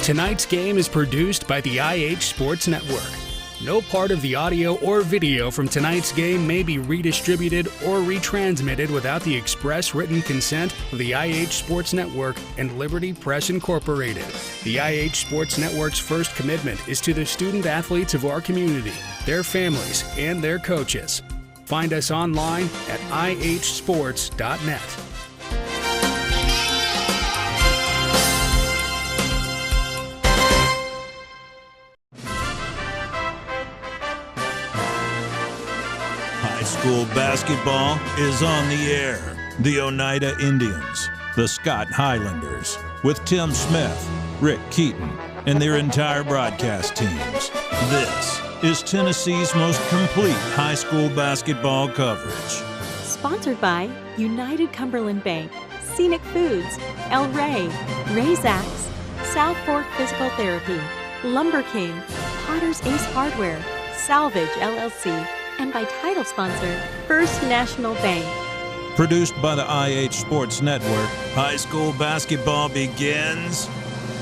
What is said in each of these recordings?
Tonight's game is produced by the IH Sports Network. No part of the audio or video from tonight's game may be redistributed or retransmitted without the express written consent of the IH Sports Network and Liberty Press Incorporated. The IH Sports Network's first commitment is to the student athletes of our community, their families, and their coaches. Find us online at ihsports.net. School basketball is on the air. The Oneida Indians, the Scott Highlanders, with Tim Smith, Rick Keaton, and their entire broadcast teams. This is Tennessee's most complete high school basketball coverage. Sponsored by United Cumberland Bank, Scenic Foods, El Rey, Ray's Axe, South Fork Physical Therapy, Lumber King, Potter's Ace Hardware, Salvage LLC, and by title sponsor, First National Bank. Produced by the IH Sports Network, high school basketball begins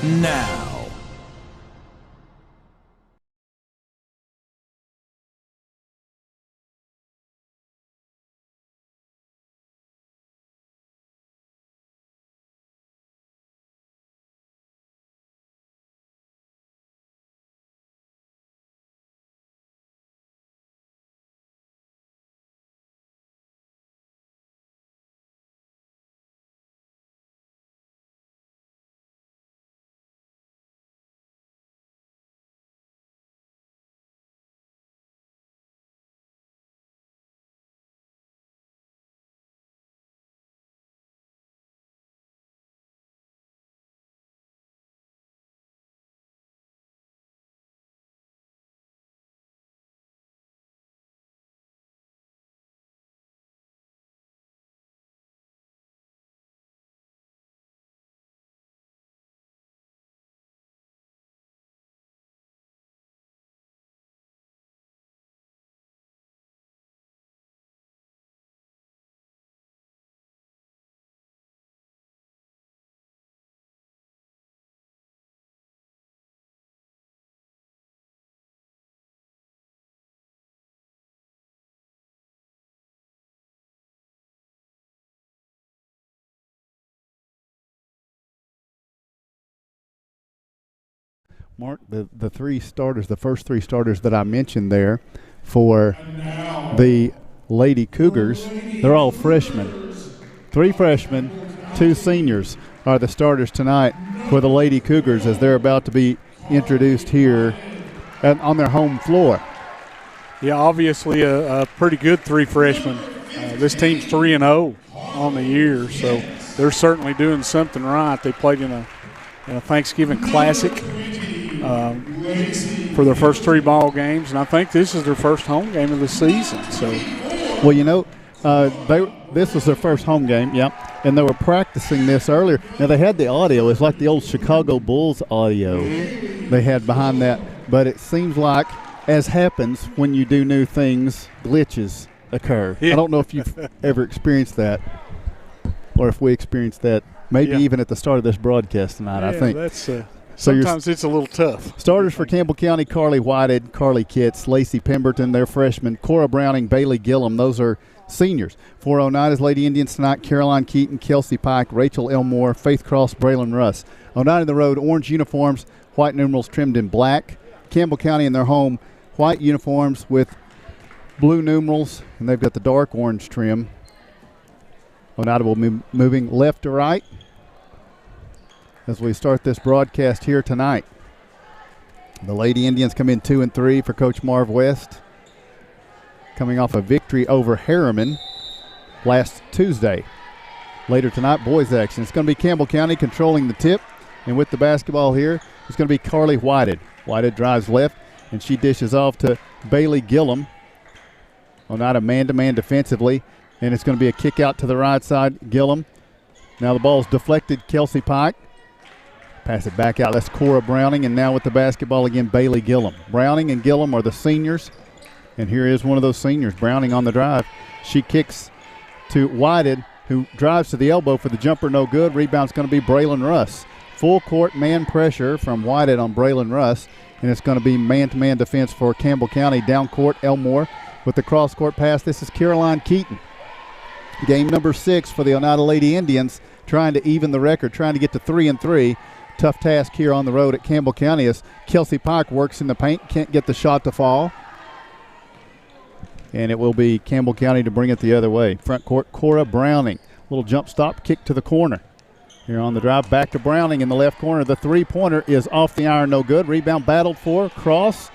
now. Mark, the three starters, the first three starters that I mentioned there for the Lady Cougars, they're all freshmen. 3 freshmen, 2 seniors are the starters tonight for the Lady Cougars as they're about to be introduced here on their home floor. Yeah, obviously a pretty good 3 freshmen. This team's 3-0 on the year, so they're certainly doing something right. They played in a Thanksgiving Classic for their first 3 ball games, and I think this is their first home game of the season. So, well, you know, this was their first home game, and they were practicing this earlier. Now, they had the audio. It's like the old Chicago Bulls audio they had behind that, but it seems like, as happens when you do new things, glitches occur. Yeah. I don't know if you've ever experienced that or if we experienced that maybe even at the start of this broadcast tonight, I think. That's sometimes it's a little tough. Starters for Campbell County: Carly Whited, Carly Kitts, Lacey Pemberton, they're freshmen, Cora Browning, Bailey Gillum, those are seniors. For Oneida's Lady Indians tonight: Caroline Keaton, Kelsey Pike, Rachel Elmore, Faith Cross, Braylon Russ. Oneida in the road, orange uniforms, white numerals trimmed in black. Campbell County in their home, white uniforms with blue numerals, and they've got the dark orange trim. Oneida will be moving left to right as we start this broadcast here tonight. The Lady Indians come in 2-3 for Coach Marv West, coming off a victory over Harriman last Tuesday. Later tonight, boys action. It's going to be Campbell County controlling the tip, and with the basketball here, it's going to be Carly Whited. Whited drives left, and she dishes off to Bailey Gillum. Oneida man-to-man defensively, and it's going to be a kick out to the right side. Gillum. Now the ball's deflected. Kelsey Pike. Pass it back out. That's Cora Browning, and now with the basketball again, Bailey Gillum. Browning and Gillum are the seniors, and here is one of those seniors, Browning on the drive. She kicks to Whited, who drives to the elbow for the jumper, no good. Rebound's going to be Braylon Russ. Full court man pressure from Whited on Braylon Russ, and it's going to be man-to-man defense for Campbell County. Down court, Elmore with the cross-court pass. This is Caroline Keaton. Game number 6 for the Oneida Lady Indians, trying to even the record, trying to get to 3-3. Tough task here on the road at Campbell County as Kelsey Pike works in the paint, can't get the shot to fall. And it will be Campbell County to bring it the other way. Front court, Cora Browning. Little jump stop, kick to the corner. Here on the drive, back to Browning in the left corner. The three-pointer is off the iron, no good. Rebound battled for. Cross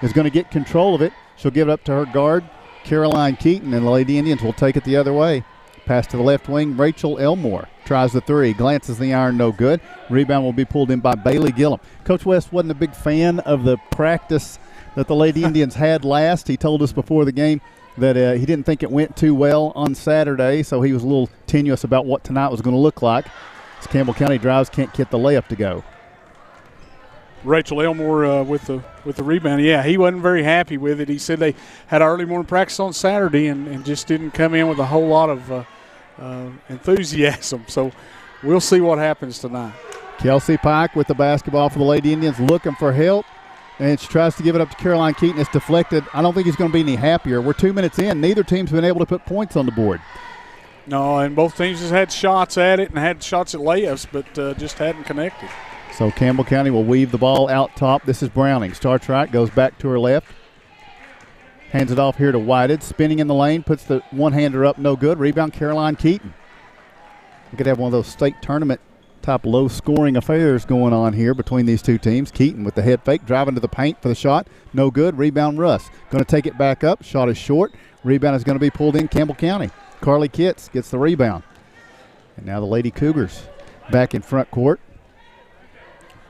is going to get control of it. She'll give it up to her guard, Caroline Keaton, and the Lady Indians will take it the other way. Pass to the left wing, Rachel Elmore tries the three, glances the iron, no good. Rebound will be pulled in by Bailey Gillum. Coach West wasn't a big fan of the practice that the Lady Indians had last. He told us before the game that he didn't think it went too well on Saturday, so he was a little tenuous about what tonight was going to look like. As Campbell County drives, can't get the layup to go. Rachel Elmore with the rebound. Yeah, he wasn't very happy with it. He said they had early morning practice on Saturday and just didn't come in with a whole lot of enthusiasm. So we'll see what happens tonight. Kelsey Pike with the basketball for the Lady Indians, looking for help. And she tries to give it up to Caroline Keaton. It's deflected. I don't think he's going to be any happier. We're 2 minutes in. Neither team's been able to put points on the board. No, and both teams just had shots at it and had shots at layups, but just hadn't connected. So Campbell County will weave the ball out top. This is Browning. Starts right, goes back to her left. Hands it off here to Whited. Spinning in the lane, puts the one-hander up, no good. Rebound, Caroline Keaton. We could have one of those state tournament type low-scoring affairs going on here between these two teams. Keaton with the head fake, driving to the paint for the shot. No good. Rebound, Russ. Going to take it back up. Shot is short. Rebound is going to be pulled in Campbell County. Carly Kitts gets the rebound. And now the Lady Cougars back in front court.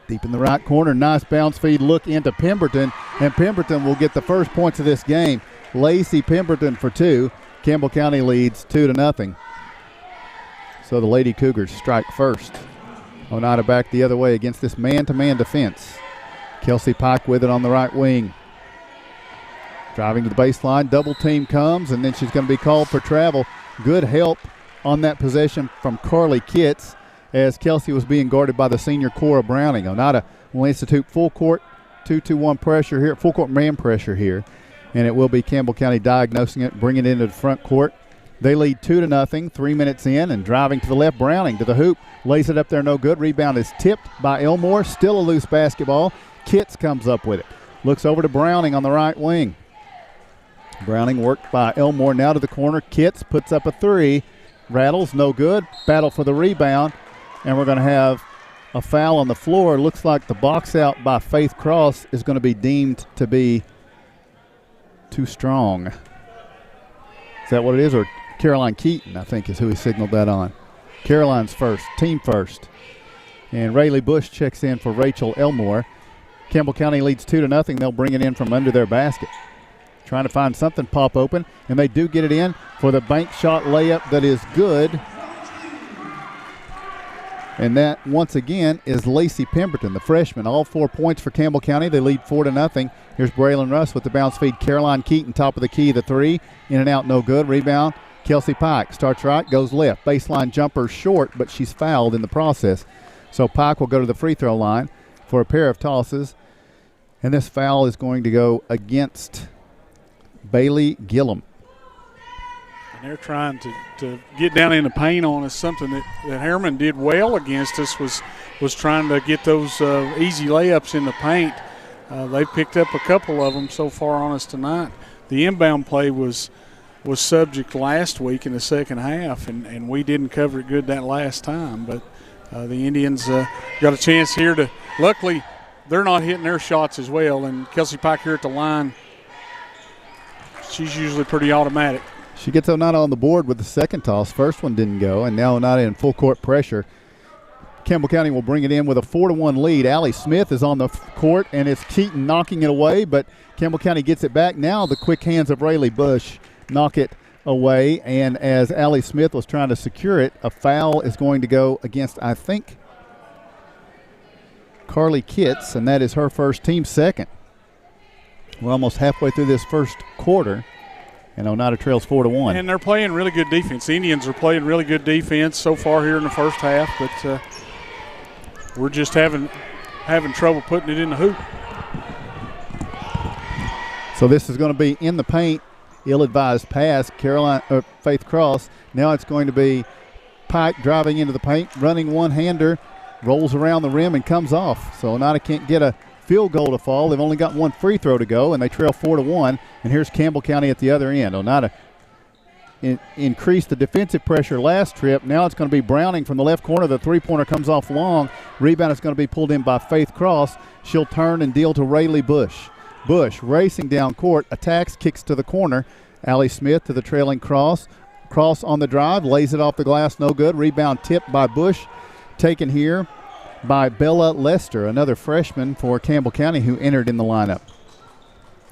Deep in the right corner. Nice bounce feed look into Pemberton. And Pemberton will get the first points of this game. Lacey Pemberton for 2. Campbell County leads 2-0. So the Lady Cougars strike first. Oneida back the other way against this man-to-man defense. Kelsey Pike with it on the right wing. Driving to the baseline, double team comes, and then she's going to be called for travel. Good help on that possession from Carly Kitts as Kelsey was being guarded by the senior Cora Browning. Oneida will institute full court 2-2-1 pressure here, full court man pressure here, and it will be Campbell County diagnosing it, bringing it into the front court. They lead 2-0, 3 minutes in, and driving to the left, Browning to the hoop. Lays it up there, no good. Rebound is tipped by Elmore. Still a loose basketball. Kitts comes up with it. Looks over to Browning on the right wing. Browning worked by Elmore, now to the corner. Kitts puts up a three. Rattles, no good. Battle for the rebound. And we're going to have a foul on the floor. Looks like the box out by Faith Cross is going to be deemed to be too strong. Is that what it is? Or Caroline Keaton, I think, is who he signaled that on. Caroline's first, team first. And Rayleigh Bush checks in for Rachel Elmore. Campbell County leads 2-0. They'll bring it in from under their basket. Trying to find something pop open, and they do get it in for the bank shot layup that is good. And that, once again, is Lacey Pemberton, the freshman. All 4 points for Campbell County. They lead 4-0. Here's Braylon Russ with the bounce feed. Caroline Keaton, top of the key, the three. In and out, no good. Rebound, Kelsey Pike. Starts right, goes left. Baseline jumper short, but she's fouled in the process. So Pike will go to the free throw line for a pair of tosses. And this foul is going to go against Bailey Gillum. And they're trying to get down in the paint on us. Something that Harriman did well against us was trying to get those easy layups in the paint. They've picked up a couple of them so far on us tonight. The inbound play was subject last week in the second half, and we didn't cover it good that last time. But the Indians got a chance here to – luckily, they're not hitting their shots as well. And Kelsey Pike here at the line, she's usually pretty automatic. She gets Oneida on the board with the second toss. First one didn't go, and now Oneida in full court pressure. Campbell County will bring it in with a 4-1 lead. Allie Smith is on the court, and it's Keaton knocking it away, but Campbell County gets it back. Now the quick hands of Rayleigh Bush knock it away, and as Allie Smith was trying to secure it, a foul is going to go against, I think, Carly Kitts, and that is her first, team second. We're almost halfway through this first quarter, and Oneida trails 4-1. And they're playing really good defense. The Indians are playing really good defense so far here in the first half, but we're just having trouble putting it in the hoop. So this is going to be in the paint. Ill-advised pass, Faith Cross. Now it's going to be Pike driving into the paint, running one-hander, rolls around the rim and comes off. So Oneida can't get a field goal to fall. They've only got one free throw to go, and they trail 4-1. And here's Campbell County at the other end. Oneida increased the defensive pressure last trip. Now it's going to be Browning from the left corner. The three-pointer comes off long. Rebound is going to be pulled in by Faith Cross. She'll turn and deal to Rayleigh Bush. Bush racing down court, attacks, kicks to the corner. Allie Smith to the trailing Cross. Cross on the drive, lays it off the glass, no good. Rebound tipped by Bush, taken here by Bella Lester, another freshman for Campbell County who entered in the lineup.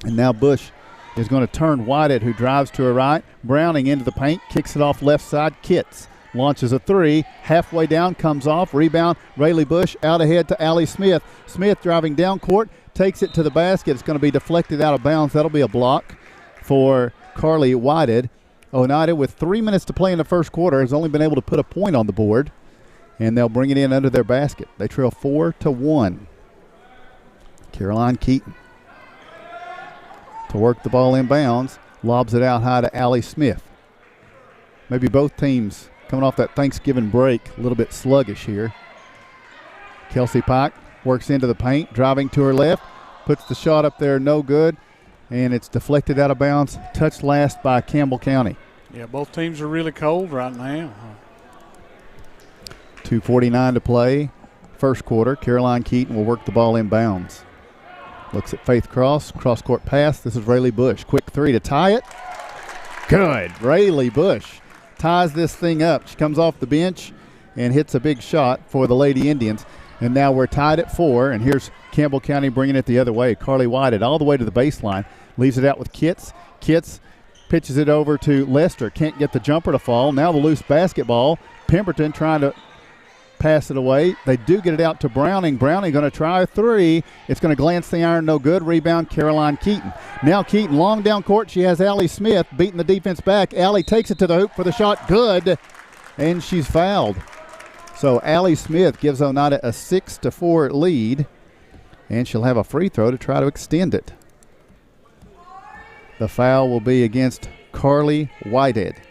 And now Bush is going to turn Whitehead, who drives to her right. Browning into the paint, kicks it off left side. Kitts launches a three, halfway down, comes off. Rebound, Rayleigh Bush out ahead to Allie Smith. Smith driving down court, takes it to the basket. It's going to be deflected out of bounds. That'll be a block for Carly Whitehead. Oneida, with 3 minutes to play in the first quarter, has only been able to put a point on the board, and they'll bring it in under their basket. They trail 4-1. Caroline Keaton to work the ball in bounds, lobs it out high to Allie Smith. Maybe both teams coming off that Thanksgiving break a little bit sluggish here. Kelsey Pike works into the paint, driving to her left, puts the shot up there, no good. And it's deflected out of bounds, touched last by Campbell County. Yeah, both teams are really cold right now. 2:49 to play, first quarter. Caroline Keaton will work the ball in bounds. Looks at Faith Cross, cross-court pass. This is Rayleigh Bush. Quick three to tie it. Good. Rayleigh Bush ties this thing up. She comes off the bench and hits a big shot for the Lady Indians. And now we're tied at 4, and here's Campbell County bringing it the other way. Carly Whitehead all the way to the baseline, leaves it out with Kitts. Kitts pitches it over to Lester. Can't get the jumper to fall. Now the loose basketball. Pemberton trying to pass it away. They do get it out to Browning. Browning going to try a three. It's going to glance the iron, no good. Rebound, Caroline Keaton. Now Keaton long down court. She has Allie Smith beating the defense back. Allie takes it to the hoop for the shot. Good. And she's fouled. So Allie Smith gives Oneida a 6-4 lead, and she'll have a free throw to try to extend it. The foul will be against Carly Whitehead.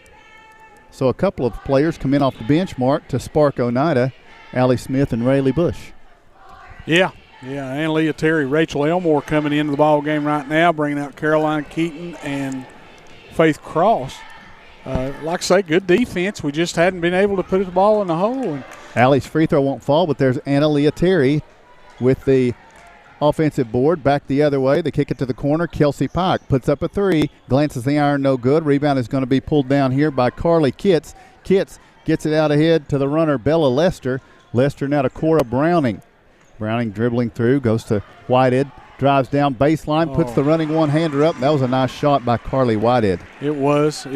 So a couple of players come in off the bench, Mark, to spark Oneida, Allie Smith and Rayleigh Bush. Yeah, Annalea Terry, Rachel Elmore coming into the ball game right now, bringing out Caroline Keaton and Faith Cross. Like I say, good defense. We just hadn't been able to put the ball in the hole. And Allie's free throw won't fall, but there's Annalea Terry with the offensive board. Back the other way. They kick it to the corner. Kelsey Pike puts up a three. Glances the iron, no good. Rebound is going to be pulled down here by Carly Kitts. Kitts gets it out ahead to the runner, Bella Lester. Lester now to Cora Browning. Browning dribbling through, goes to Whitehead. Drives down baseline, puts the running one-hander up. That was a nice shot by Carly Whitehead. It was.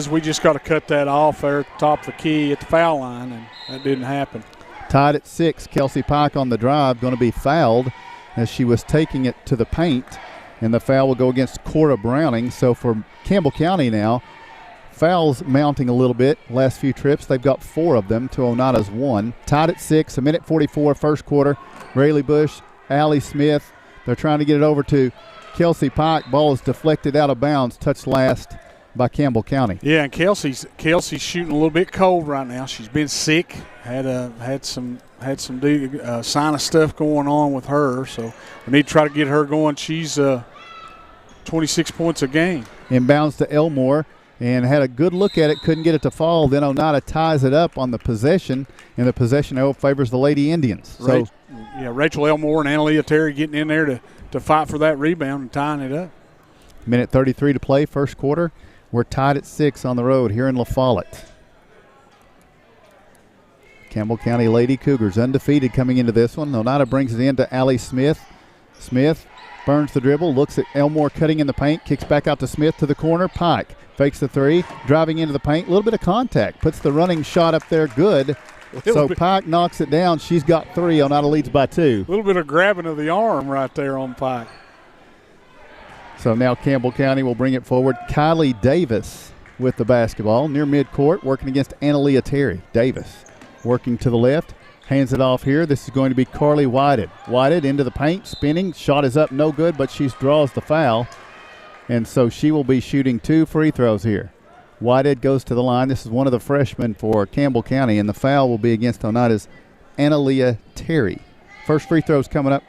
We just got to cut that off there at the top of the key at the foul line, and that didn't happen. Tied at 6. Kelsey Pike on the drive, going to be fouled as she was taking it to the paint, and the foul will go against Cora Browning. So for Campbell County now, fouls mounting a little bit. Last few trips, they've got 4 of them to Oneida's 1. Tied at 6, 1:44 first quarter. Rayleigh Bush, Allie Smith. They're trying to get it over to Kelsey Pike. Ball is deflected out of bounds, touched last by Campbell County. Yeah, and Kelsey's shooting a little bit cold right now. She's been sick, had some sinus stuff going on with her, so we need to try to get her going. She's 26 points a game. Inbounds to Elmore and had a good look at it, couldn't get it to fall. Then Oneida ties it up on the possession, and the possession arrow favors the Lady Indians. So. Rachel Elmore and Annalea Terry getting in there to fight for that rebound and tying it up. 1:33 to play, first quarter. We're tied at 6 on the road here in LaFollette. Campbell County Lady Cougars undefeated coming into this one. Oneida brings it in to Allie Smith. Smith burns the dribble, looks at Elmore cutting in the paint, kicks back out to Smith to the corner. Pike fakes the three, driving into the paint. A little bit of contact, puts the running shot up there, good. So Pike knocks it down. She's got 3. Oneida leads by 2. A little bit of grabbing of the arm right there on Pike. So now Campbell County will bring it forward. Kylie Davis with the basketball near midcourt, working against Annalea Terry. Davis working to the left, Hands it off here. This is going to be Carly Whited. Whited into the paint, spinning. Shot is up, no good, but she draws the foul. And so she will be shooting 2 free throws here. Whited goes to the line. This is one of the freshmen for Campbell County, and the foul will be against Oneida's Analia Terry. First free throw's coming up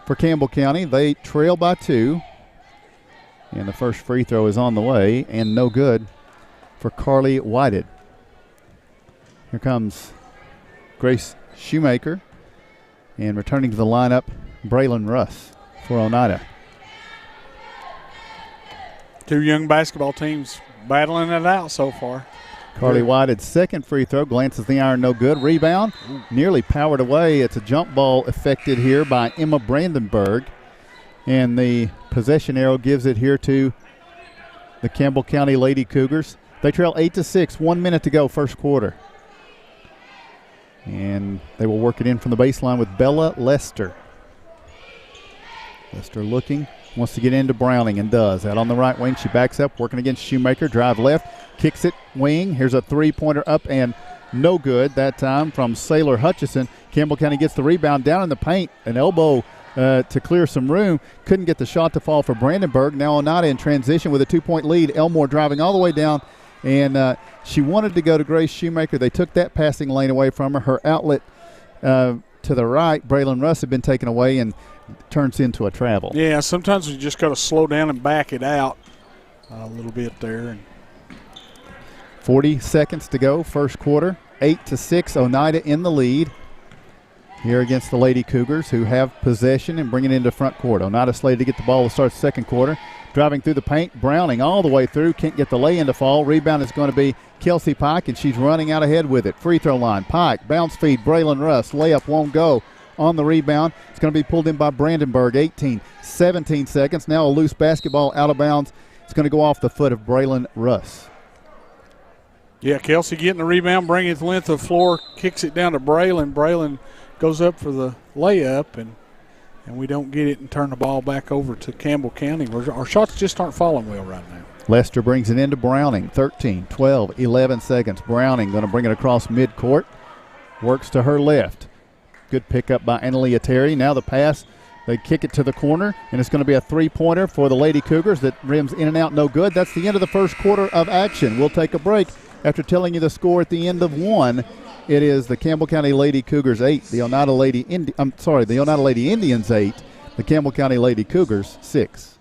for Campbell County. They trail by 2. And the first free throw is on the way, and no good for Carly Whited. Here comes Grace Shoemaker, and returning to the lineup, Braylon Russ for Oneida. 2 young basketball teams battling it out so far. Carly White's second free throw, glances the iron, no good. Rebound, nearly powered away. It's a jump ball affected here by Emma Brandenburg, and the possession arrow gives it here to the Campbell County Lady Cougars. They trail 8-6, 1 minute to go, first quarter. And they will work it in from the baseline with Bella Lester. Lester looking, wants to get into Browning and does. Out on the right wing, she backs up, working against Shoemaker. Drive left, kicks it, wing. Here's a three-pointer up and no good that time from Sailor Hutchison. Campbell County gets the rebound down in the paint. An elbow to clear some room. Couldn't get the shot to fall for Brandenburg. Now Oneida in transition with a 2-point lead. Elmore driving all the way down. And she wanted to go to Grace Shoemaker. They took that passing lane away from her. Her outlet to the right, Braylon Russ, had been taken away and turns into a travel. Yeah, sometimes you just got to slow down and back it out a little bit there. 40 seconds to go, first quarter. 8-6, Oneida in the lead here against the Lady Cougars, who have possession and bring it into front court. Oneida slated to get the ball to start the second quarter. Driving through the paint, Browning all the way through, can't get the lay-in to fall. Rebound is going to be Kelsey Pike, and she's running out ahead with it. Free throw line, Pike, bounce feed, Braylon Russ, layup won't go. On the rebound, it's going to be pulled in by Brandenburg. 17 seconds. Now a loose basketball out of bounds. It's going to go off the foot of Braylon Russ. Yeah, Kelsey getting the rebound, bringing it the length of the floor, kicks it down to Braylon. Braylon goes up for the layup, and we don't get it and turn the ball back over to Campbell County. Our shots just aren't falling well right now. Lester brings it into Browning. 13, 12, 11 seconds. Browning going to bring it across midcourt. Works to her left. Good pickup by Analia Terry. Now the pass. They kick it to the corner, and it's going to be a three-pointer for the Lady Cougars that rims in and out, no good. That's the end of the first quarter of action. We'll take a break after telling you the score at the end of one. It is the Campbell County Lady Cougars 8, the Oneida Lady Indians 8, the Campbell County Lady Cougars 6.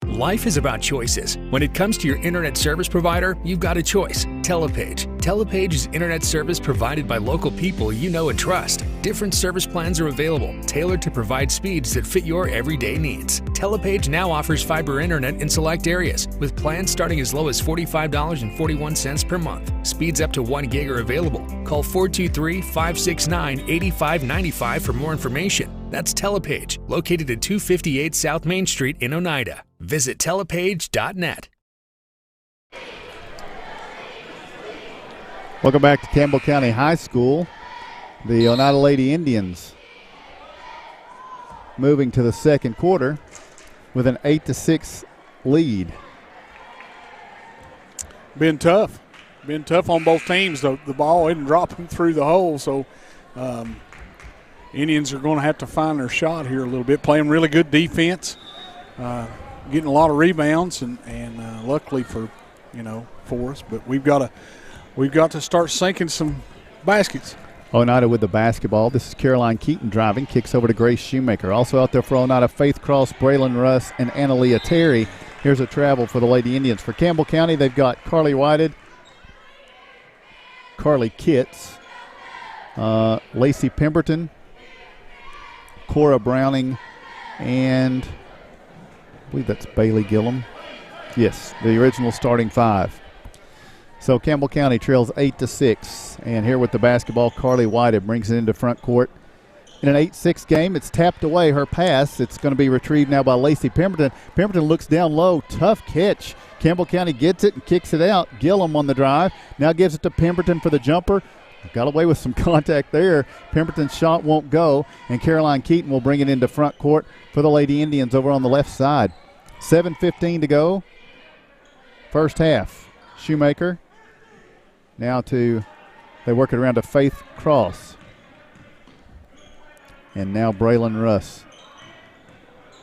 Life is about choices. When it comes to your internet service provider, you've got a choice. Telepage. Telepage is internet service provided by local people you know and trust. Different service plans are available, tailored to provide speeds that fit your everyday needs. Telepage now offers fiber internet in select areas, with plans starting as low as $45.41 per month. Speeds up to 1 gig are available. Call 423-569-8595 for more information. That's Telepage, located at 258 South Main Street in Oneida. Visit telepage.net. Welcome back to Campbell County High School. The Oneida Lady Indians moving to the second quarter with an 8-6 lead. Been tough on both teams. The ball isn't dropping through the hole, so Indians are going to have to find their shot here a little bit. Playing really good defense, getting a lot of rebounds, and luckily for us, but we've got to start sinking some baskets. Oneida with the basketball. This is Caroline Keaton driving, kicks over to Grace Shoemaker. Also out there for Oneida, Faith Cross, Braylon Russ, and Analia Terry. Here's a travel for the Lady Indians. For Campbell County, they've got Carly Whited, Carly Kitts, Lacey Pemberton, Cora Browning, and I believe that's Bailey Gillum. Yes, the original starting five. So Campbell County trails 8-6. And here with the basketball, Carly Whited brings it into front court. In an 8-6 game, it's tapped away, her pass. It's going to be retrieved now by Lacey Pemberton. Pemberton looks down low, tough catch. Campbell County gets it and kicks it out. Gillum on the drive. Now gives it to Pemberton for the jumper. Got away with some contact there. Pemberton's shot won't go, and Caroline Keaton will bring it into front court for the Lady Indians over on the left side. 7:15 to go. First half. Shoemaker. Now to They work it around to Faith Cross. And now Braylon Russ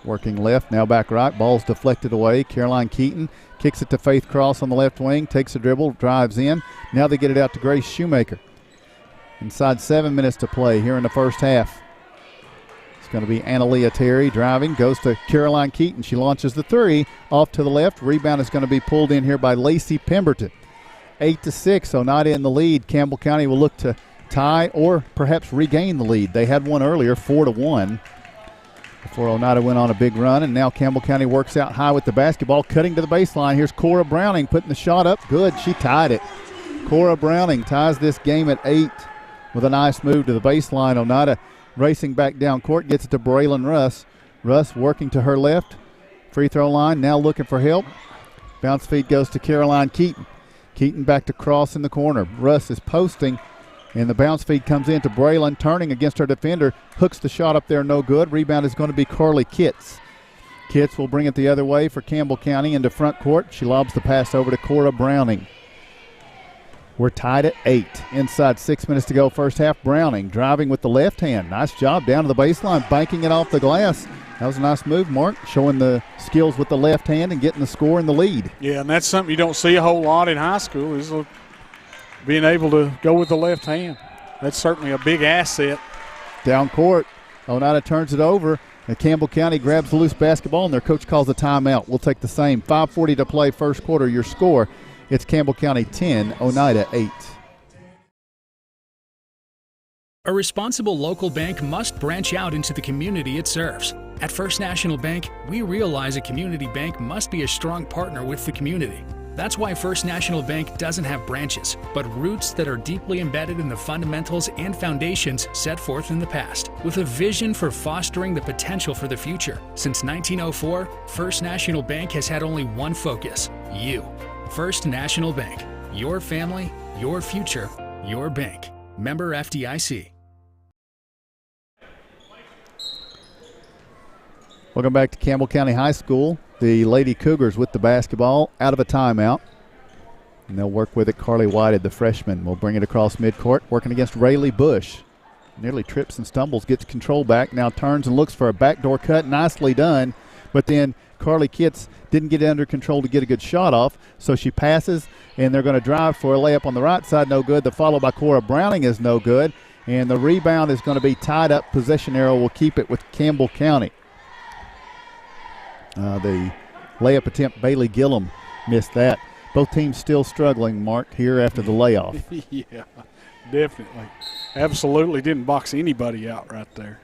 working left, now back right. Ball's deflected away. Caroline Keaton kicks it to Faith Cross on the left wing, takes a dribble, drives in. Now they get it out to Grace Shoemaker. Inside 7 minutes to play here in the first half. It's going to be Analia Terry driving, goes to Caroline Keaton. She launches the three off to the left. Rebound is going to be pulled in here by Lacey Pemberton. 8-6, Oneida in the lead. Campbell County will look to tie or perhaps regain the lead. They had one earlier, 4-1, before Oneida went on a big run. And now Campbell County works out high with the basketball, cutting to the baseline. Here's Cora Browning putting the shot up. Good, she tied it. Cora Browning ties this game at 8 with a nice move to the baseline. Oneida racing back down court, gets it to Braylon Russ. Russ working to her left. Free throw line, now looking for help. Bounce feed goes to Caroline Keaton. Keaton back to Cross in the corner. Russ is posting, and the bounce feed comes in to Braylon, turning against her defender. Hooks the shot up there, no good. Rebound is going to be Carly Kitts. Kitts will bring it the other way for Campbell County into front court. She lobs the pass over to Cora Browning. We're tied at 8. Inside 6 minutes to go first half. Browning driving with the left hand. Nice job down to the baseline, banking it off the glass. That was a nice move, Mark, showing the skills with the left hand and getting the score and the lead. Yeah, and that's something you don't see a whole lot in high school, is being able to go with the left hand. That's certainly a big asset. Down court, Oneida turns it over, and Campbell County grabs the loose basketball, and their coach calls a timeout. We'll take the same. 5:40 to play first quarter. Your score, it's Campbell County 10, Oneida 8. A responsible local bank must branch out into the community it serves. At First National Bank, we realize a community bank must be a strong partner with the community. That's why First National Bank doesn't have branches, but roots that are deeply embedded in the fundamentals and foundations set forth in the past, with a vision for fostering the potential for the future. Since 1904, First National Bank has had only one focus: you. First National Bank. Your family, your future, your bank. Member FDIC. Welcome back to Campbell County High School. The Lady Cougars with the basketball out of a timeout. And they'll work with it. Carly Whited, the freshman, will bring it across midcourt, working against Rayleigh Bush. Nearly trips and stumbles, gets control back, now turns and looks for a backdoor cut. Nicely done. But then Carly Kitts didn't get it under control to get a good shot off, so she passes, and they're going to drive for a layup on the right side, no good. The follow by Cora Browning is no good. And the rebound is going to be tied up. Possession arrow will keep it with Campbell County. The layup attempt, Bailey Gillum missed that. Both teams still struggling, Mark, here after the layoff. Yeah, definitely. Absolutely didn't box anybody out right there.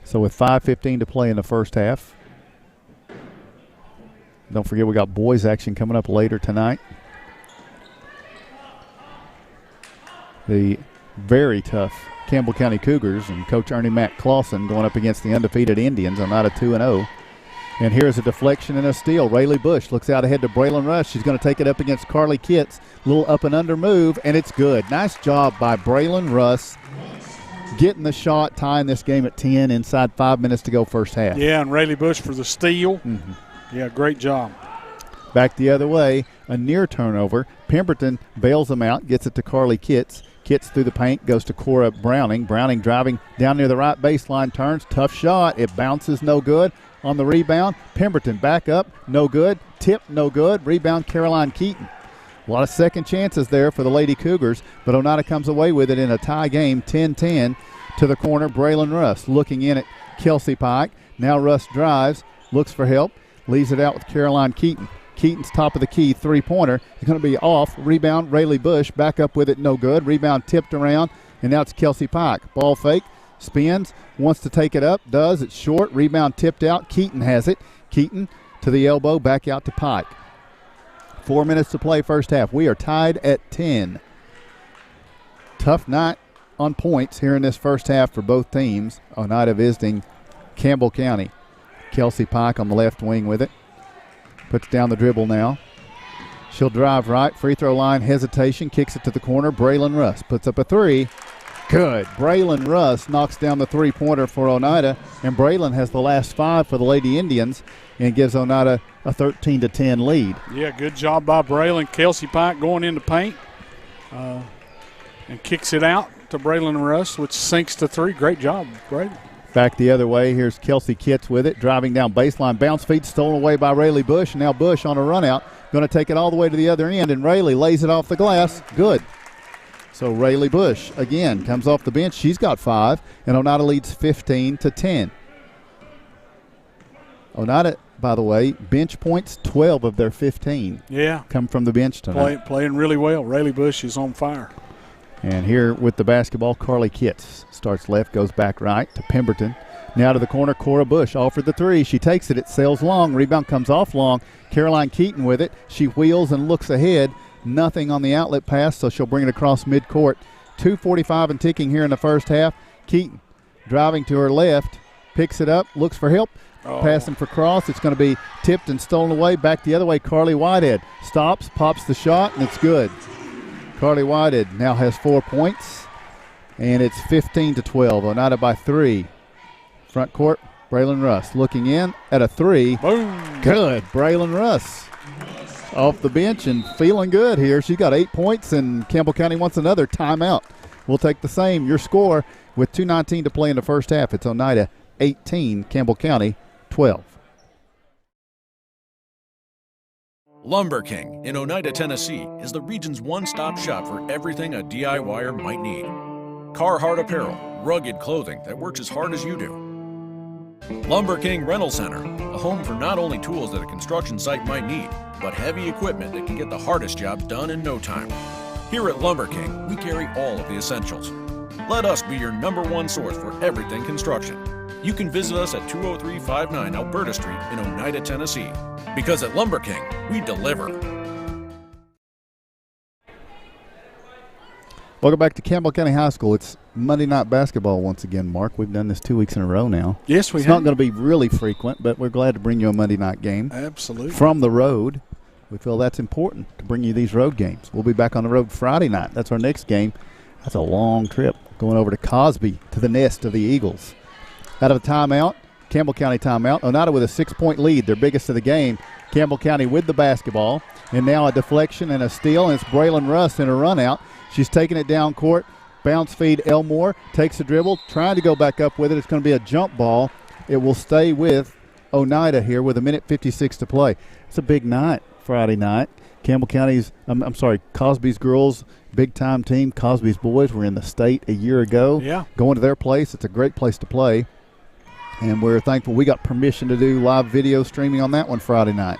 So with 5:15 to play in the first half. Don't forget we got boys action coming up later tonight. The very tough Campbell County Cougars and Coach Ernie Matt Clausen going up against the undefeated Indians. Oneida 2-0. And here's a deflection and a steal. Rayleigh Bush looks out ahead to Braylon Rush. She's going to take it up against Carly Kitts. Little up and under move, and it's good. Nice job by Braylon Russ getting the shot, tying this game at 10 inside 5 minutes to go first half. Yeah, and Rayleigh Bush for the steal. Mm-hmm. Yeah, great job. Back the other way, a near turnover. Pemberton bails them out, gets it to Carly Kitts. Kitts through the paint, goes to Cora Browning. Browning driving down near the right baseline, turns, tough shot. It bounces, no good. On the rebound, Pemberton back up, no good. Tip, no good. Rebound, Caroline Keaton. A lot of second chances there for the Lady Cougars, but Oneida comes away with it in a tie game, 10-10. To the corner, Braylon Russ looking in at Kelsey Pike. Now Russ drives, looks for help, leaves it out with Caroline Keaton. Keaton's top of the key three-pointer is going to be off. Rebound, Rayleigh Bush back up with it, no good. Rebound tipped around, and now it's Kelsey Pike. Ball fake, spins, wants to take it up, does. It's short. Rebound tipped out. Keaton has it. Keaton to the elbow, back out to Pike. 4 minutes to play first half. We are tied at 10. Tough night on points here in this first half for both teams. Oneida visiting Campbell County. Kelsey Pike on the left wing with it. Puts down the dribble now. She'll drive right. Free throw line hesitation. Kicks it to the corner. Braylon Russ puts up a three. Good. Braylon Russ knocks down the three-pointer for Oneida. And Braylon has the last five for the Lady Indians and gives Oneida a 13-10 lead. Yeah, good job by Braylon. Kelsey Pike going into paint. and kicks it out to Braylon Russ, which sinks to 3. Great job, Braylon. Back the other way. Here's Kelsey Kitts with it, driving down baseline. Bounce feed stolen away by Rayleigh Bush. And now Bush on a run out. Going to take it all the way to the other end, and Rayleigh lays it off the glass. Good. So Rayleigh Bush, again, comes off the bench. She's got 5, and Oneida leads 15-10. Oneida, by the way, bench points, 12 of their 15. Yeah. Come from the bench tonight. Playing really well. Rayleigh Bush is on fire. And here with the basketball, Carly Kitts starts left, goes back right to Pemberton. Now to the corner, Cora Bush offered the 3. She takes it. It sails long. Rebound comes off long. Caroline Keaton with it. She wheels and looks ahead. Nothing on the outlet pass, so she'll bring it across midcourt. 2:45 and ticking here in the first half. Keaton driving to her left, picks it up, looks for help. Passing for cross. It's going to be tipped and stolen away. Back the other way, Carly Whitehead stops, pops the shot, and it's good. Carly Whitehead now has 4 points, and it's 15-12. Oneida by 3. Front court, Braylon Russ looking in at a 3. Boom. Good. Braylon Russ off the bench and feeling good here. She got 8 points, and Campbell County wants another timeout. We'll take the same. Your score with 2:19 to play in the first half. It's Oneida 18, Campbell County 12. Lumber King in Oneida, Tennessee is the region's one-stop shop for everything a DIYer might need. Carhartt apparel, rugged clothing that works as hard as you do. Lumber King Rental Center, a home for not only tools that a construction site might need, but heavy equipment that can get the hardest jobs done in no time. Here at Lumber King, we carry all of the essentials. Let us be your #1 source for everything construction. You can visit us at 20359 Alberta Street in Oneida, Tennessee. Because at Lumber King, we deliver. Welcome back to Campbell County High School. It's Monday night basketball once again, Mark. We've done this 2 weeks in a row now. Yes, we have. It's not going to be really frequent, but we're glad to bring you a Monday night game. Absolutely. From the road. We feel that's important to bring you these road games. We'll be back on the road Friday night. That's our next game. That's a long trip, going over to Cosby to the nest of the Eagles. Out of a timeout, Campbell County timeout. Oneida with a 6-point lead, their biggest of the game. Campbell County with the basketball. And now a deflection and a steal, and it's Braylon Russ in a run out. She's taking it down court. Bounce feed, Elmore takes a dribble, trying to go back up with it. It's going to be a jump ball. It will stay with Oneida here with 1:56 to play. It's a big night, Friday night. Campbell County's, Cosby's girls, big-time team. Cosby's boys were in the state a year ago. Yeah. Going to their place. It's a great place to play. And we're thankful we got permission to do live video streaming on that one Friday night.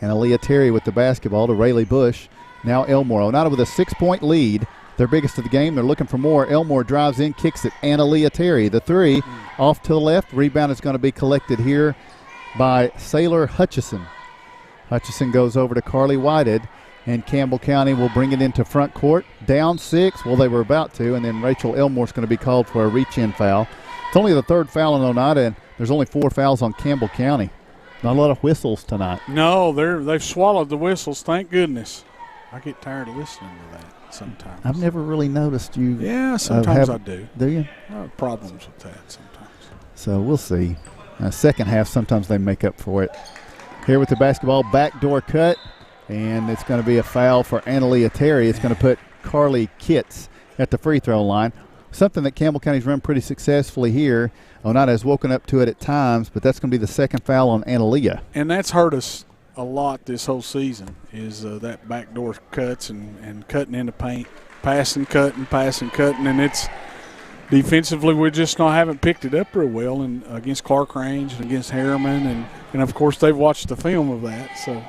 And Aaliyah Terry with the basketball to Rayleigh Bush. Now Elmore. Oneida with a 6-point lead. Their biggest of the game. They're looking for more. Elmore drives in, kicks it. And Aaliyah Terry. The 3 off to the left. Rebound is going to be collected here by Sailor Hutchison. Hutchison goes over to Carly Whitehead. And Campbell County will bring it into front court. Down 6. Well, they were about to. And then Rachel Elmore's going to be called for a reach-in foul. It's only the 3rd foul in Oneida, and there's only 4 fouls on Campbell County. Not a lot of whistles tonight. No, they've swallowed the whistles, thank goodness. I get tired of listening to that sometimes. I've never really noticed you. Yeah, sometimes I do. Do you? I have problems with that sometimes. So we'll see. Second half, sometimes they make up for it. Here with the basketball, backdoor cut, and it's going to be a foul for Analia Terry. It's going to put Carly Kitts at the free throw line. Something that Campbell County's run pretty successfully here. Oneida has woken up to it at times, but that's going to be the 2nd foul on Analia. And that's hurt us a lot this whole season, is that backdoor cuts and cutting into paint, passing, cutting, and it's defensively we just haven't picked it up real well against Clark Range and against Harriman, and of course they've watched the film of that. So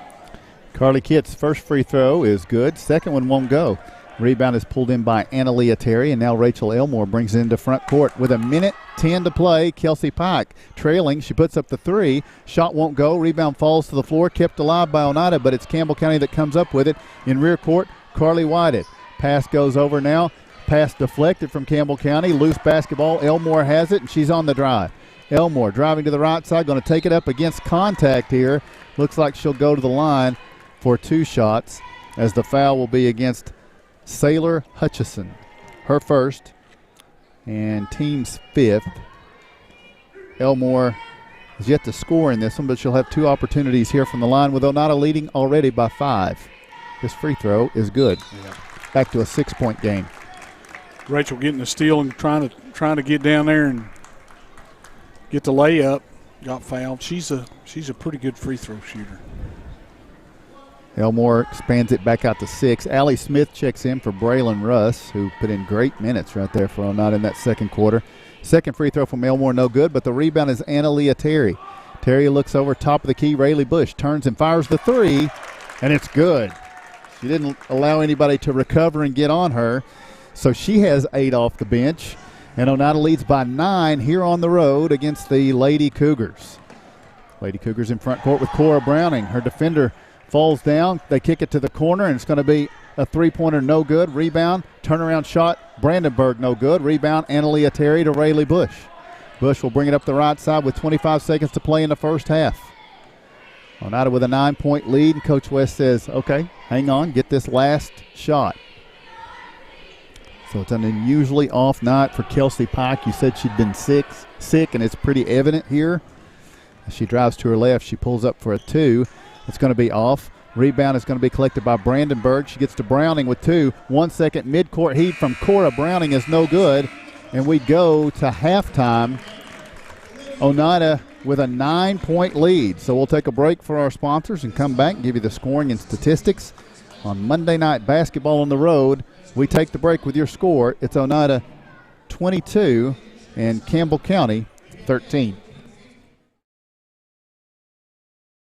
Carly Kitts' first free throw is good. Second one won't go. Rebound is pulled in by Analia Terry, and now Rachel Elmore brings it into front court with 1:10 to play. Kelsey Pike trailing. She puts up the 3. Shot won't go. Rebound falls to the floor, kept alive by Oneida, but it's Campbell County that comes up with it. In rear court, Carly Whitehead. Pass goes over now. Pass deflected from Campbell County. Loose basketball. Elmore has it, and she's on the drive. Elmore driving to the right side, going to take it up against contact here. Looks like she'll go to the line for 2 shots, as the foul will be against Sailor Hutchison, her first, and team's 5th. Elmore has yet to score in this one, but she'll have 2 opportunities here from the line, with Oneida leading already by 5. This free throw is good. Yeah. Back to a 6-point game. Rachel getting the steal and trying to get down there and get the layup. Got fouled. She's a pretty good free throw shooter. Elmore expands it back out to 6. Allie Smith checks in for Braylon Russ, who put in great minutes right there for Oneida in that second quarter. Second free throw from Elmore, no good, but the rebound is Annaleah Terry. Terry looks over top of the key. Rayleigh Bush turns and fires the three, and it's good. She didn't allow anybody to recover and get on her, so she has 8 off the bench. And Oneida leads by 9 here on the road against the Lady Cougars. Lady Cougars in front court with Cora Browning. Her defender falls down. They kick it to the corner, and it's going to be a three-pointer, no good. Rebound, turnaround shot, Brandenburg, no good. Rebound, Annaleah Terry to Rayleigh Bush. Bush will bring it up the right side with 25 seconds to play in the first half. Oneida with a 9-point lead, and Coach West says, okay, hang on, get this last shot. So it's an unusually off night for Kelsey Pike. You said she'd been sick, and it's pretty evident here. As she drives to her left, she pulls up for a 2. It's going to be off. Rebound is going to be collected by Brandenburg. She gets to Browning with 2. 1 second midcourt heat from Cora Browning is no good. And we go to halftime. Oneida with a 9-point lead. So we'll take a break for our sponsors and come back and give you the scoring and statistics. On Monday Night Basketball on the road, we take the break with your score. It's Oneida 22 and Campbell County 13.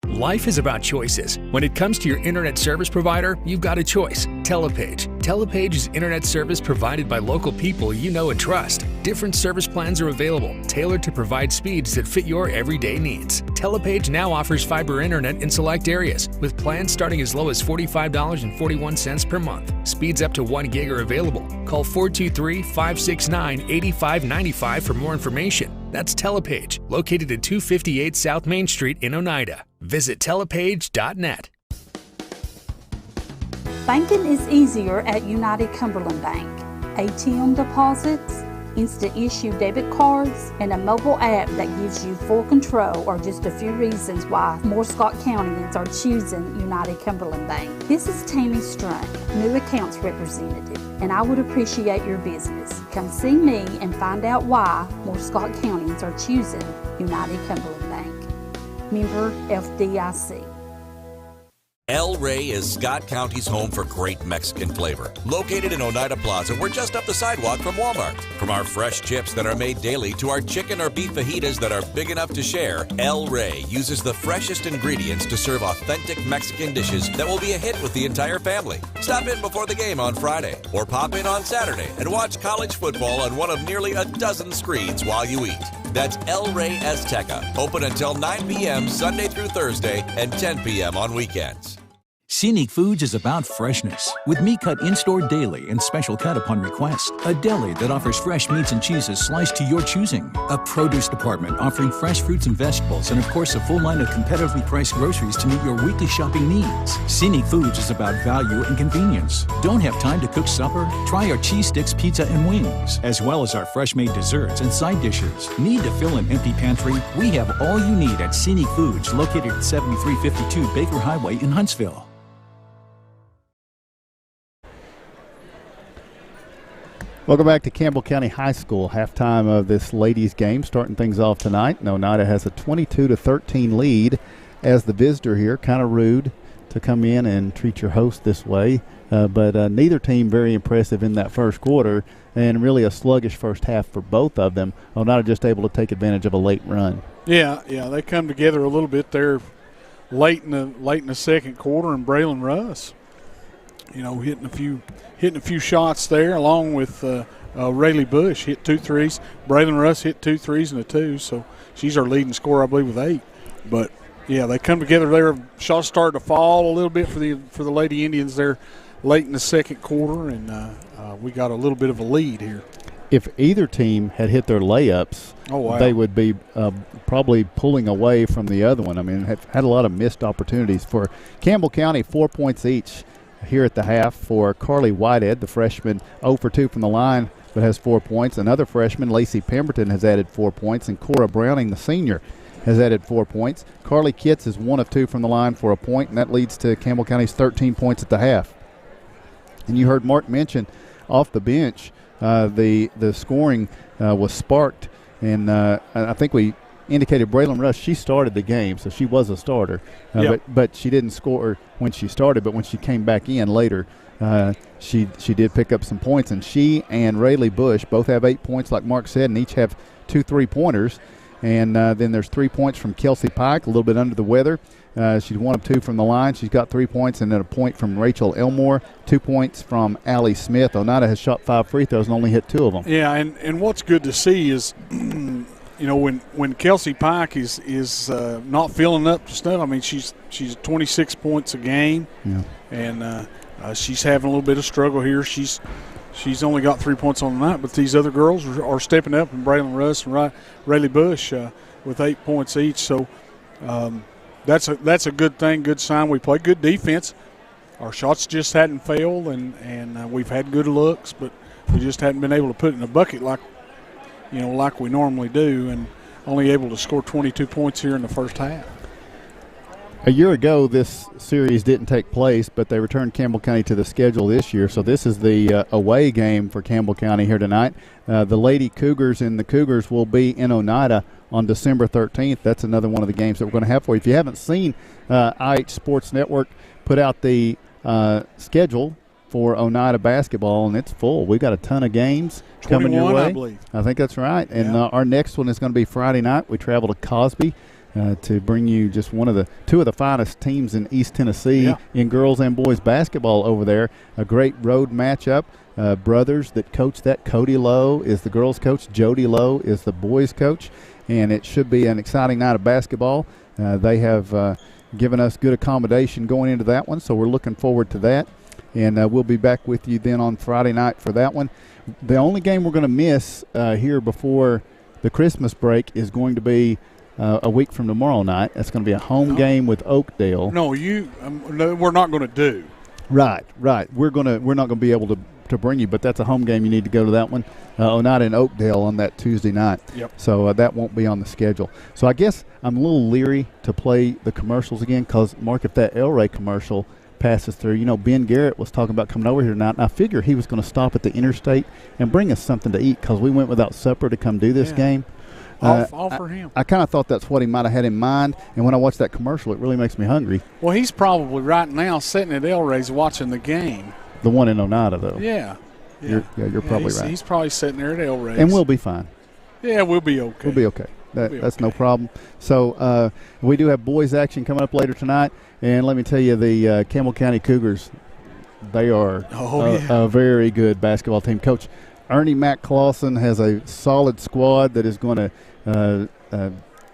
Life is about choices. When it comes to your internet service provider, you've got a choice. Telepage. Telepage is internet service provided by local people you know and trust. Different service plans are available, tailored to provide speeds that fit your everyday needs. Telepage now offers fiber internet in select areas, with plans starting as low as $45.41 per month. Speeds up to 1 gig are available. Call 423-569-8595 for more information. That's Telepage, located at 258 South Main Street in Oneida. Visit telepage.net. Banking is easier at United Cumberland Bank. ATM deposits, instant issue debit cards, and a mobile app that gives you full control are just a few reasons why more Scott Countyans are choosing United Cumberland Bank. This is Tammy Strunk, new accounts representative, and I would appreciate your business. Come see me and find out why more Scott Countyans are choosing United Cumberland Bank. Member FDIC. El Rey is Scott County's home for great Mexican flavor. Located in Oneida Plaza, we're just up the sidewalk from Walmart. From our fresh chips that are made daily to our chicken or beef fajitas that are big enough to share, El Rey uses the freshest ingredients to serve authentic Mexican dishes that will be a hit with the entire family. Stop in before the game on Friday, or pop in on Saturday and watch college football on one of nearly a dozen screens while you eat. That's El Rey Azteca, open until 9 p.m. Sunday through Thursday and 10 p.m. on weekends. Scenic Foods is about freshness, with meat cut in-store daily and special cut upon request. A deli that offers fresh meats and cheeses sliced to your choosing. A produce department offering fresh fruits and vegetables, and of course a full line of competitively priced groceries to meet your weekly shopping needs. Scenic Foods is about value and convenience. Don't have time to cook supper? Try our cheese sticks, pizza, and wings, as well as our fresh-made desserts and side dishes. Need to fill an empty pantry? We have all you need at Scenic Foods, located at 7352 Baker Highway in Huntsville. Welcome back to Campbell County High School. Halftime of this ladies game, starting things off tonight. Oneida has a 22-13 lead as the visitor here. Kind of rude to come in and treat your host this way, but neither team very impressive in that first quarter, and really a sluggish first half for both of them. Oneida just able to take advantage of a late run. Yeah, they come together a little bit there late in the second quarter, and Braylon Russ, hitting a few shots there, along with Rayleigh Bush hit 2 threes. Braylon Russ hit 2 threes and a 2, so she's our leading scorer, I believe, with 8. But yeah, they come together there. Shots started to fall a little bit for the Lady Indians there late in the second quarter, and we got a little bit of a lead here. If either team had hit their layups, they would be probably pulling away from the other one. I mean, have had a lot of missed opportunities for Campbell County. 4 points each here at the half for Carly Whitehead, the freshman, 0 for 2 from the line, but has 4 points. Another freshman, Lacey Pemberton, has added 4 points, and Cora Browning, the senior, has added 4 points. Carly Kitts is 1 of 2 from the line for a point, and that leads to Campbell County's 13 points at the half. And you heard Mark mention off the bench the scoring was sparked, and I think we indicated Braylon Rush, she started the game, so she was a starter. But she didn't score when she started, but when she came back in later, she did pick up some points. And she and Rayleigh Bush both have 8 points, like Mark said, and each have 2 3-pointers. And then there's 3 points from Kelsey Pike, a little bit under the weather. She's 1 of 2 from the line. She's got 3 points, and then a point from Rachel Elmore, 2 points from Allie Smith. Oneida has shot 5 free throws and only hit 2 of them. Yeah, and what's good to see is when Kelsey Pike is not filling up to stuff. I mean, she's 26 points a game, and she's having a little bit of struggle here. She's only got 3 points on the night, but these other girls are stepping up, and Braylon Russ and Rayleigh Bush with 8 points each. So that's a good thing, good sign. We play good defense. Our shots just hadn't failed, and we've had good looks, but we just hadn't been able to put it in a bucket like we normally do, and only able to score 22 points here in the first half. A year ago, this series didn't take place, but they returned Campbell County to the schedule this year. So this is the away game for Campbell County here tonight. The Lady Cougars and the Cougars will be in Oneida on December 13th. That's another one of the games that we're going to have for you. If you haven't seen IH Sports Network put out the schedule for Oneida basketball, and it's full. We've got a ton of games coming your way. I believe. I think that's right. And our next one is going to be Friday night. We travel to Cosby to bring you just two of the finest teams in East Tennessee in girls and boys basketball over there. A great road matchup. Brothers that coach that. Cody Lowe is the girls' coach. Jody Lowe is the boys' coach. And it should be an exciting night of basketball. They have given us good accommodation going into that one, so we're looking forward to that. And we'll be back with you then on Friday night for that one. The only game we're going to miss here before the Christmas break is going to be a week from tomorrow night. That's going to be a home game with Oakdale. No, we're not going to do. Right. We're not going to be able to bring you, but that's a home game. You need to go to that one. Oneida and Oakdale on that Tuesday night. Yep. So that won't be on the schedule. So I guess I'm a little leery to play the commercials again because, Mark, if that El Rey commercial passes through, Ben Garrett was talking about coming over here tonight, and I figure he was going to stop at the interstate and bring us something to eat because we went without supper to come do this game. All for him. I kind of thought that's what he might have had in mind, and when I watched that commercial, it really makes me hungry. Well, he's probably right now sitting at El Rey's watching the game. The one in Oneida, though. Yeah. You're probably right. He's probably sitting there at El Rey's. And we'll be fine. Yeah, we'll be okay. We'll be okay. That's no problem. So we do have boys action coming up later tonight, and let me tell you, the Campbell County Cougars, they are a very good basketball team. Coach Ernie Mack Clausen has a solid squad that is going to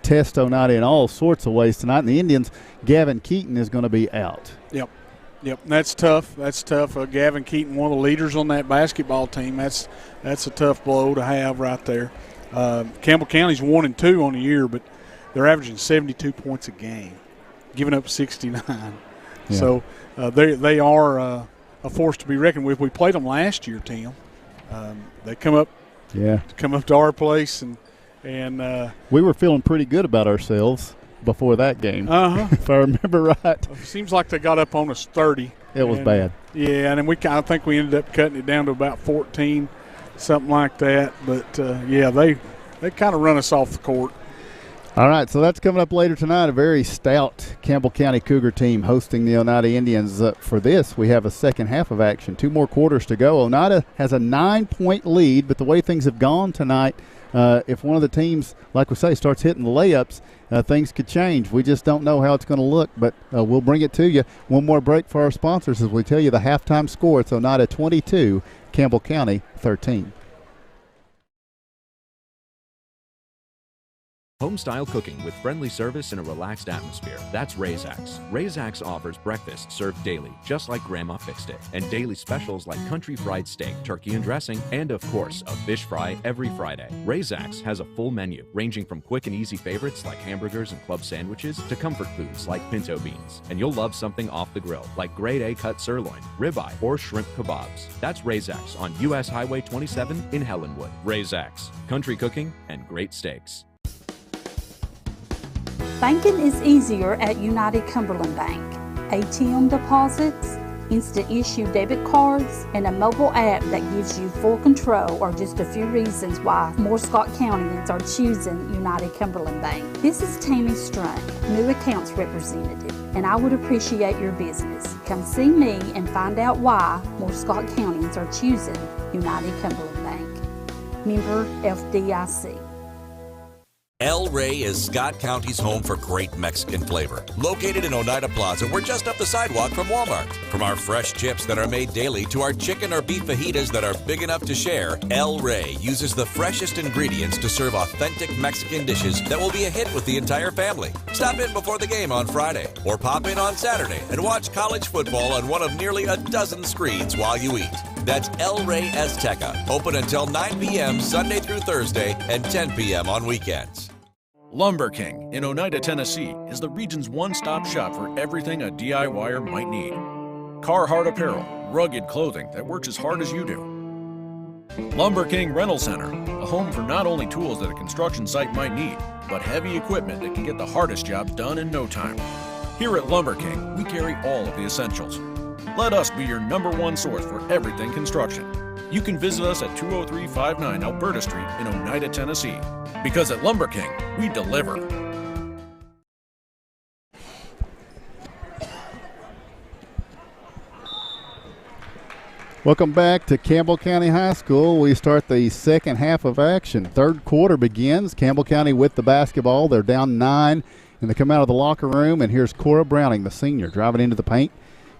test Oneida in all sorts of ways tonight. And the Indians, Gavin Keaton is going to be out. Yep, that's tough. Gavin Keaton, one of the leaders on that basketball team. That's a tough blow to have right there. Campbell County's 1-2 on the year, but they're averaging 72 points a game, giving up 69. Yeah. So they are a force to be reckoned with. We played them last year, Tim. They come up to our place, and we were feeling pretty good about ourselves before that game, if I remember right. It seems like they got up on us 30. It was bad. Yeah, and then I think we ended up cutting it down to about 14, something like that. But, they kind of run us off the court. All right, so that's coming up later tonight. A very stout Campbell County Cougar team hosting the Oneida Indians. For this, we have a second half of action. 2 more quarters to go. Oneida has a 9-point lead, but the way things have gone tonight, if one of the teams, like we say, starts hitting the layups, things could change. We just don't know how it's going to look, but we'll bring it to you. One more break for our sponsors as we tell you the halftime score. It's Oneida 22, Campbell County 13. Home-style cooking with friendly service and a relaxed atmosphere. That's Razax. Razax offers breakfast served daily, just like Grandma fixed it, and daily specials like country fried steak, turkey and dressing, and of course, a fish fry every Friday. Razax has a full menu, ranging from quick and easy favorites like hamburgers and club sandwiches to comfort foods like pinto beans. And you'll love something off the grill, like grade A cut sirloin, ribeye, or shrimp kebabs. That's Razax on U.S. Highway 27 in Helenwood. Razax. Country cooking and great steaks. Banking is easier at United Cumberland Bank. ATM deposits, instant issue debit cards, and a mobile app that gives you full control are just a few reasons why more Scott Countyans are choosing United Cumberland Bank. This is Tammy Strunk, new accounts representative, and I would appreciate your business. Come see me and find out why more Scott Countyans are choosing United Cumberland Bank. Member FDIC. El Rey is Scott County's home for great Mexican flavor. Located in Oneida Plaza, we're just up the sidewalk from Walmart. From our fresh chips that are made daily to our chicken or beef fajitas that are big enough to share, El Rey uses the freshest ingredients to serve authentic Mexican dishes that will be a hit with the entire family. Stop in before the game on Friday or pop in on Saturday and watch college football on one of nearly a dozen screens while you eat. That's El Rey Azteca, open until 9 p.m. Sunday through Thursday and 10 p.m. on weekends. Lumber King in Oneida, Tennessee is the region's one-stop shop for everything a DIYer might need. Carhartt apparel, rugged clothing that works as hard as you do. Lumber King Rental Center, a home for not only tools that a construction site might need, but heavy equipment that can get the hardest jobs done in no time. Here at Lumber King, we carry all of the essentials. Let us be your #1 source for everything construction. You can visit us at 20359 Alberta Street in Oneida, Tennessee. Because at Lumber King, we deliver. Welcome back to Campbell County High School. We start the second half of action. Third quarter begins. Campbell County with the basketball. They're down 9, and they come out of the locker room, and here's Cora Browning, the senior, driving into the paint,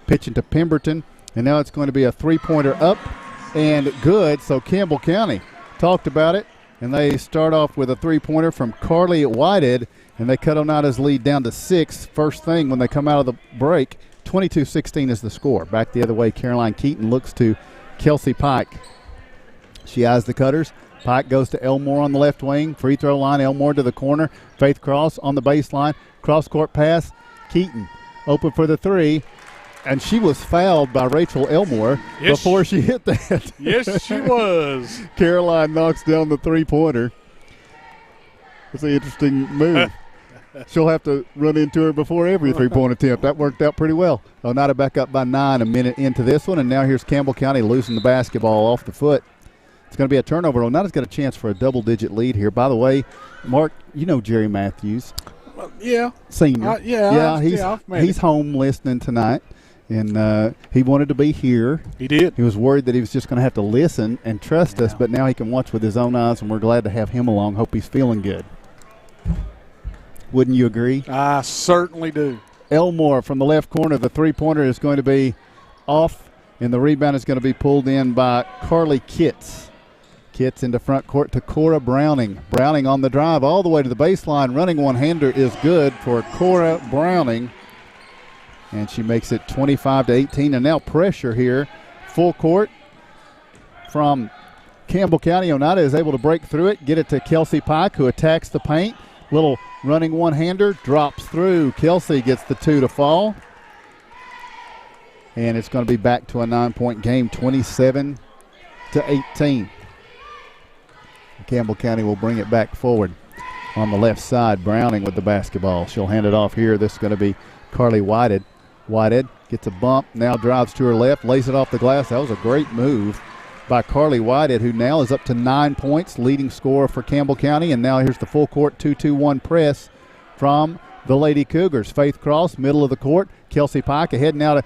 pitching to Pemberton, and now it's going to be a three-pointer up and good. So Campbell County talked about it, and they start off with a three-pointer from Carly Whitehead, and they cut Oneida's lead down to 6 first thing when they come out of the break. 22-16 is the score. Back the other way, Caroline Keaton looks to Kelsey Pike. She eyes the cutters. Pike goes to Elmore on the left wing. Free throw line, Elmore to the corner. Faith Cross on the baseline. Cross-court pass. Keaton open for the three. And she was fouled by Rachel Elmore before she hit that. Yes, she was. Caroline knocks down the three-pointer. That's an interesting move. She'll have to run into her before every three-point attempt. That worked out pretty well. Oneida back up by 9 a minute into this one, and now here's Campbell County losing the basketball off the foot. It's going to be a turnover. Oneida's got a chance for a double-digit lead here. By the way, Mark, you know Jerry Matthews. Yeah. Senior. He's home listening tonight. And he wanted to be here. He did. He was worried that he was just going to have to listen and trust us, but now he can watch with his own eyes, and we're glad to have him along. Hope he's feeling good. Wouldn't you agree? I certainly do. Elmore from the left corner. The three-pointer is going to be off, and the rebound is going to be pulled in by Carly Kitts. Kitts into front court to Cora Browning. Browning on the drive all the way to the baseline. Running one-hander is good for Cora Browning. And she makes it 25-18. And now pressure here. Full court from Campbell County. Oneida is able to break through it, get it to Kelsey Pike, who attacks the paint. Little running one-hander, drops through. Kelsey gets the 2 to fall. And it's going to be back to a 9-point game, 27-18. Campbell County will bring it back forward on the left side. Browning with the basketball. She'll hand it off here. This is going to be Carly Whitehead. Whitehead gets a bump, now drives to her left, lays it off the glass. That was a great move by Carly Whitehead, who now is up to 9 points, leading scorer for Campbell County. And now here's the full court 2-2-1 press from the Lady Cougars. Faith Cross, middle of the court. Kelsey Pike ahead now to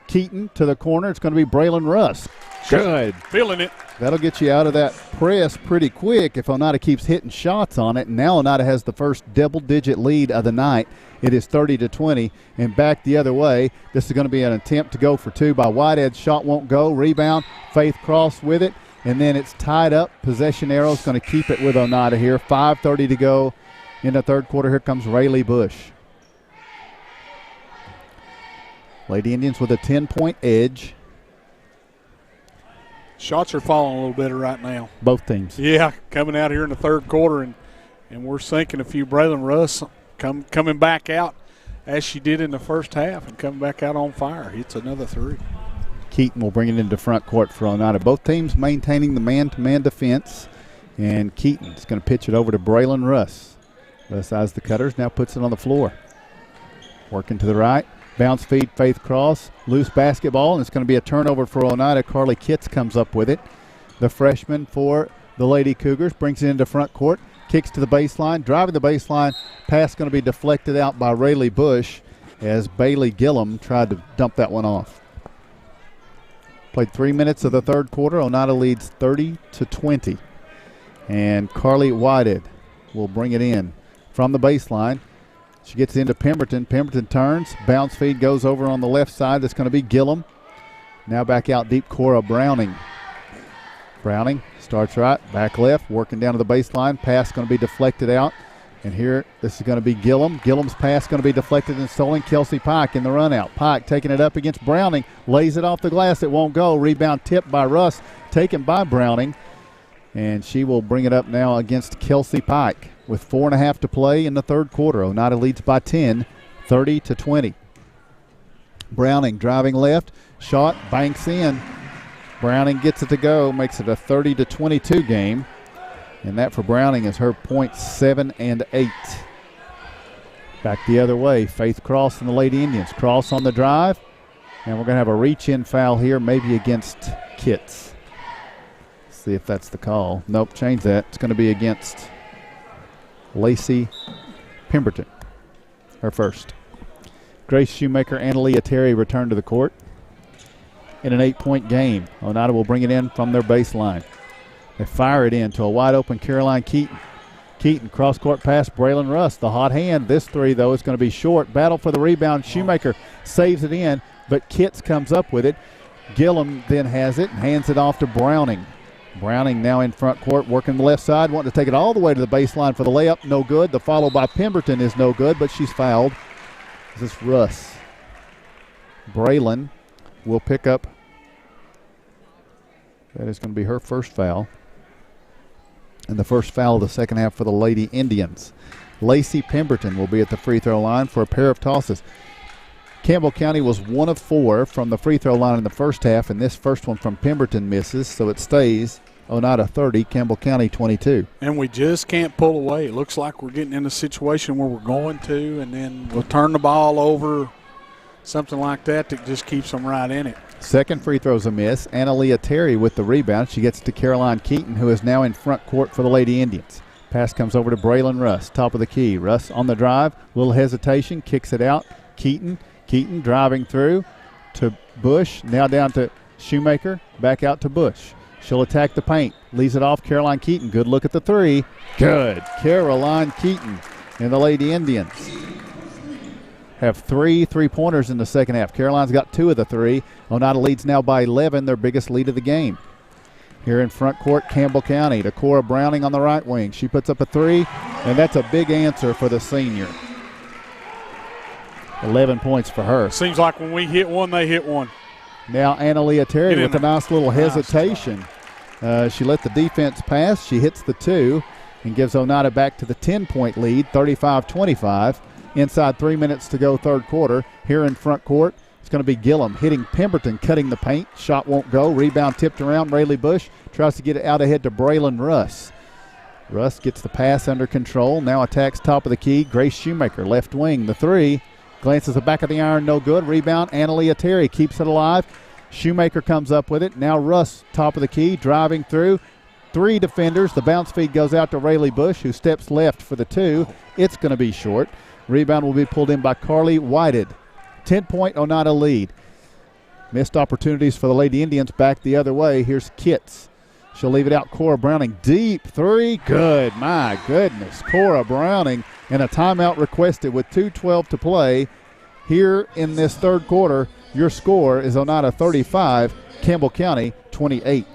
Keaton to the corner. It's going to be Braylon Russ. Good. Feeling it. That'll get you out of that press pretty quick if Oneida keeps hitting shots on it. And now Oneida has the first double-digit lead of the night. It is 30-20, and back the other way. This is going to be an attempt to go for 2 by Whitehead. Shot won't go. Rebound. Faith Cross with it, and then it's tied up. Possession arrow is going to keep it with Oneida here. 5:30 to go in the third quarter. Here comes Rayleigh Bush. Lady Indians with a 10-point edge. Shots are falling a little better right now. Both teams. Yeah, coming out here in the third quarter, and we're sinking a few. Braylon Russ coming back out as she did in the first half and coming back out on fire. Hits another 3. Keaton will bring it into front court for Oneida. Both teams maintaining the man-to-man defense, and Keaton is going to pitch it over to Braylon Russ. Left side's the Cutters, now puts it on the floor. Working to the right. Bounce feed, Faith Cross. Loose basketball, and it's going to be a turnover for Oneida. Carly Kitts comes up with it. The freshman for the Lady Cougars brings it into front court. Kicks to the baseline. Driving the baseline. Pass going to be deflected out by Rayleigh Bush as Bailey Gillum tried to dump that one off. Played 3 minutes of the third quarter. Oneida leads 30-20. And Carly Whitehead will bring it in from the baseline. She gets into Pemberton. Pemberton turns. Bounce feed goes over on the left side. That's going to be Gillum. Now back out deep, Cora Browning. Browning starts right, back left, working down to the baseline. Pass going to be deflected out. And here, this is going to be Gillum. Gillum's pass going to be deflected and stolen. Kelsey Pike in the run out. Pike taking it up against Browning. Lays it off the glass. It won't go. Rebound tipped by Russ. Taken by Browning. And she will bring it up now against Kelsey Pike with 4.5 to play in the third quarter. Oneida leads by 10, 30-20. Browning driving left. Shot, banks in. Browning gets it to go, makes it a 30-22 game. And that for Browning is her points 7 and 8. Back the other way, Faith Cross and the Lady Indians. Cross on the drive, and we're going to have a reach-in foul here, maybe against Kitts. See if that's the call. Nope, change that. It's going to be against Lacey Pemberton, her first. Grace Shoemaker and Aaliyah Terry return to the court in an 8-point game. Oneida will bring it in from their baseline. They fire it in to a wide-open Caroline Keaton. Keaton, cross-court pass, Braylon Russ. The hot hand. This three, though, is going to be short. Battle for the rebound. Shoemaker saves it in, but Kitts comes up with it. Gillum then has it and hands it off to Browning. Browning now in front court, working the left side, wanting to take it all the way to the baseline for the layup. No good. The follow by Pemberton is no good, but she's fouled. This is Russ. Braylon will pick up. That is going to be her first foul. And the first foul of the second half for the Lady Indians. Lacey Pemberton will be at the free throw line for a pair of tosses. Campbell County was 1 of 4 from the free throw line in the first half, and this first one from Pemberton misses, so it stays Oneida 30, Campbell County 22. And we just can't pull away. It looks like we're getting in a situation where we're going to, and then we'll turn the ball over, something like that just keeps them right in it. Second free throw's a miss. Annaleah Terry with the rebound. She gets to Caroline Keaton, who is now in front court for the Lady Indians. Pass comes over to Braylon Russ, top of the key. Russ on the drive, little hesitation, kicks it out. Keaton driving through to Bush, now down to Shoemaker, back out to Bush. She'll attack the paint, leaves it off Caroline Keaton. Good look at the three. Good. Caroline Keaton and the Lady Indians have 3 3-pointers in the second half. Caroline's got 2 of the 3. Oneida leads now by 11, their biggest lead of the game. Here in front court, Campbell County to Cora Browning on the right wing. She puts up a 3, and that's a big answer for the senior. 11 points for her. Seems like when we hit one, they hit one. Now Annaleah Terry with a nice little hesitation. She let the defense pass. She hits the 2 and gives Oneida back to the 10-point lead, 35-25. Inside 3 minutes to go third quarter. Here in front court, it's going to be Gillum hitting Pemberton, cutting the paint. Shot won't go. Rebound tipped around. Rayleigh Bush tries to get it out ahead to Braylon Russ. Russ gets the pass under control. Now attacks top of the key. Grace Shoemaker, left wing, the 3. Glances the back of the iron, no good. Rebound, Annaleah Terry keeps it alive. Shoemaker comes up with it. Now Russ, top of the key, driving through. 3 defenders. The bounce feed goes out to Rayleigh Bush, who steps left for the 2. It's going to be short. Rebound will be pulled in by Carly Whitehead. 10-point Oneida lead. Missed opportunities for the Lady Indians back the other way. Here's Kitts. She'll leave it out. Cora Browning, deep 3. Good. My goodness. Cora Browning, and a timeout requested with 2:12 to play. Here in this third quarter, your score is Oneida 35, Campbell County 28.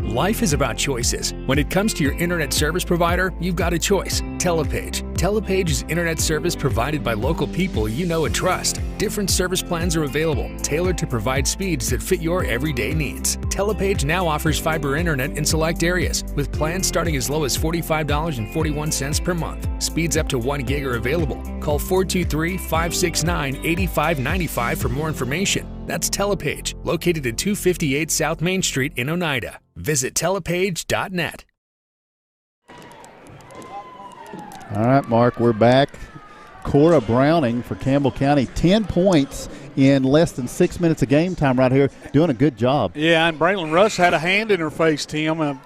Life is about choices. When it comes to your internet service provider, you've got a choice. Telepage. Telepage is internet service provided by local people you know and trust. Different service plans are available, tailored to provide speeds that fit your everyday needs. Telepage now offers fiber internet in select areas, with plans starting as low as $45.41 per month. Speeds up to 1 gig are available. Call 423-569-8595 for more information. That's Telepage, located at 258 South Main Street in Oneida. Visit telepage.net. All right, Mark, we're back. Cora Browning for Campbell County, 10 points in less than 6 minutes of game time right here, doing a good job. Yeah, and Braylon Russ had a hand in her face, Tim. It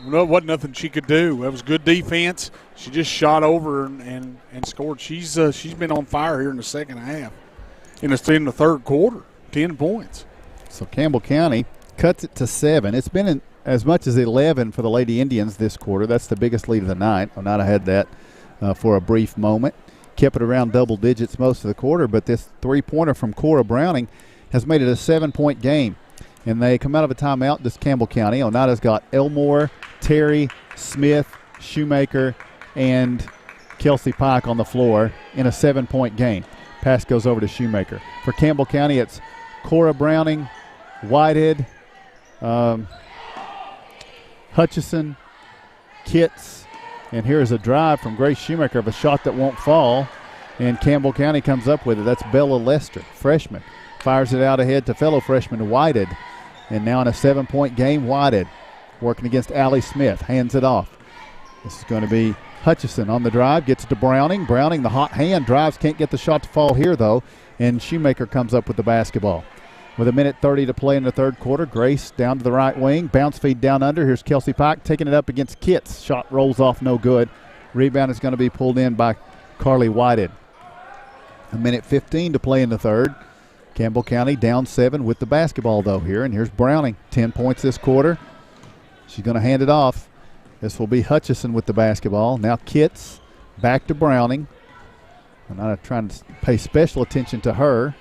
wasn't nothing she could do. It was good defense. She just shot over and scored. She's been on fire here in the second half. In the third quarter, 10 points. So Campbell County cuts it to 7. It's been as much as 11 for the Lady Indians this quarter. That's the biggest lead of the night. Oneida had that for a brief moment. Kept it around double digits most of the quarter, but this three-pointer from Cora Browning has made it a 7-point game. And they come out of a timeout, this Campbell County. Oneida's got Elmore, Terry, Smith, Shoemaker, and Kelsey Pike on the floor in a 7-point game. Pass goes over to Shoemaker. For Campbell County, it's Cora Browning, Whitehead, Hutchison, Kitts, and here's a drive from Grace Shoemaker of a shot that won't fall, and Campbell County comes up with it. That's Bella Lester, freshman. Fires it out ahead to fellow freshman Whitehead, and now in a 7-point game, Whitehead working against Allie Smith, hands it off. This is going to be Hutchison on the drive, gets it to Browning. Browning, the hot hand, drives, can't get the shot to fall here, though, and Shoemaker comes up with the basketball. With 1:30 to play in the third quarter, Grace down to the right wing. Bounce feed down under. Here's Kelsey Pike taking it up against Kitts. Shot rolls off, no good. Rebound is going to be pulled in by Carly Whitehead. 1:15 to play in the third. Campbell County down 7 with the basketball, though, here. And here's Browning, 10 points this quarter. She's going to hand it off. This will be Hutchison with the basketball. Now Kitts back to Browning. I'm not trying to pay special attention to her.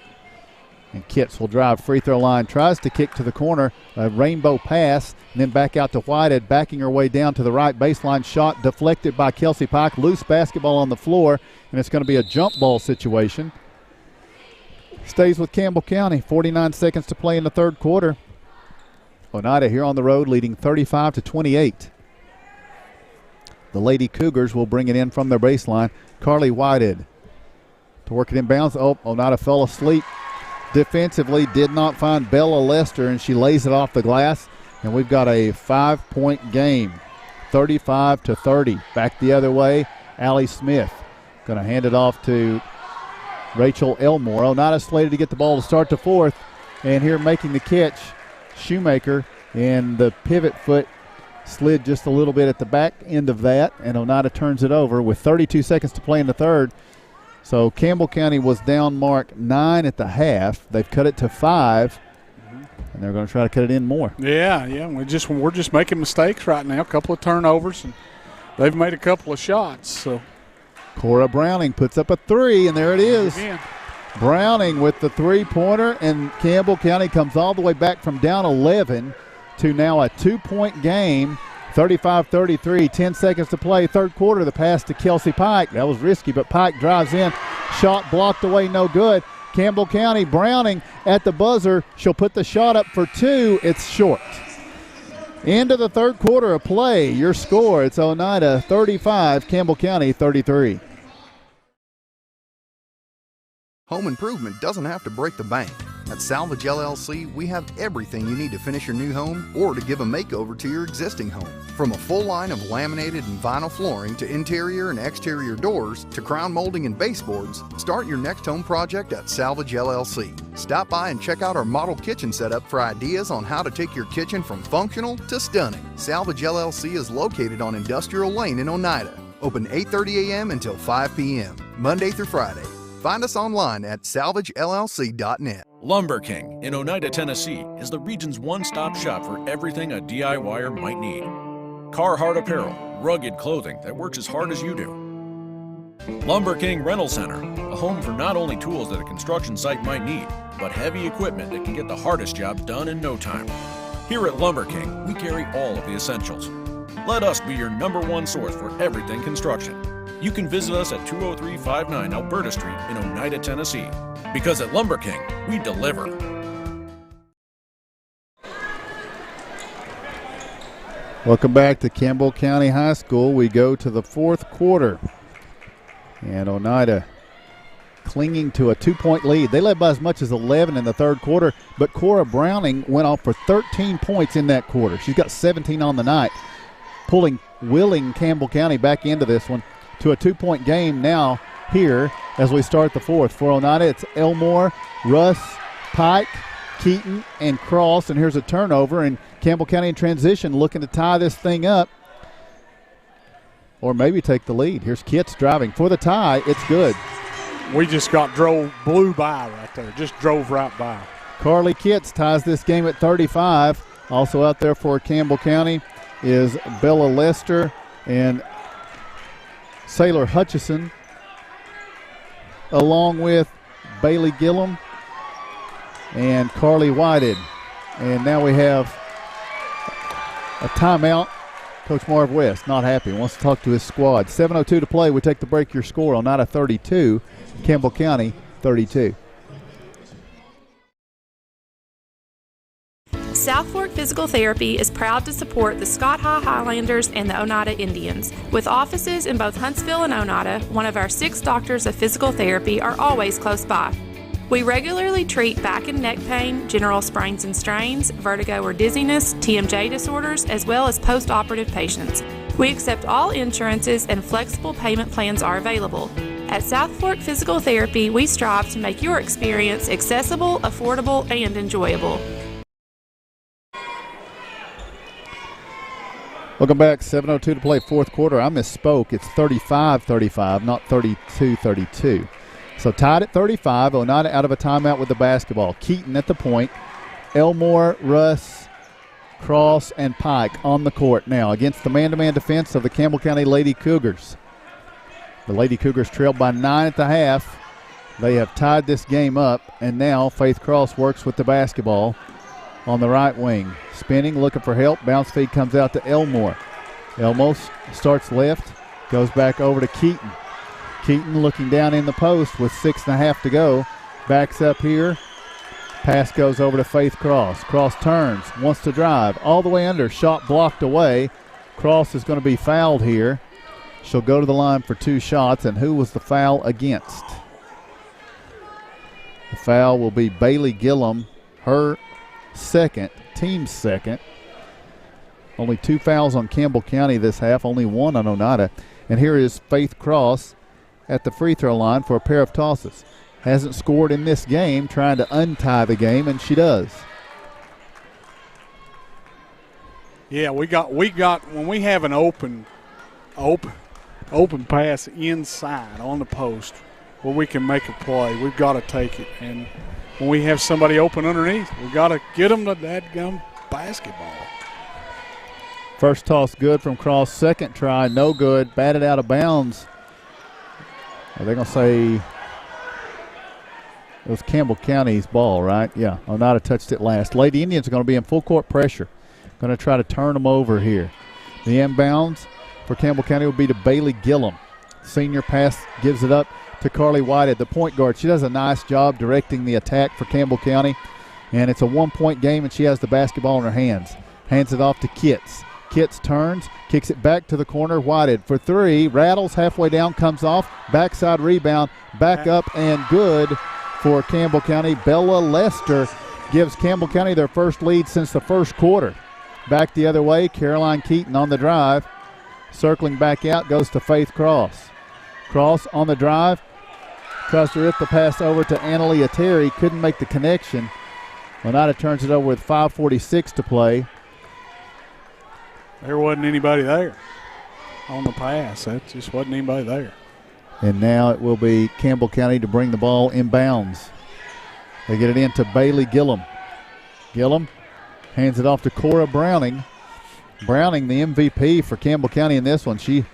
And Kitts will drive free throw line, tries to kick to the corner, a rainbow pass, and then back out to Whitehead, backing her way down to the right baseline. Shot deflected by Kelsey Pike. Loose basketball on the floor, and it's going to be a jump ball situation. Stays with Campbell County. 49 seconds to play in the third quarter. Oneida here on the road leading 35-28. The Lady Cougars will bring it in from their baseline. Carly Whitehead to work it inbounds. Oh, Oneida fell asleep. Defensively did not find Bella Lester, and she lays it off the glass, and we've got a 5-point game, 35-30. Back the other way, Allie Smith going to hand it off to Rachel Elmore. Oneida slated to get the ball to start the fourth, and here making the catch, Shoemaker, and the pivot foot slid just a little bit at the back end of that, and Oneida turns it over with 32 seconds to play in the third. So Campbell County was down, Mark, 9 at the half. They've cut it to 5, and they're going to try to cut it in more. Yeah. We're just making mistakes right now. A couple of turnovers, and they've made a couple of shots. So Cora Browning puts up a 3, and there it is. Again. Browning with the three-pointer, and Campbell County comes all the way back from down 11 to now a 2-point game. 35-33, 10 seconds to play. Third quarter, the pass to Kelsey Pike. That was risky, but Pike drives in. Shot blocked away, no good. Campbell County, Browning at the buzzer. She'll put the shot up for 2. It's short. End of the third quarter of play. Your score, it's Oneida 35, Campbell County 33. Home improvement doesn't have to break the bank. At Salvage LLC, we have everything you need to finish your new home or to give a makeover to your existing home. From a full line of laminated and vinyl flooring to interior and exterior doors to crown molding and baseboards, start your next home project at Salvage LLC. Stop by and check out our model kitchen setup for ideas on how to take your kitchen from functional to stunning. Salvage LLC is located on Industrial Lane in Oneida. Open 8:30 a.m. until 5 p.m., Monday through Friday. Find us online at salvagellc.net. Lumber King in Oneida, Tennessee is the region's one-stop shop for everything a DIYer might need. Carhartt apparel, rugged clothing that works as hard as you do. Lumber King Rental Center, a home for not only tools that a construction site might need, but heavy equipment that can get the hardest jobs done in no time. Here at Lumber King, we carry all of the essentials. Let us be your #1 source for everything construction. You can visit us at 20359 Alberta Street in Oneida, Tennessee. Because at Lumber King, we deliver. Welcome back to Campbell County High School. We go to the fourth quarter. And Oneida clinging to a 2-point lead. They led by as much as 11 in the third quarter, but Cora Browning went off for 13 points in that quarter. She's got 17 on the night, willing Campbell County back into this one. to a 2-point game now here as we start the fourth. For Oneida, it's Elmore, Russ, Pike, Keaton, and Cross. And here's a turnover, and Campbell County in transition looking to tie this thing up or maybe take the lead. Here's Kitts driving for the tie. It's good. We just blew by right there, just drove right by. Carly Kitts ties this game at 35. Also out there for Campbell County is Bella Lester and Sailor Hutchison, along with Bailey Gillum and Carly Whited. And now we have a timeout. Coach Marv West not happy, wants to talk to his squad. 7:02 to play. We take the break. Your score, Oneida 32, Campbell County 32. South Fork Physical Therapy is proud to support the Scott High Highlanders and the Oneida Indians. With offices in both Huntsville and Oneida, one of our 6 doctors of physical therapy are always close by. We regularly treat back and neck pain, general sprains and strains, vertigo or dizziness, TMJ disorders, as well as post-operative patients. We accept all insurances and flexible payment plans are available. At South Fork Physical Therapy, we strive to make your experience accessible, affordable, and enjoyable. Welcome back. 7:02 to play, fourth quarter. I misspoke. It's 35-35, not 32-32. So tied at 35. Oneida out of a timeout with the basketball. Keaton at the point. Elmore, Russ, Cross, and Pike on the court now against the man-to-man defense of the Campbell County Lady Cougars. The Lady Cougars trailed by 9 at the half. They have tied this game up, and now Faith Cross works with the basketball on the right wing. Spinning, looking for help. Bounce feed comes out to Elmore. Elmore starts left, goes back over to Keaton. Keaton looking down in the post with 6.5 to go. Backs up here. Pass goes over to Faith Cross. Cross turns, wants to drive. All the way under, shot blocked away. Cross is going to be fouled here. She'll go to the line for 2 shots, and who was the foul against? The foul will be Bailey Gillum, her second, team's second. Only 2 fouls on Campbell County this half, only 1 on Oneida. And here is Faith Cross at the free throw line for a pair of tosses. Hasn't scored in this game, trying to untie the game, and she does. Yeah, we got when we have an open pass inside on the post where we can make a play, we've got to take it. And when we have somebody open underneath, we've got to get them the dadgum basketball. First toss good from Cross. Second try, no good. Batted out of bounds. Are they going to say it was Campbell County's ball, right? Yeah, Oneida touched it last. Lady Indians are going to be in full court pressure. Going to try to turn them over here. The inbounds for Campbell County will be to Bailey Gillum. Senior pass gives it up to Carly Whited, the point guard. She does a nice job directing the attack for Campbell County. And it's a 1-point game, and she has the basketball in her hands. Hands it off to Kitts. Kitts turns, kicks it back to the corner. Whited for 3, rattles halfway down, comes off. Backside rebound, back up, and good for Campbell County. Bella Lester gives Campbell County their first lead since the first quarter. Back the other way, Caroline Keaton on the drive. Circling back out goes to Faith Cross. Cross on the drive. Tries to rip the pass over to Annalia Terry. Couldn't make the connection. Oneida turns it over with 5:46 to play. There wasn't anybody there on the pass. That just wasn't anybody there. And now it will be Campbell County to bring the ball inbounds. They get it into Bailey Gillum. Gillum hands it off to Cora Browning. Browning, the MVP for Campbell County in this one. She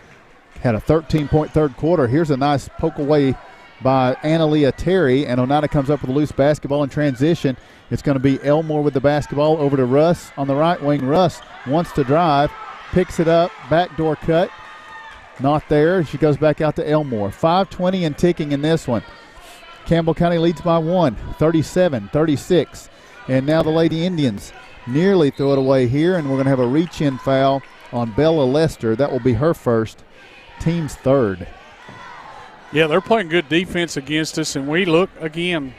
had a 13-point third quarter. Here's a nice poke away by Annalia Terry, and Oneida comes up with a loose basketball in transition. It's going to be Elmore with the basketball over to Russ on the right wing. Russ wants to drive, picks it up, backdoor cut. Not there. She goes back out to Elmore. 5:20 and ticking in this one. Campbell County leads by 1, 37-36. And now the Lady Indians nearly throw it away here, and we're going to have a reach-in foul on Bella Lester. That will be her first, team's third. Yeah, they're playing good defense against us, and we look, again,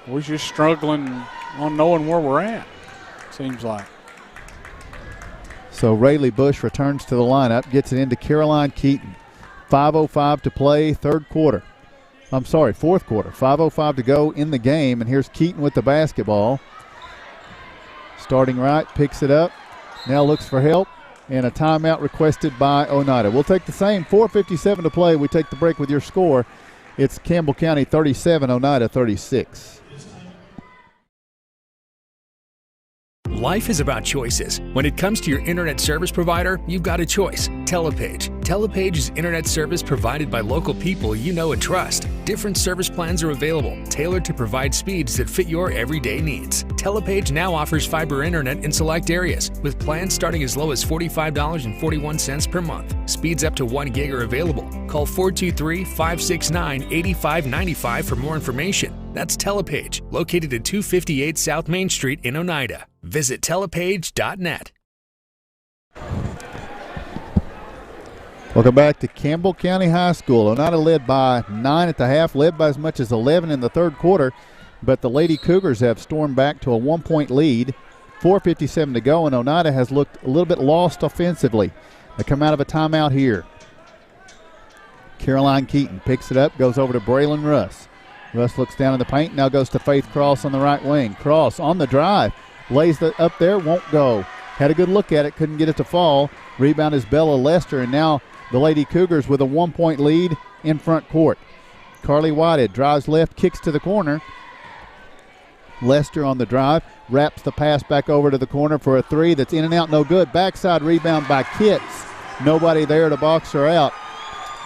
we're just struggling on knowing where we're at, seems like. So Rayleigh Bush returns to the lineup, gets it into Caroline Keaton. 5:05 to play, fourth quarter. 5:05 to go in the game, and here's Keaton with the basketball. Starting right, picks it up, now looks for help, and a timeout requested by Oneida. We'll take the same, 4:57 to play. We take the break with your score. It's Campbell County 37, Oneida 36. Life is about choices. When it comes to your internet service provider, you've got a choice. Telepage. Telepage is internet service provided by local people you know and trust. Different service plans are available, tailored to provide speeds that fit your everyday needs. Telepage now offers fiber internet in select areas, with plans starting as low as $45.41 per month. Speeds up to 1 gig are available. Call 423-569-8595 for more information. That's Telepage, located at 258 South Main Street in Oneida. Visit telepage.net. Welcome back to Campbell County High School. Oneida led by 9 at the half, led by as much as 11 in the third quarter, but the Lady Cougars have stormed back to a 1-point lead. 4:57 to go, and Oneida has looked a little bit lost offensively. They come out of a timeout here. Caroline Keaton picks it up, goes over to Braylon Russ. Russ looks down in the paint, now goes to Faith Cross on the right wing. Cross on the drive, lays it up there, won't go. Had a good look at it, couldn't get it to fall. Rebound is Bella Lester, and now the Lady Cougars with a 1-point lead in front court. Carly Whitehead drives left, kicks to the corner. Lester on the drive, wraps the pass back over to the corner for a three that's in and out, no good. Backside rebound by Kitts. Nobody there to box her out.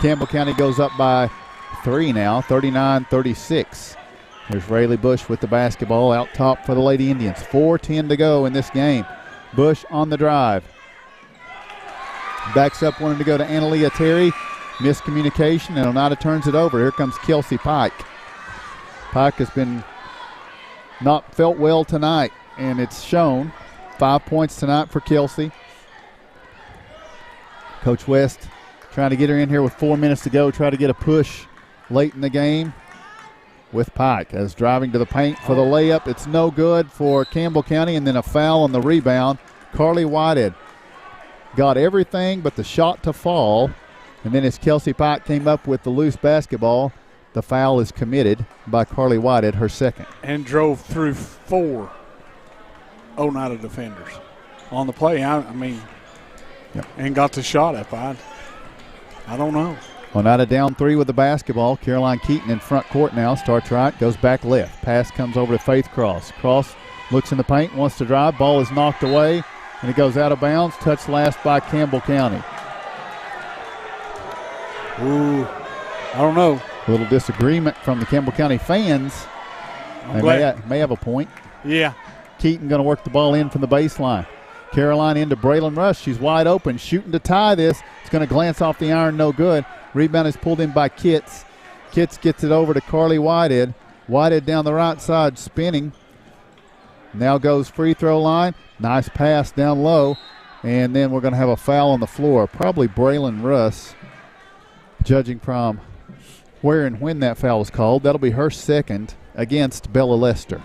Campbell County goes up by 3 now, 39-36. There's Rayleigh Bush with the basketball out top for the Lady Indians. 4:10 to go in this game. Bush on the drive. Backs up, wanting to go to Analia Terry. Miscommunication, and Oneida turns it over. Here comes Kelsey Pike. Pike has been not felt well tonight, and it's shown. 5 points tonight for Kelsey. Coach West trying to get her in here with 4 minutes to go, try to get a push late in the game with Pike as driving to the paint for the layup. It's no good for Campbell County, and then a foul on the rebound. Carly Whitehead got everything but the shot to fall, and then as Kelsey Pike came up with the loose basketball, the foul is committed by Carly Whitehead, her second. And drove through 4 Oneida defenders on the play. I mean, yep. And got the shot up. I don't know. Oneida down 3 with the basketball. Caroline Keaton in front court now. Starts right, goes back left. Pass comes over to Faith Cross. Cross looks in the paint, wants to drive. Ball is knocked away, and it goes out of bounds. Touched last by Campbell County. Ooh, I don't know. A little disagreement from the Campbell County fans. They may have a point. Yeah. Keaton going to work the ball in from the baseline. Caroline into Braylon Rush. She's wide open, shooting to tie this. It's going to glance off the iron, no good. Rebound is pulled in by Kitts. Kitts gets it over to Carly Whitehead. Whitehead down the right side, spinning. Now goes free throw line. Nice pass down low. And then we're going to have a foul on the floor. Probably Braylon Russ, judging from where and when that foul was called. That'll be her second against Bella Lester.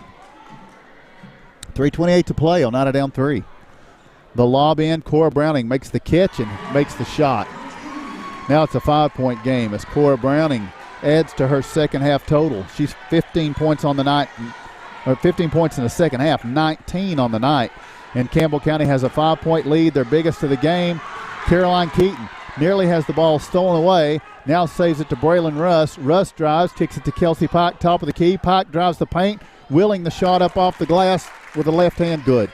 3:28 to play. Oneida down 3. The lob in. Cora Browning makes the catch and makes the shot. Now it's a 5-point game as Cora Browning adds to her second half total. She's 15 points on the night, or 15 points in the second half, 19 on the night. And Campbell County has a 5-point lead, their biggest of the game. Caroline Keaton nearly has the ball stolen away. Now saves it to Braylon Russ. Russ drives, kicks it to Kelsey Pike, top of the key. Pike drives the paint, willing the shot up off the glass with a left hand, good.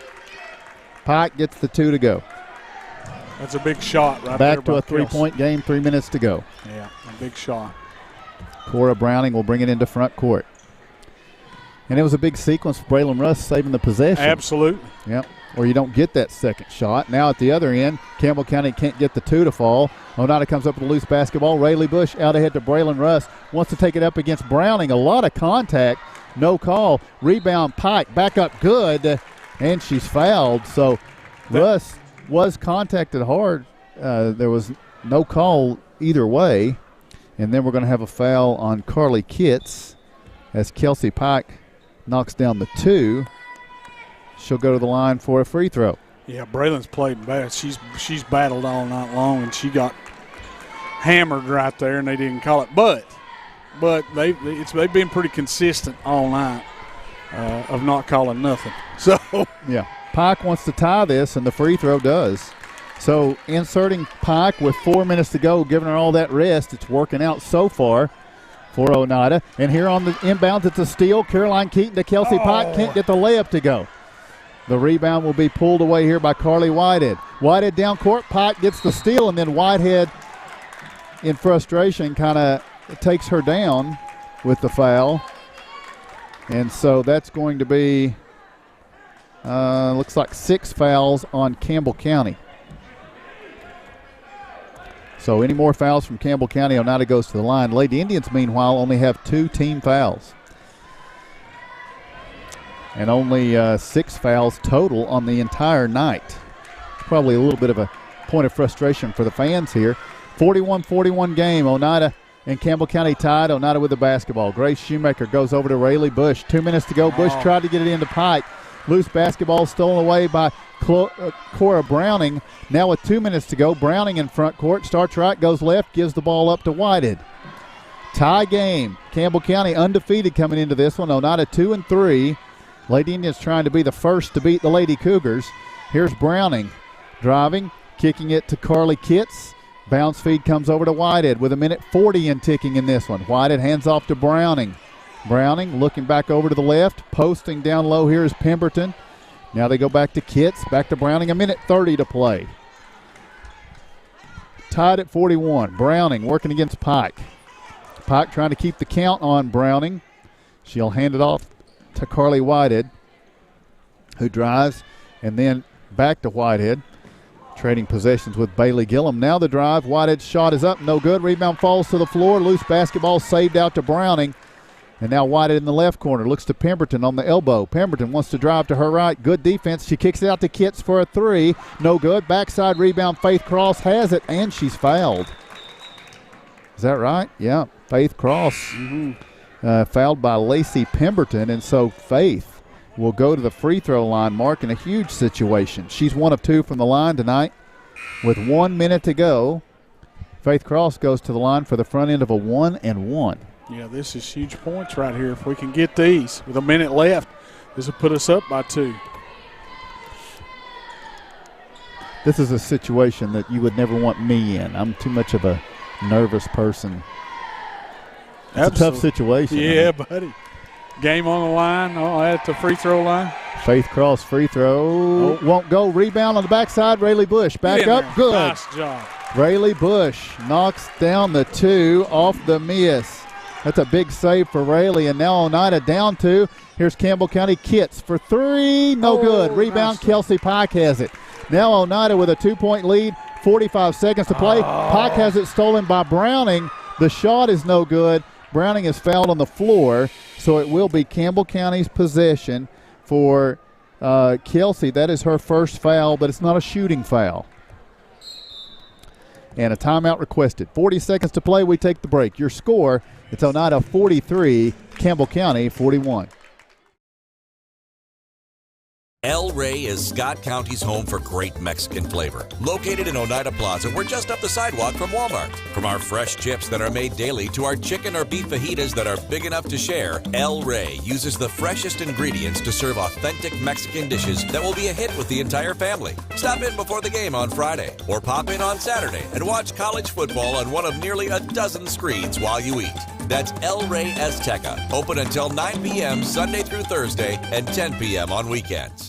Pike gets the 2 to go. That's a big shot right there. Back to a 3-point game, 3 minutes to go. Yeah, a big shot. Cora Browning will bring it into front court. And it was a big sequence for Braylon Russ saving the possession. Absolutely. Yep. Or you don't get that second shot. Now at the other end, Campbell County can't get the 2 to fall. Oneida comes up with a loose basketball. Rayleigh Bush out ahead to Braylon Russ. Wants to take it up against Browning. A lot of contact. No call. Rebound Pike. Back up good. And she's fouled. So Russ was contacted hard. There was no call either way. And then we're going to have a foul on Carly Kitts as Kelsey Pike knocks down the 2. She'll go to the line for a free throw. Yeah, Braylon's played bad. She's battled all night long, and she got hammered right there, and they didn't call it. But they've been pretty consistent all night of not calling nothing. So yeah, Pike wants to tie this, and the free throw does. So inserting Pike with 4 minutes to go, giving her all that rest. It's working out so far for Oneida. And here on the inbounds, it's a steal. Caroline Keaton to Kelsey Pike. Can't get the layup to go. The rebound will be pulled away here by Carly Whitehead. Whitehead down court. Pike gets the steal, and then Whitehead, in frustration, kind of takes her down with the foul. And so that's going to be, looks like 6 fouls on Campbell County. So any more fouls from Campbell County, Oneida goes to the line. Lady Indians, meanwhile, only have 2 team fouls. And only 6 fouls total on the entire night. Probably a little bit of a point of frustration for the fans here. 41-41 game. Oneida and Campbell County tied. Oneida with the basketball. Grace Shoemaker goes over to Rayleigh Bush. 2 minutes to go. Bush tried to get it into Pike. Loose basketball stolen away by Cora Browning. Now with 2 minutes to go, Browning in front court. Starts right, goes left, gives the ball up to Whitehead. Tie game. Campbell County undefeated coming into this one. Oneida 2-3. Lady Indians trying to be the first to beat the Lady Cougars. Here's Browning driving, kicking it to Carly Kitts. Bounce feed comes over to Whitehead with 1:40 and ticking in this one. Whitehead hands off to Browning. Browning looking back over to the left, posting down low here is Pemberton. Now they go back to Kitts, back to Browning, 1:30 to play. Tied at 41. Browning working against Pike. Pike trying to keep the count on Browning. She'll hand it off to Carly Whitehead, who drives, and then back to Whitehead. Trading possessions with Bailey Gillum. Now the drive. Whitehead's shot is up, no good. Rebound falls to the floor. Loose basketball saved out to Browning. And now Whitehead in the left corner. Looks to Pemberton on the elbow. Pemberton wants to drive to her right. Good defense. She kicks it out to Kitts for a 3. No good. Backside rebound. Faith Cross has it, and she's fouled. Is that right? Yeah. Faith Cross fouled by Lacey Pemberton. And so Faith will go to the free throw line, Mark, in a huge situation. She's 1 of 2 from the line tonight. With 1 minute to go, Faith Cross goes to the line for the front end of a 1-and-1. Yeah, this is huge points right here. If we can get these with a minute left, this will put us up by 2. This is a situation that you would never want me in. I'm too much of a nervous person. It's a tough situation. Yeah, buddy. Game on the line. At the free throw line. Faith Cross free throw. Won't go. Rebound on the backside. Rayleigh Bush back up. There. Good. Nice job. Rayleigh Bush knocks down the 2 off the miss. That's a big save for Rayleigh. And now Oneida down 2. Here's Campbell County Kitts for 3. No good. Rebound. Nice. Kelsey Pike has it. Now Oneida with a 2-point lead. 45 seconds to play. Pike has it stolen by Browning. The shot is no good. Browning is fouled on the floor, so it will be Campbell County's possession for Kelsey. That is her first foul, but it's not a shooting foul. And a timeout requested. 40 seconds to play. We take the break. Your score, it's Oneida 43, Campbell County 41. El Rey is Scott County's home for great Mexican flavor. Located in Oneida Plaza, we're just up the sidewalk from Walmart. From our fresh chips that are made daily to our chicken or beef fajitas that are big enough to share, El Rey uses the freshest ingredients to serve authentic Mexican dishes that will be a hit with the entire family. Stop in before the game on Friday or pop in on Saturday and watch college football on one of nearly a dozen screens while you eat. That's El Rey Azteca, open until 9 p.m. Sunday through Thursday and 10 p.m. on weekends.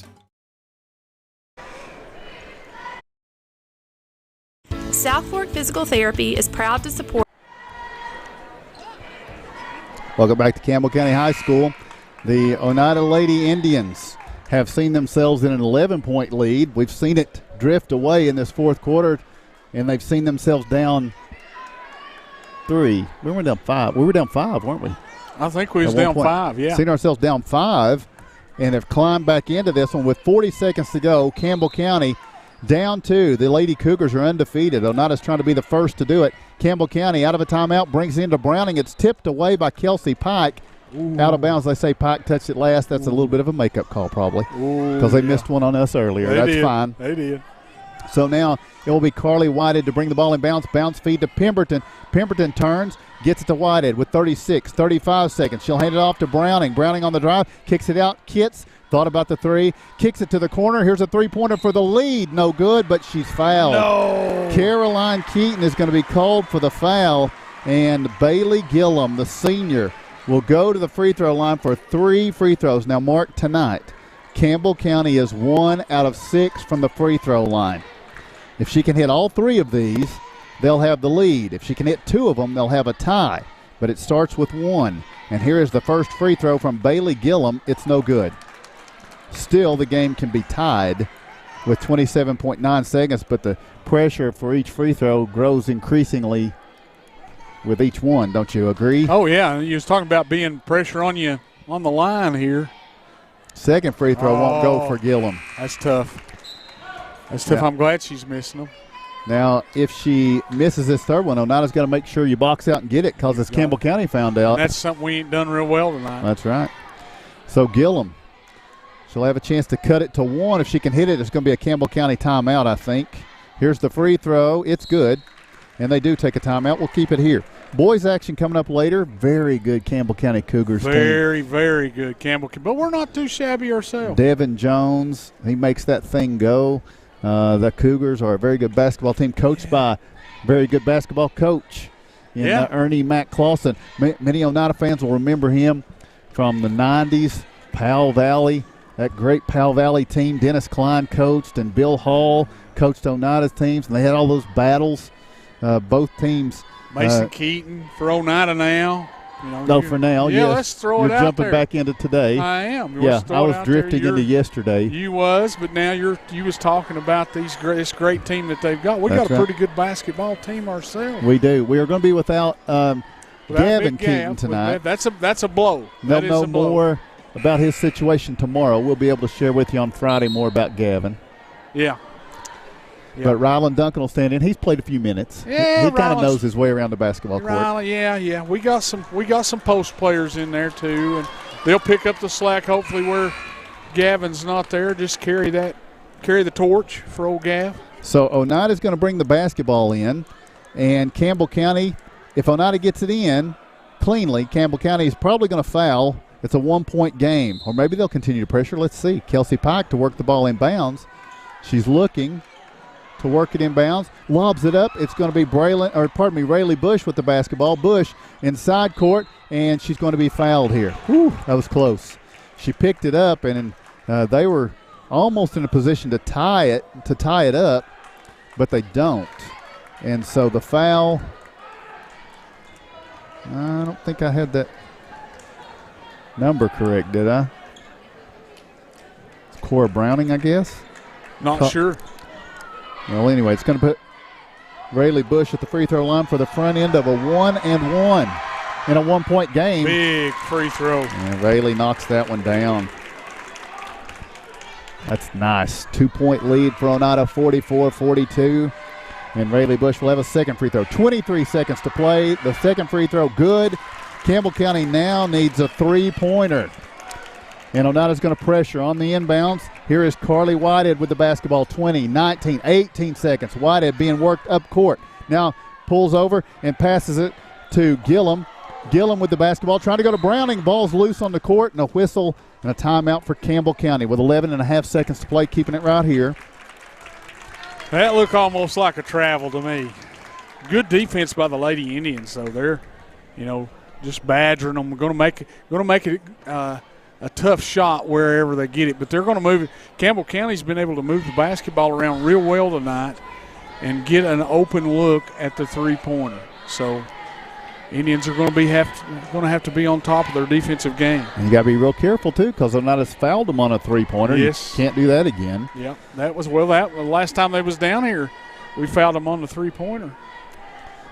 South Fork Physical Therapy is proud to support. Welcome back to Campbell County High School. The Oneida Lady Indians have seen themselves in an 11-point lead. We've seen it drift away in this fourth quarter, and they've seen themselves down 3. We were down 5. We were down 5, weren't we? I think we was down 5, yeah. Seen ourselves down 5 and have climbed back into this one with 40 seconds to go. Campbell County down 2. The Lady Cougars are undefeated. Oneida's trying to be the first to do it. Campbell County out of a timeout, brings it into Browning. It's tipped away by Kelsey Pike. Out of bounds. They say Pike touched it last. That's a little bit of a makeup call probably because they missed one on us earlier. That's fine. They did. So now it will be Carly Whitehead to bring the ball in bounce. Bounce feed to Pemberton. Pemberton turns, gets it to Whitehead with 35 seconds. She'll hand it off to Browning. Browning on the drive, kicks it out. Kitts thought about the three, kicks it to the corner. Here's a three-pointer for the lead. No good, but she's fouled. No. Caroline Keaton is going to be called for the foul, and Bailey Gillum, the senior, will go to the free throw line for 3 free throws. Now, mark tonight, Campbell County is 1 out of 6 from the free throw line. If she can hit all 3 of these, they'll have the lead. If she can hit 2 of them, they'll have a tie. But it starts with 1. And here is the first free throw from Bailey Gillum. It's no good. Still, the game can be tied with 27.9 seconds, but the pressure for each free throw grows increasingly with each one. Don't you agree? Oh, yeah. You was talking about being pressure on you on the line here. Second free throw won't go for Gillum. That's tough. That's tough. Yeah. I'm glad she's missing them. Now, if she misses this third one, Oneida's got to make sure you box out and get it because as Campbell County found out. And that's something we ain't done real well tonight. That's right. So Gillum, she'll have a chance to cut it to 1. If she can hit it, it's going to be a Campbell County timeout, I think. Here's the free throw. It's good. And they do take a timeout. We'll keep it here. Boys action coming up later. Very good Campbell County Cougars team. Very, very good Campbell. But we're not too shabby ourselves. Devin Jones, he makes that thing go. The Cougars are a very good basketball team coached by a very good basketball coach in Ernie Mack Clausen. Many Oneida fans will remember him from the 90s, Powell Valley, that great Powell Valley team. Dennis Klein coached and Bill Hall coached Oneida's teams, and they had all those battles. Both teams. Mason Keaton for Oneida now. For now, yes. Let's throw it out there. You're jumping back into today. I am. I was drifting into yesterday. You was, but now you was talking about this great team that they've got. We've got a pretty good basketball team ourselves. We do. We are going to be without Gavin Keaton tonight. That's a blow. They'll know more about his situation tomorrow. We'll be able to share with you on Friday more about Gavin. Yeah. But Rylan Duncan will stand in. He's played a few minutes. Yeah, he kind of knows his way around the basketball court. Yeah. We got some post players in there too, and they'll pick up the slack. Hopefully, where Gavin's not there, just carry the torch for old Gav. So Oneida's going to bring the basketball in, and Campbell County, if Oneida gets it in cleanly, Campbell County is probably going to foul. It's a 1-point game, or maybe they'll continue to pressure. Let's see. Kelsey Pike to work the ball in bounds. She's looking to work it in bounds, lobs it up. It's going to be Rayleigh Bush with the basketball. Bush inside court, and she's going to be fouled here. Whew, that was close. She picked it up, and they were almost in a position to tie it up, but they don't. And so the foul, I don't think I had that number correct, did I? It's Cora Browning, I guess. Not sure. Well, anyway, it's going to put Rayleigh Bush at the free throw line for the front end of a 1-and-1 in a 1-point game. Big free throw. And Rayleigh knocks that one down. That's nice. 2-point lead for Oneida, 44-42. And Rayleigh Bush will have a second free throw. 23 seconds to play. The second free throw, good. Campbell County now needs a 3-pointer. And Oneida's going to pressure on the inbounds. Here is Carly Whitehead with the basketball. 20, 19, 18 seconds. Whitehead being worked up court. Now pulls over and passes it to Gillum. Gillum with the basketball, trying to go to Browning. Ball's loose on the court, and a whistle and a timeout for Campbell County with 11.5 seconds to play, keeping it right here. That looked almost like a travel to me. Good defense by the Lady Indians, though. They're, just badgering them. We're going to make it a tough shot wherever they get it, but they're going to move it. Campbell County's been able to move the basketball around real well tonight and get an open look at the three-pointer. So Indians are going to have to be on top of their defensive game. And you got to be real careful too, because Oneida's fouled them on a three-pointer. Yes, you can't do that again. Yeah, that the last time they was down here, we fouled them on the three-pointer.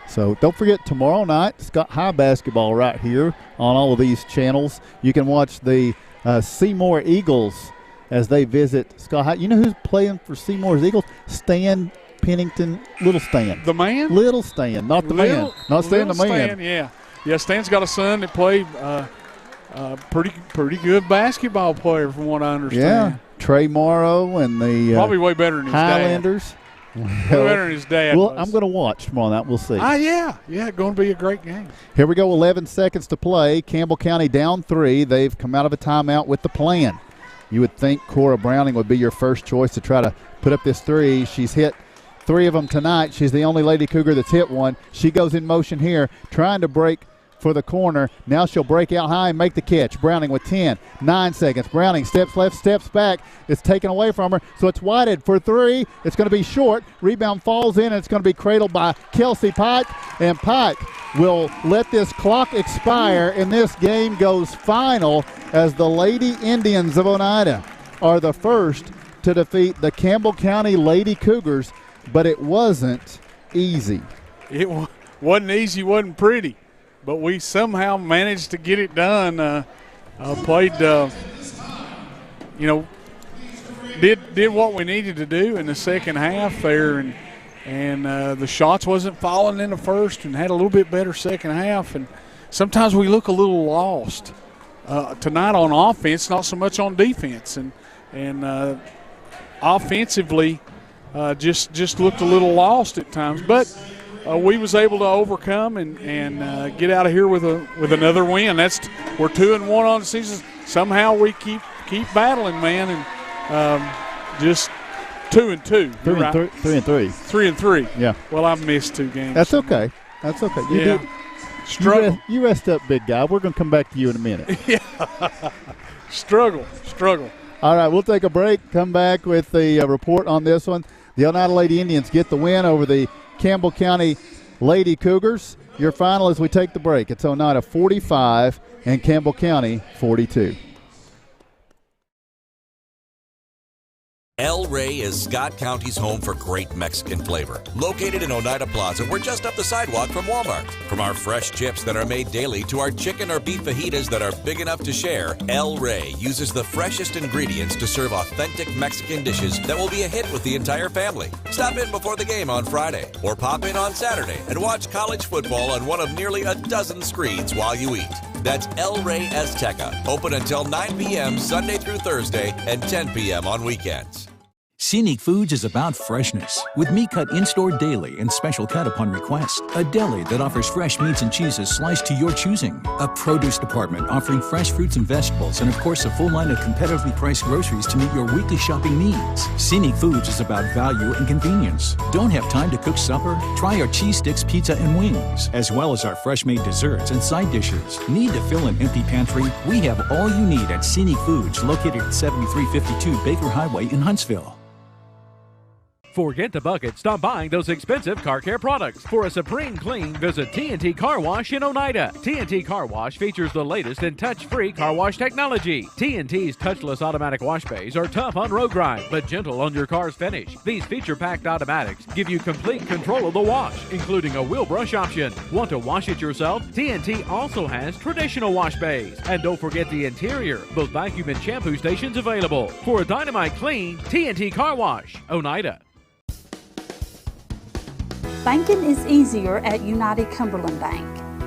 So don't forget, tomorrow night, Scott High basketball right here on all of these channels. You can watch the Seymour Eagles as they visit Scott High. You know who's playing for Seymour's Eagles? Stan Pennington, Little Stan. The man? Little Stan, not the man. Not Stan the man. Stan, yeah. Yeah, Stan's got a son that played pretty good basketball player from what I understand. Yeah, Trey Morrow and the probably way better than his Highlanders. dad. His dad well, was. I'm going to watch tomorrow night. We'll see. Yeah, going to be a great game. Here we go, 11 seconds to play. Campbell County down 3. They've come out of a timeout with the plan. You would think Cora Browning would be your first choice to try to put up this 3. She's hit 3 of them tonight. She's the only Lady Cougar that's hit one. She goes in motion here, trying to break for the corner. Now she'll break out high and make the catch. Browning with 10, 9 seconds. Browning steps left, steps back. It's taken away from her, so it's Whited for 3. It's going to be short. Rebound falls in, and it's going to be cradled by Kelsey Pike, and Pike will let this clock expire, and this game goes final as the Lady Indians of Oneida are the first to defeat the Campbell County Lady Cougars, but it wasn't easy. It wasn't easy, wasn't pretty. But we somehow managed to get it done. Played, did what we needed to do in the second half there, and the shots wasn't falling in the first, and had a little bit better second half. And sometimes we look a little lost tonight on offense, not so much on defense, and offensively just looked a little lost at times, but. We was able to overcome and get out of here with another win. We're 2-1 on the season. Somehow we keep battling, man, and just 2-2. 3-3. 3-3. Yeah. Well, I missed 2 games. That's okay. That's okay. You did. Struggle. You rest up, big guy. We're going to come back to you in a minute. Yeah. Struggle. All right, we'll take a break. Come back with the report on this one. The Oneida Lady Indians get the win over the Campbell County Lady Cougars. Your final as we take the break. It's Oneida 45 and Campbell County 42. El Rey is Scott County's home for great Mexican flavor. Located in Oneida Plaza, we're just up the sidewalk from Walmart. From our fresh chips that are made daily to our chicken or beef fajitas that are big enough to share, El Rey uses the freshest ingredients to serve authentic Mexican dishes that will be a hit with the entire family. Stop in before the game on Friday or pop in on Saturday and watch college football on one of nearly a dozen screens while you eat. That's El Rey Azteca, open until 9 p.m. Sunday through Thursday and 10 p.m. on weekends. Scenic Foods is about freshness, with meat cut in-store daily and special cut upon request. A deli that offers fresh meats and cheeses sliced to your choosing. A produce department offering fresh fruits and vegetables, and of course a full line of competitively priced groceries to meet your weekly shopping needs. Scenic Foods is about value and convenience. Don't have time to cook supper? Try our cheese sticks, pizza, and wings, as well as our fresh-made desserts and side dishes. Need to fill an empty pantry? We have all you need at Scenic Foods, located at 7352 Baker Highway in Huntsville. Forget the bucket. Stop buying those expensive car care products. For a supreme clean, visit T&T Car Wash in Oneida. T&T Car Wash features the latest in touch-free car wash technology. T&T's touchless automatic wash bays are tough on road grime, but gentle on your car's finish. These feature-packed automatics give you complete control of the wash, including a wheel brush option. Want to wash it yourself? T&T also has traditional wash bays. And don't forget the interior, both vacuum and shampoo stations available. For a dynamite clean, T&T Car Wash, Oneida. Banking is easier at United Cumberland Bank.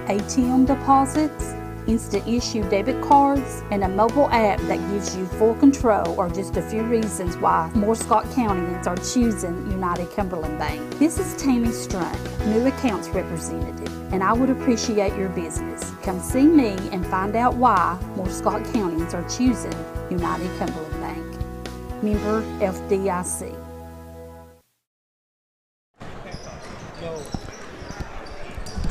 ATM deposits, instant issue debit cards, and a mobile app that gives you full control are just a few reasons why more Scott Countyans are choosing United Cumberland Bank. This is Tammy Strunk, new accounts representative, and I would appreciate your business. Come see me and find out why more Scott Countyans are choosing United Cumberland Bank. Member FDIC.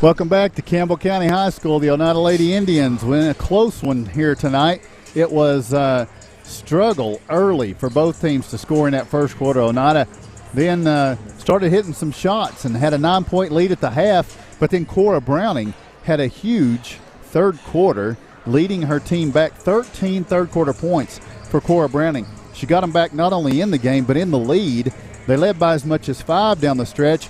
Welcome back to Campbell County High School. The Oneida Lady Indians win a close one here tonight. It was a struggle early for both teams to score in that first quarter. Oneida then started hitting some shots and had a 9-point lead at the half, but then Cora Browning had a huge third quarter, leading her team back 13 third-quarter points for Cora Browning. She got them back not only in the game but in the lead. They led by as much as 5 down the stretch.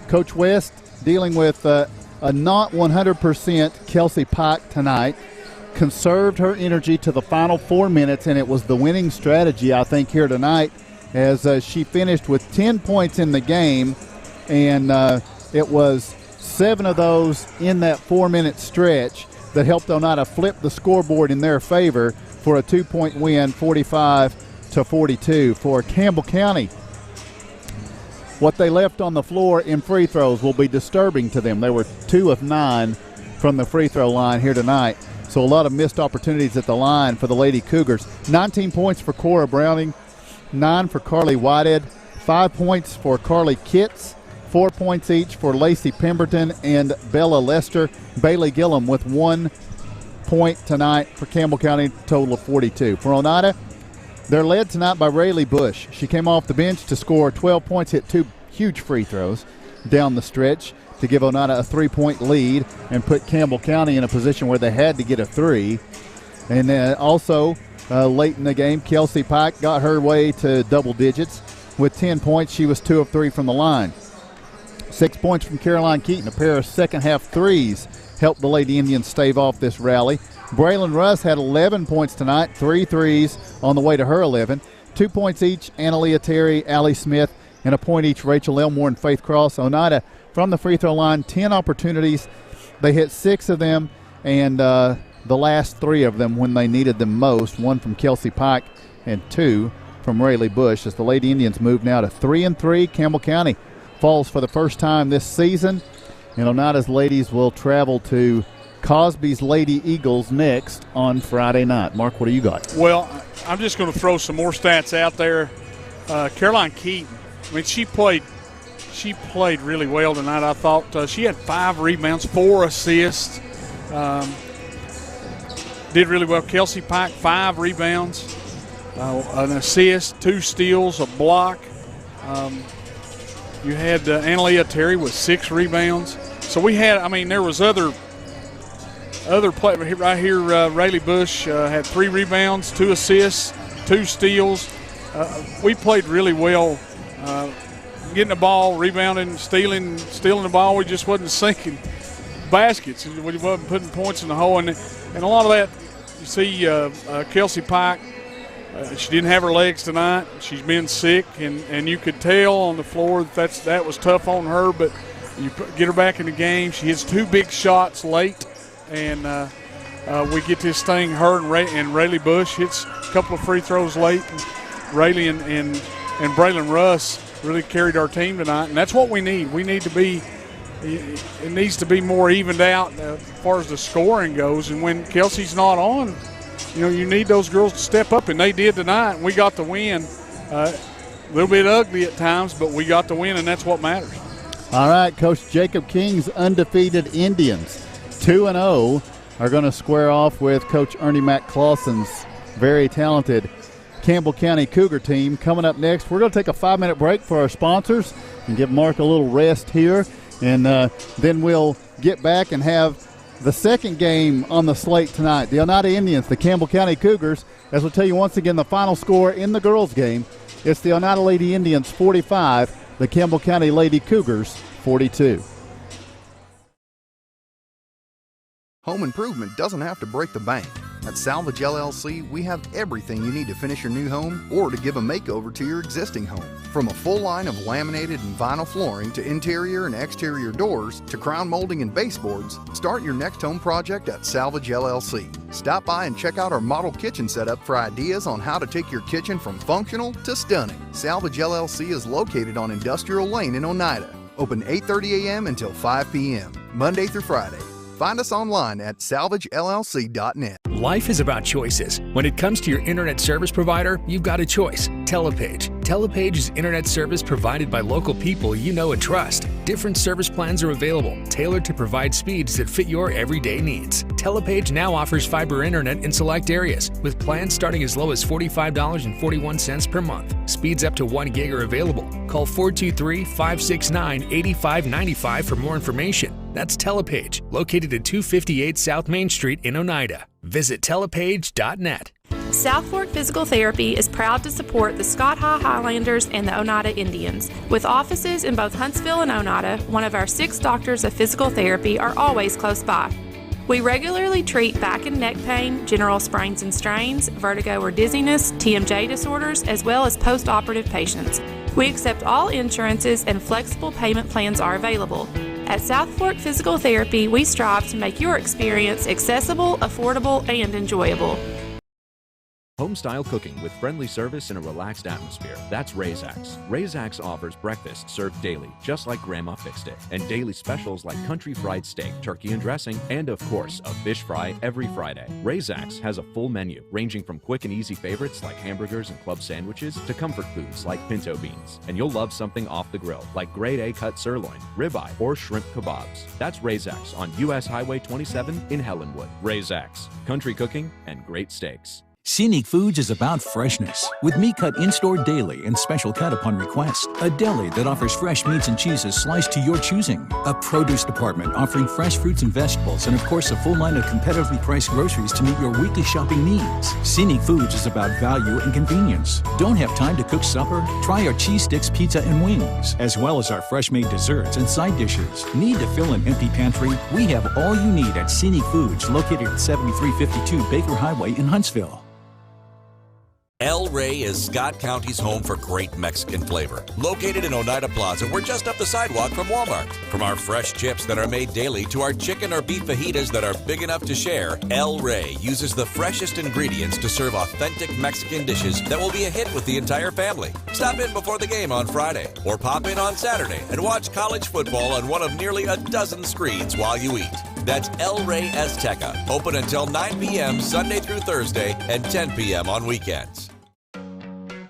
Coach West dealing with a not 100% Kelsey Pike tonight, conserved her energy to the final 4 minutes, and it was the winning strategy, I think, here tonight, as she finished with 10 points in the game, and it was 7 of those in that 4-minute stretch that helped Oneida flip the scoreboard in their favor for a 2-point win, 45-42 for Campbell County. what they left on the floor in free throws will be disturbing to them. They were 2 of 9 from the free throw line here tonight. So a lot of missed opportunities at the line for the Lady Cougars. 19 points for Cora Browning, 9 for Carly Whitehead, 5 points for Carly Kitts, 4 points each for Lacey Pemberton and Bella Lester. Bailey Gillum with 1 point tonight for Campbell County, total of 42. For Oneida, they're led tonight by Rayleigh Bush. She came off the bench to score 12 points, hit 2 huge free throws down the stretch to give Oneida a 3-point lead and put Campbell County in a position where they had to get a 3. And also late in the game, Kelsey Pike got her way to double digits with 10 points. She was 2 of 3 from the line. 6 points from Caroline Keaton. A pair of second-half threes helped the Lady Indians stave off this rally. Braylon Russ had 11 points tonight, 3 threes on the way to her 11. 2 points each, Analia Terry, Allie Smith, and a point each, Rachel Elmore and Faith Cross. Oneida from the free throw line, 10 opportunities. They hit 6 of them, and the last 3 of them when they needed them most, 1 from Kelsey Pike and 2 from Rayleigh Bush, as the Lady Indians move now to 3-3. Campbell County falls for the first time this season, and Oneida's ladies will travel to Cosby's Lady Eagles next on Friday night. Mark, what do you got? Well, I'm just going to throw some more stats out there. Caroline Keaton, I mean, she played really well tonight. I thought she had 5 rebounds, 4 assists. Did really well. Kelsey Pike, 5 rebounds, an assist, 2 steals, a block. You had Analia Terry with 6 rebounds. So we had, I mean, there was other play right here. Rayleigh Bush had 3 rebounds, 2 assists, 2 steals. We played really well, getting the ball, rebounding, stealing the ball. We just wasn't sinking baskets. We wasn't putting points in the hole, and a lot of that you see. Kelsey Pike, she didn't have her legs tonight. She's been sick, and you could tell on the floor that was tough on her. But you get her back in the game. She hits 2 big shots late. And we get this thing, her and Rayleigh Bush hits a couple of free throws late. And Rayleigh and Braylon Russ really carried our team tonight, and that's what we need. It needs to be more evened out as far as the scoring goes. And when Kelsey's not on, you need those girls to step up, and they did tonight. And we got the win. A little bit ugly at times, but we got the win, and that's what matters. All right, Coach Jacob King's undefeated Indians, 2-0, are going to square off with Coach Ernie Mack Clausen's very talented Campbell County Cougar team. Coming up next, we're going to take a 5-minute break for our sponsors and give Mark a little rest here. And then we'll get back and have the second game on the slate tonight. The Oneida Indians, the Campbell County Cougars. As we'll tell you once again, the final score in the girls' game, it's the Oneida Lady Indians 45, the Campbell County Lady Cougars 42. Home improvement doesn't have to break the bank. At Salvage LLC, we have everything you need to finish your new home or to give a makeover to your existing home. From a full line of laminated and vinyl flooring to interior and exterior doors to crown molding and baseboards, start your next home project at Salvage LLC. Stop by and check out our model kitchen setup for ideas on how to take your kitchen from functional to stunning. Salvage LLC is located on Industrial Lane in Oneida. Open 8:30 a.m. until 5 p.m., Monday through Friday. Find us online at salvagellc.net. Life is about choices. When it comes to your internet service provider, you've got a choice. Telepage. Telepage is internet service provided by local people you know and trust. Different service plans are available, tailored to provide speeds that fit your everyday needs. Telepage now offers fiber internet in select areas, with plans starting as low as $45.41 per month. Speeds up to 1 gig are available. Call 423-569-8595 for more information. That's Telepage, located at 258 South Main Street in Oneida. Visit telepage.net. South Fork Physical Therapy is proud to support the Scott High Highlanders and the Oneida Indians. With offices in both Huntsville and Oneida, one of our 6 doctors of physical therapy are always close by. We regularly treat back and neck pain, general sprains and strains, vertigo or dizziness, TMJ disorders, as well as post-operative patients. We accept all insurances and flexible payment plans are available. At South Fork Physical Therapy, we strive to make your experience accessible, affordable, and enjoyable. Home-style cooking with friendly service and a relaxed atmosphere. That's Razax. Razax offers breakfast served daily, just like Grandma fixed it, and daily specials like country fried steak, turkey and dressing, and of course, a fish fry every Friday. Razax has a full menu, ranging from quick and easy favorites like hamburgers and club sandwiches to comfort foods like pinto beans. And you'll love something off the grill, like grade A cut sirloin, ribeye, or shrimp kebabs. That's Razax on U.S. Highway 27 in Helenwood. Razax, country cooking and great steaks. Scenic Foods is about freshness, with meat cut in-store daily and special cut upon request. A deli that offers fresh meats and cheeses sliced to your choosing. A produce department offering fresh fruits and vegetables, and of course a full line of competitively priced groceries to meet your weekly shopping needs. Scenic Foods is about value and convenience. Don't have time to cook supper? Try our cheese sticks, pizza, and wings, as well as our fresh-made desserts and side dishes. Need to fill an empty pantry? We have all you need at Scenic Foods, located at 7352 Baker Highway in Huntsville. El Rey is Scott County's home for great Mexican flavor. Located in Oneida Plaza, we're just up the sidewalk from Walmart. From our fresh chips that are made daily to our chicken or beef fajitas that are big enough to share, El Rey uses the freshest ingredients to serve authentic Mexican dishes that will be a hit with the entire family. Stop in before the game on Friday, or pop in on Saturday and watch college football on one of nearly a dozen screens while you eat. That's El Rey Azteca, open until 9 p.m. Sunday through Thursday and 10 p.m. on weekends.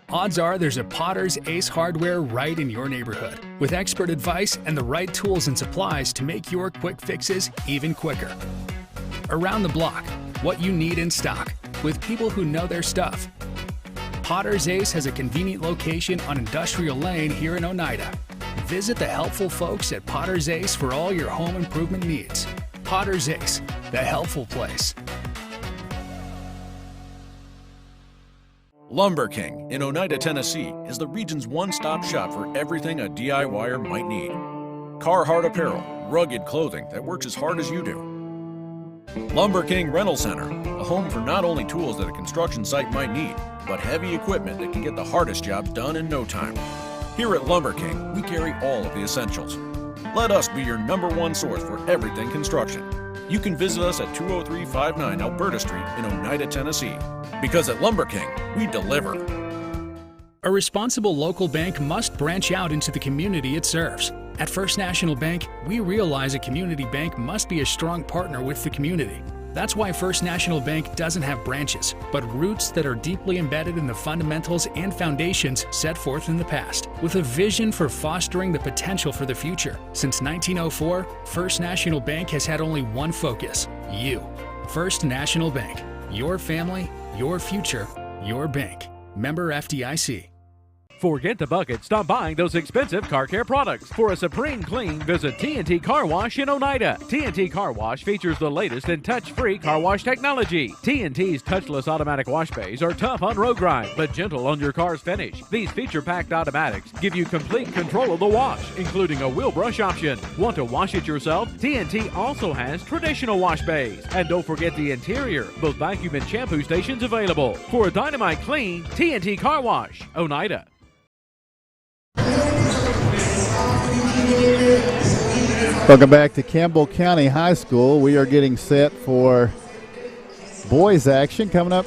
Odds are there's a Potter's Ace Hardware right in your neighborhood, with expert advice and the right tools and supplies to make your quick fixes even quicker. Around the block, what you need in stock, with people who know their stuff. Potter's Ace has a convenient location on Industrial Lane here in Oneida. Visit the helpful folks at Potter's Ace for all your home improvement needs. Potter's Ace, the helpful place. Lumber King in Oneida, Tennessee is the region's one-stop shop for everything a DIYer might need. Carhartt apparel, rugged clothing that works as hard as you do. Lumber King Rental Center, a home for not only tools that a construction site might need, but heavy equipment that can get the hardest jobs done in no time. Here at Lumber King, we carry all of the essentials. Let us be your #1 source for everything construction. You can visit us at 20359 Alberta Street in Oneida, Tennessee. Because at Lumber King, we deliver. A responsible local bank must branch out into the community it serves. At First National Bank, we realize a community bank must be a strong partner with the community. That's why First National Bank doesn't have branches, but roots that are deeply embedded in the fundamentals and foundations set forth in the past, with a vision for fostering the potential for the future. Since 1904, First National Bank has had only one focus: you. First National Bank. Your family, your future, your bank. Member FDIC. Forget the bucket. Stop buying those expensive car care products. For a supreme clean, visit T&T Car Wash in Oneida. T&T Car Wash features the latest in touch-free car wash technology. T&T's touchless automatic wash bays are tough on road grime, but gentle on your car's finish. These feature-packed automatics give you complete control of the wash, including a wheel brush option. Want to wash it yourself? T&T also has traditional wash bays. And don't forget the interior, both vacuum and shampoo stations available. For a dynamite clean, T&T Car Wash, Oneida. Welcome back to Campbell County High School. We are getting set for boys action coming up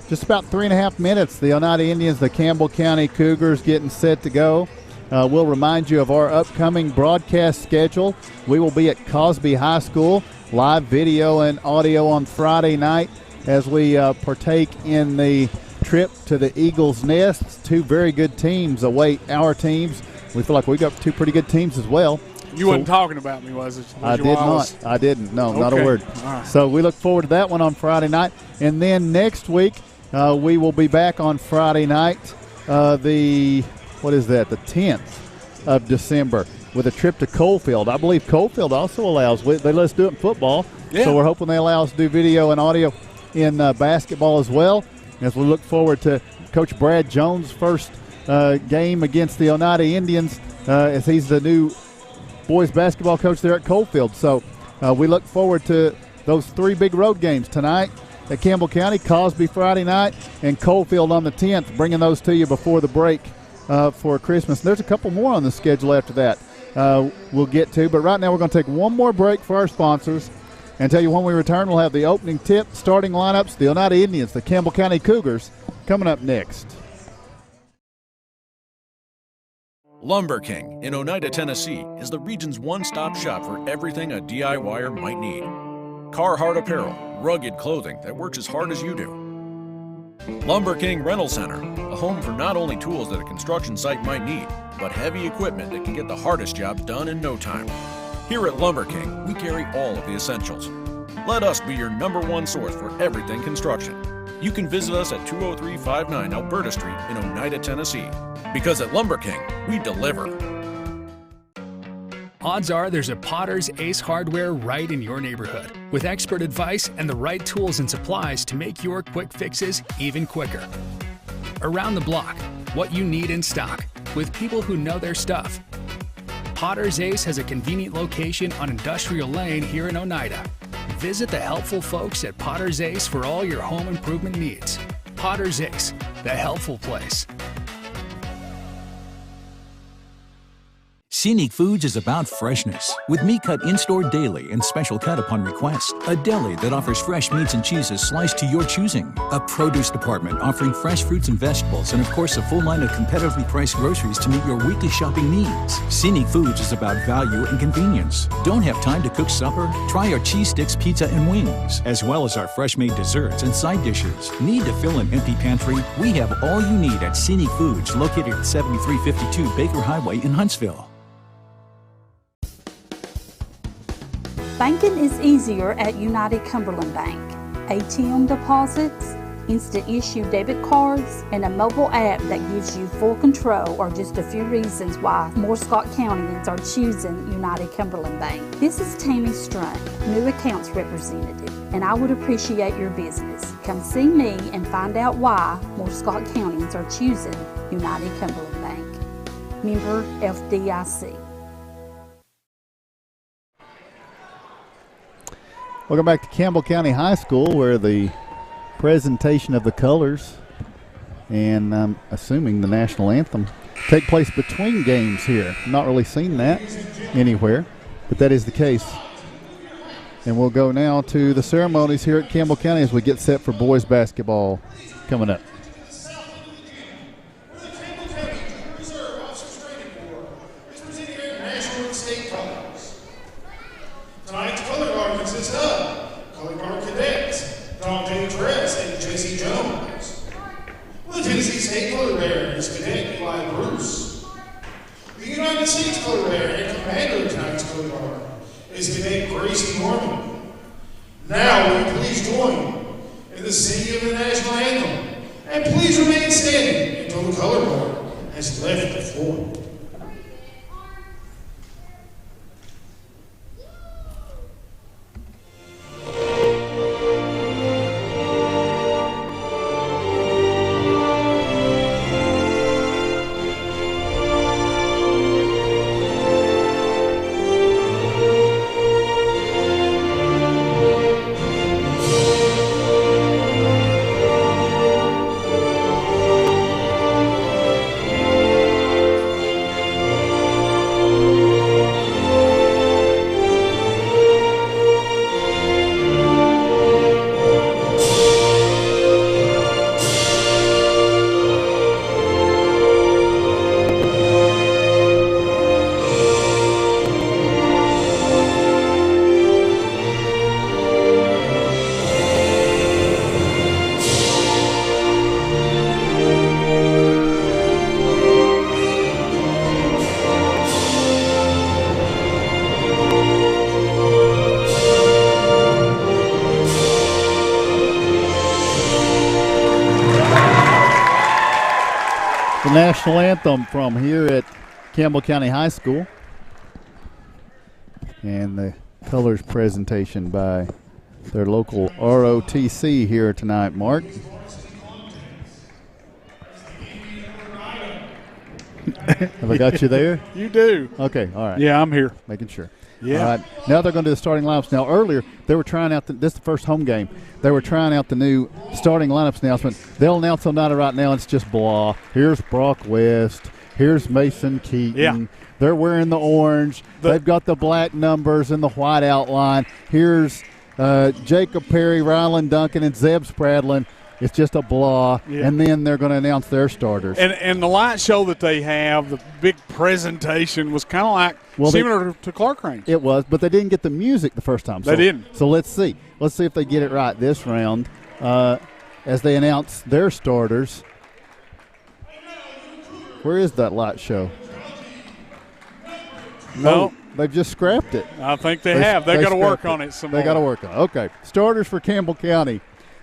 just about 3.5 minutes. The Oneida Indians, the Campbell County Cougars getting set to go. We'll remind you of our upcoming broadcast schedule. We will be at Cosby High School, live video and audio on Friday night as we partake in the trip to the Eagles' Nest. Two very good teams await our teams. We feel like we got two pretty good teams as well. You wasn't talking about me, was it? I did not. I didn't. No, not a Okay. word. Right. So we look forward to that one on Friday night. And then next week, we will be back on Friday night, the 10th of December, with a trip to Coalfield. I believe Coalfield also allows, they let us do it in football. Yeah. So we're hoping they allow us to do video and audio in basketball as well, as we look forward to Coach Brad Jones' first game against the Oneida Indians, as he's the new boys basketball coach there at Coalfield. So we look forward to those three big road games tonight at Campbell County, Cosby Friday night, and Coalfield on the 10th, bringing those to you before the break for Christmas. And there's a couple more on the schedule after that we'll get to. But right now we're going to take one more break for our sponsors, And tell you when we return, we'll have the opening tip, starting lineups, the Oneida Indians, the Campbell County Cougars, coming up next. Lumber King in Oneida, Tennessee is the region's one-stop shop for everything a DIYer might need. Carhartt apparel, rugged clothing that works as hard as you do. Lumber King Rental Center, a home for not only tools that a construction site might need, but heavy equipment that can get the hardest jobs done in no time. Here at Lumber King, we carry all of the essentials. Let us be your #1 source for everything construction. You can visit us at 20359 Alberta Street in Oneida, Tennessee. Because at Lumber King, we deliver. Odds are there's a Potter's Ace Hardware right in your neighborhood, with expert advice and the right tools and supplies to make your quick fixes even quicker. Around the block, what you need in stock, with people who know their stuff. Potter's Ace has a convenient location on Industrial Lane here in Oneida. Visit the helpful folks at Potter's Ace for all your home improvement needs. Potter's Ace, the helpful place. Scenic Foods is about freshness, with meat cut in-store daily and special cut upon request. A deli that offers fresh meats and cheeses sliced to your choosing. A produce department offering fresh fruits and vegetables, and of course a full line of competitively priced groceries to meet your weekly shopping needs. Scenic Foods is about value and convenience. Don't have time to cook supper? Try our cheese sticks, pizza, and wings, as well as our fresh-made desserts and side dishes. Need to fill an empty pantry? We have all you need at Scenic Foods, located at 7352 Baker Highway in Huntsville. Banking is easier at United Cumberland Bank. ATM deposits, instant issue debit cards, and a mobile app that gives you full control are just a few reasons why more Scott Countyans are choosing United Cumberland Bank. This is Tammy Strunk, new accounts representative, and I would appreciate your business. Come see me and find out why more Scott Countyans are choosing United Cumberland Bank. Member FDIC. Welcome back to Campbell County High School, where the presentation of the colors and I'm assuming the national anthem take place between games here. Not really seen that anywhere, but that is the case. And we'll go now to the ceremonies here at Campbell County as we get set for boys basketball coming up. Tonight's color guard consists of color guard cadets, Dante Dress and J.C. Jones. The Tennessee State color bearer is Cadet Eli Bruce. The United States color bearer and commander of tonight's color guard is Cadet Gracie Norman. Now will you please join in the singing of the national anthem, and please remain standing until the color guard has left the floor. National anthem from here at Campbell County High School, and the colors presentation by their local ROTC here tonight. Mark. Have I got you there? You do. Okay, all right. Yeah, I'm here. Making sure. Yeah. All right. Now they're going to do the starting lineups. Now, earlier, they were trying out this is the first home game. They were trying out the new starting lineups announcement. They'll announce Oneida right now. It's just blah. Here's Brock West. Here's Mason Keaton. Yeah. They're wearing the orange. They've got the black numbers and the white outline. Here's Jacob Perry, Ryland Duncan, and Zeb Spradlin. It's just a blah, and then they're going to announce their starters. And the light show that they have, the big presentation, was kind of like similar to Clark Range. It was, but they didn't get the music the first time. They didn't. So let's see. Let's see if they get it right this round as they announce their starters. Where is that light show? No. They've just scrapped it. I think they have. They got to work on it some more. They got to work on it. Okay. Starters for Campbell County.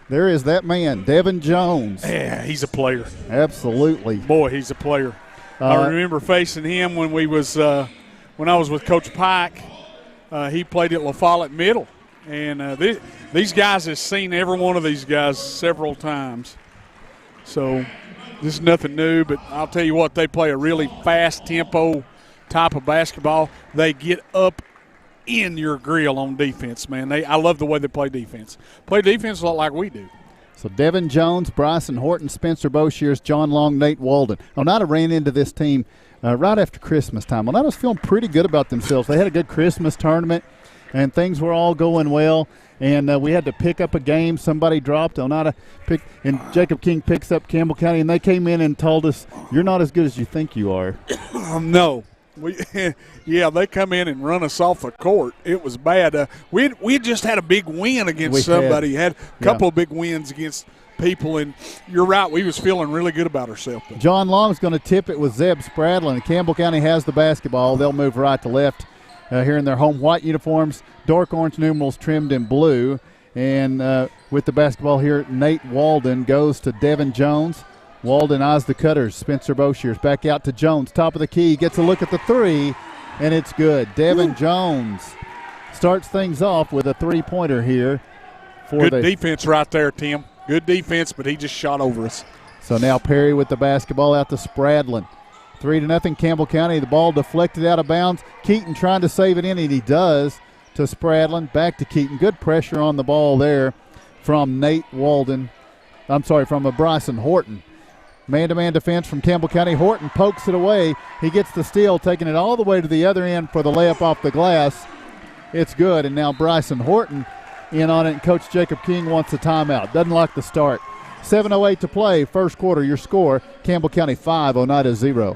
There is that man, Devin Jones. Yeah, he's a player. Absolutely. Boy, he's a player. I remember facing him when I was with Coach Pike. He played at LaFollette Middle. And these guys have seen every one of these guys several times. So this is nothing new, but I'll tell you what, they play a really fast tempo type of basketball. They get up in your grill on defense, man. I love the way they play defense. Play defense a lot like we do. So Devin Jones, Bryson Horton, Spencer Boshears, John Long, Nate Walden. Oneida ran into this team right after Christmas time. Oneida was feeling pretty good about themselves. They had a good Christmas tournament, and things were all going well. And we had to pick up a game. Somebody dropped. Oneida picked, and Jacob King picks up Campbell County, and they came in and told us, "You're not as good as you think you are." No. They come in and run us off the court. It was bad. We just had a big win against somebody. Had a couple of big wins against people, and you're right. We was feeling really good about ourselves. John Long's going to tip it with Zeb Spradlin. Campbell County has the basketball. They'll move right to left here in their home white uniforms. Dark orange numerals trimmed in blue. And with the basketball here, Nate Walden goes to Devin Jones. Walden eyes the cutters. Spencer Boshears back out to Jones. Top of the key. Gets a look at the three, and it's good. Devin Jones starts things off with a three-pointer here. Good defense right there, Tim. Good defense, but he just shot over us. So now Perry with the basketball out to Spradlin. 3-0 Campbell County. The ball deflected out of bounds. Keaton trying to save it in, and he does to Spradlin. Back to Keaton. Good pressure on the ball there from Nate Walden. From Bryson Horton. Man-to-man defense from Campbell County. Horton pokes it away. He gets the steal, taking it all the way to the other end for the layup off the glass. It's good, and now Bryson Horton in on it, and Coach Jacob King wants a timeout. Doesn't like the start. 7:08 to play, first quarter. Your score, Campbell County 5, Oneida 0.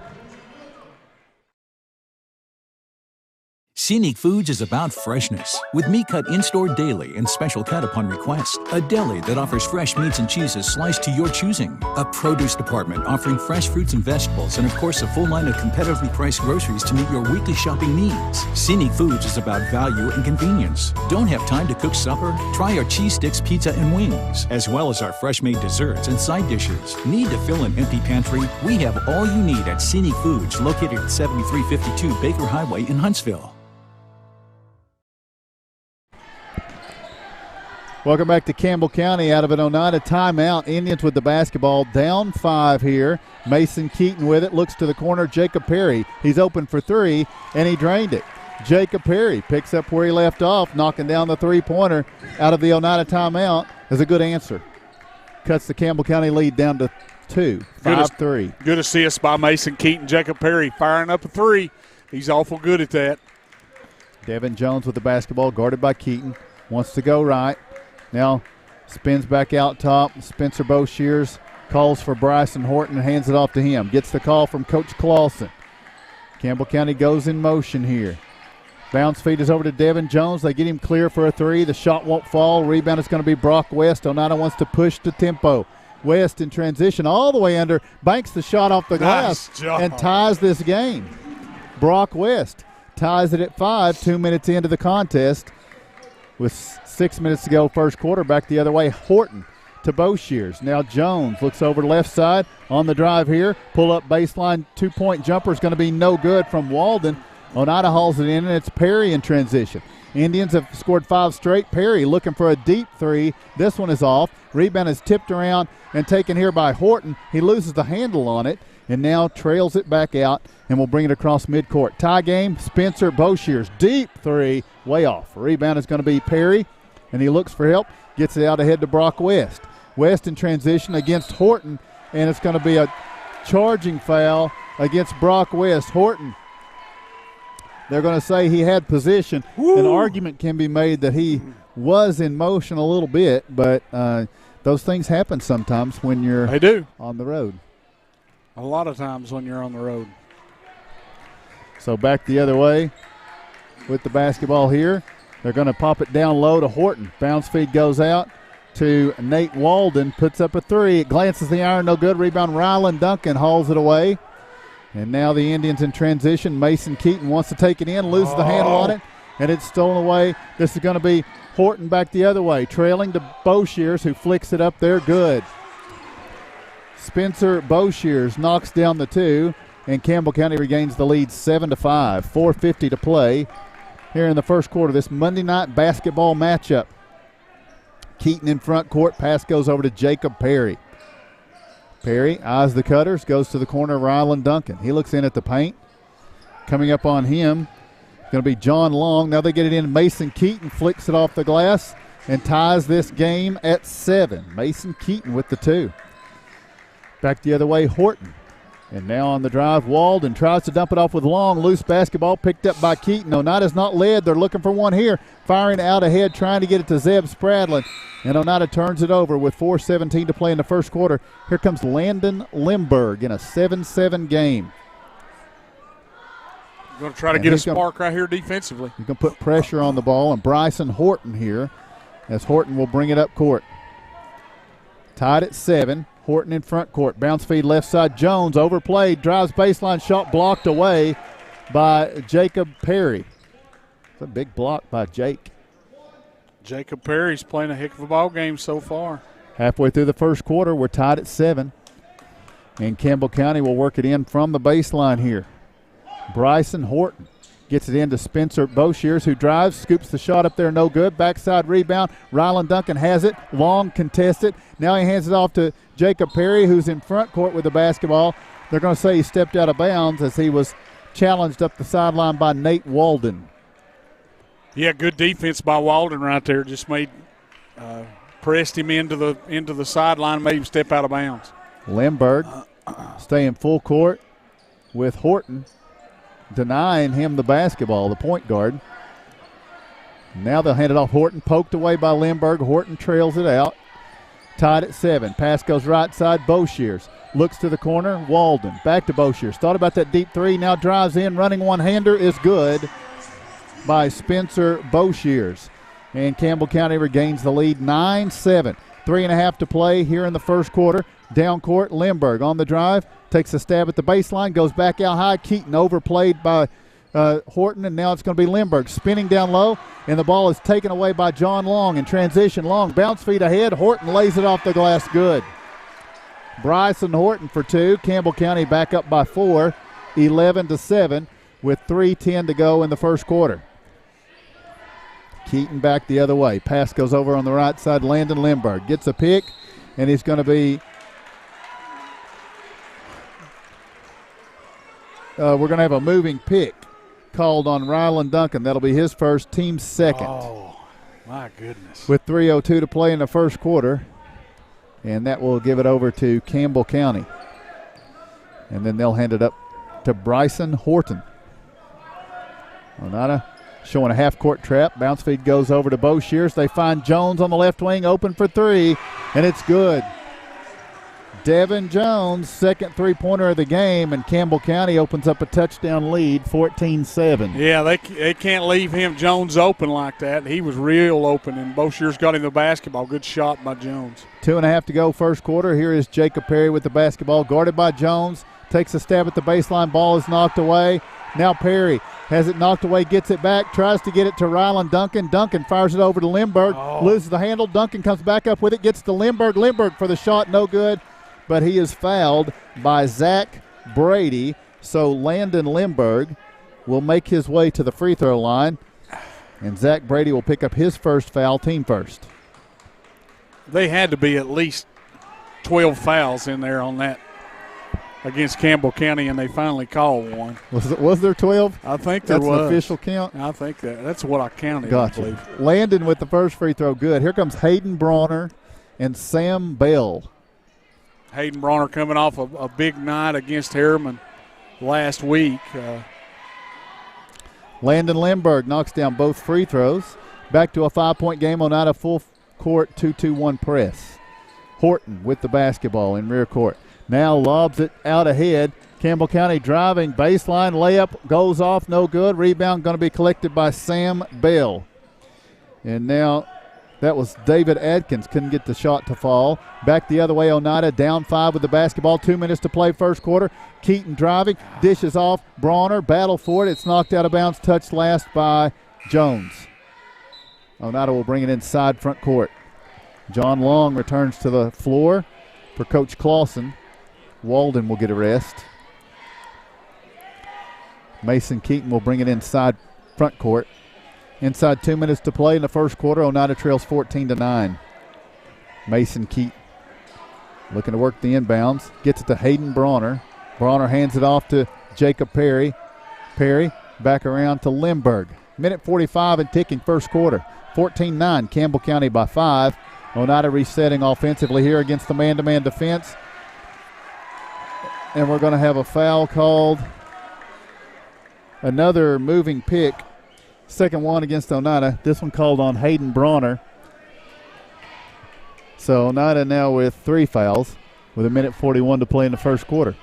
Scenic Foods is about freshness, with meat cut in-store daily and special cut upon request. A deli that offers fresh meats and cheeses sliced to your choosing. A produce department offering fresh fruits and vegetables, and of course a full line of competitively priced groceries to meet your weekly shopping needs. Scenic Foods is about value and convenience. Don't have time to cook supper? Try our cheese sticks, pizza, and wings, as well as our fresh-made desserts and side dishes. Need to fill an empty pantry? We have all you need at Scenic Foods, located at 7352 Baker Highway in Huntsville. Welcome back to Campbell County out of an Oneida timeout. Indians with the basketball, down 5 here. Mason Keaton with it, looks to the corner. Jacob Perry, he's open for three, and he drained it. Jacob Perry picks up where he left off, knocking down the three-pointer out of the Oneida timeout is a good answer. Cuts the Campbell County lead down to 2, 5-3. Good assist by Mason Keaton. Jacob Perry firing up a three. He's awful good at that. Devin Jones with the basketball, guarded by Keaton. Wants to go right. Now spins back out top. Spencer Boshears calls for Bryson Horton and hands it off to him. Gets the call from Coach Clausen. Campbell County goes in motion here. Bounce feed is over to Devin Jones. They get him clear for a three. The shot won't fall. Rebound is going to be Brock West. Oneida wants to push the tempo. West in transition all the way under. Banks the shot off the glass and ties this game. Brock West ties it at 5, 2 minutes into the contest. With 6 minutes to go, first quarter, back the other way. Horton to Boshears. Now Jones looks over the left side on the drive here. Pull up baseline, 2-point jumper is going to be no good from Walden. Oneida hauls it in, and it's Perry in transition. Indians have scored 5 straight. Perry looking for a deep three. This one is off. Rebound is tipped around and taken here by Horton. He loses the handle on it and now trails it back out and will bring it across midcourt. Tie game, Spencer Boshears. Deep three, way off. Rebound is going to be Perry, and he looks for help. Gets it out ahead to Brock West. West in transition against Horton, and it's going to be a charging foul against Brock West. Horton, they're going to say he had position. Woo. An argument can be made that he was in motion a little bit, but those things happen sometimes when you're on the road. A lot of times when you're on the road. So back the other way with the basketball here. They're going to pop it down low to Horton. Bounce feed goes out to Nate Walden. Puts up a three. It glances the iron, no good. Rebound, Rylan Duncan hauls it away. And now the Indians in transition. Mason Keaton wants to take it in, loses the handle on it, and it's stolen away. This is going to be Horton back the other way, trailing to Boshears, who flicks it up there. Good. Spencer Boshears knocks down the two, and Campbell County regains the lead 7-5. 4:50 to play here in the first quarter. This Monday night basketball matchup. Keaton in front court. Pass goes over to Jacob Perry. Perry eyes the cutters, goes to the corner of Rylan Duncan. He looks in at the paint. Coming up on him, going to be John Long. Now they get it in. Mason Keaton flicks it off the glass and ties this game at 7. Mason Keaton with the 2. Back the other way, Horton. And now on the drive, Walden tries to dump it off with Long. Loose basketball picked up by Keaton. Oneida's not led. They're looking for one here. Firing out ahead, trying to get it to Zeb Spradlin. And Oneida turns it over with 4:17 to play in the first quarter. Here comes Landon Limburg in a 7-7 game. Going to try to get a spark right here defensively. He's going to put pressure on the ball. And Bryson Horton here, as Horton will bring it up court. Tied at 7. Horton in front court. Bounce feed left side. Jones overplayed. Drives baseline. Shot blocked away by Jacob Perry. It's a big block by Jake. Jacob Perry's playing a heck of a ball game so far. Halfway through the first quarter, we're tied at 7. And Campbell County will work it in from the baseline here. Bryson Horton gets it into Spencer Boshears, who drives, scoops the shot up there, no good. Backside rebound. Rylan Duncan has it. Long contested. Now he hands it off to Jacob Perry, who's in front court with the basketball. They're going to say he stepped out of bounds as he was challenged up the sideline by Nate Walden. Yeah, good defense by Walden right there. Just pressed him into the sideline, made him step out of bounds. Limburg staying full court with Horton, denying him the basketball, the point guard. Now they'll hand it off. Horton poked away by Limburg. Horton trails it out. Tied at 7. Pass goes right side. Boshears looks to the corner. Walden back to Boshears. Thought about that deep three. Now drives in. Running one-hander is good by Spencer Boshears. And Campbell County regains the lead 9-7. 3.5 to play here in the first quarter. Down court, Limburg on the drive. Takes a stab at the baseline. Goes back out high. Keaton overplayed by Horton, and now it's going to be Limburg spinning down low, and the ball is taken away by John Long in transition. Long bounce feed ahead. Horton lays it off the glass. Good. Bryson Horton for 2. Campbell County back up by 4, 11-7, with 3:10 to go in the first quarter. Keaton back the other way. Pass goes over on the right side. Landon Limburg gets a pick, and he's going to be we're going to have a moving pick called on Rylan Duncan. That'll be his first, team second. Oh, my goodness. With 3:02 to play in the first quarter, and that will give it over to Campbell County. And then they'll hand it up to Bryson Horton. Oneida showing a half-court trap. Bounce feed goes over to Boshears. They find Jones on the left wing, open for 3, and it's good. Devin Jones, second three-pointer of the game, and Campbell County opens up a touchdown lead, 14-7. Yeah, they can't leave him Jones open like that. He was real open, and Boshears got him the basketball. Good shot by Jones. 2.5 to go first quarter. Here is Jacob Perry with the basketball, guarded by Jones. Takes a stab at the baseline. Ball is knocked away. Now Perry has it knocked away, gets it back, tries to get it to Rylan Duncan. Duncan fires it over to Limburg, loses the handle. Duncan comes back up with it, gets to Limburg. Limburg for the shot, no good. But he is fouled by Zach Brady. So Landon Limburg will make his way to the free throw line. And Zach Brady will pick up his first foul, team first. They had to be at least 12 fouls in there on that against Campbell County, and they finally called one. Was there 12? I think there was. That's an official count? I think that's what I counted. Gotcha. I believe. Landon with the first free throw, good. Here comes Hayden Bronner and Sam Bell. Hayden Bronner coming off a big night against Harriman last week. Landon Limburg knocks down both free throws. Back to a 5-point game. Oneida full court 2-2-1 press. Horton with the basketball in rear court. Now lobs it out ahead. Campbell County driving baseline. Layup goes off, no good. Rebound going to be collected by Sam Bell. And now that was David Adkins. Couldn't get the shot to fall. Back the other way, Oneida down 5 with the basketball. 2 minutes to play first quarter. Keaton driving. Dishes off. Brawner battle for it. It's knocked out of bounds. Touched last by Jones. Oneida will bring it inside front court. John Long returns to the floor for Coach Clausen. Walden will get a rest. Mason Keaton will bring it inside front court. Inside 2 minutes to play in the first quarter. Oneida trails 14-9. Mason Keaton looking to work the inbounds. Gets it to Hayden Brawner. Brawner hands it off to Jacob Perry. Perry back around to Lindbergh. Minute 45 and ticking first quarter. 14-9. Campbell County by 5. Oneida resetting offensively here against the man-to-man defense. And we're going to have a foul called. Another moving pick. Second one against Oneida. This one called on Hayden Brawner. So Oneida now with 3 fouls with a minute 41 to play in the first quarter.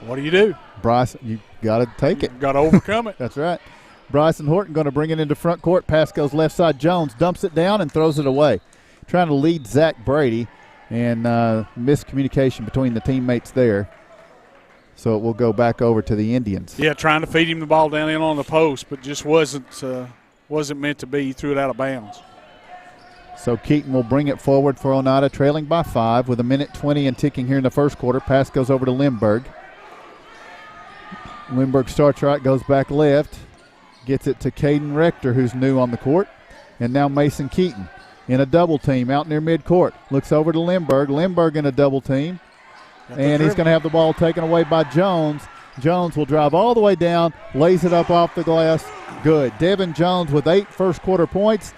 What do you do? Bryce, you got to take it. Got to overcome it. That's right. Bryson Horton going to bring it into front court. Pass goes left side. Jones dumps it down and throws it away. Trying to lead Zach Brady, and miscommunication between the teammates there. So it will go back over to the Indians. Yeah, trying to feed him the ball down in on the post, but just wasn't meant to be. He threw it out of bounds. So Keaton will bring it forward for Oneida, trailing by 5 with a minute 20 and ticking here in the first quarter. Pass goes over to Lindbergh. Lindbergh starts right, goes back left. Gets it to Caden Rector, who's new on the court. And now Mason Keaton in a double team out near midcourt. Looks over to Lindbergh. Lindbergh in a double team. And he's going to have the ball taken away by Jones. Jones will drive all the way down, lays it up off the glass. Good. Devin Jones with 8 first quarter points,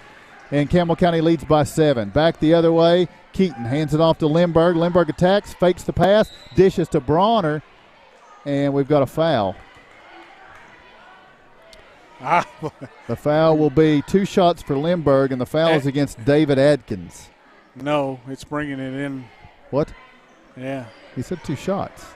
and Campbell County leads by 7. Back the other way, Keaton hands it off to Lindbergh. Lindbergh attacks, fakes the pass, dishes to Brawner, and we've got a foul. The foul will be 2 shots for Lindbergh, and the foul is against David Adkins. No, it's bringing it in. What? Yeah. He said 2 shots.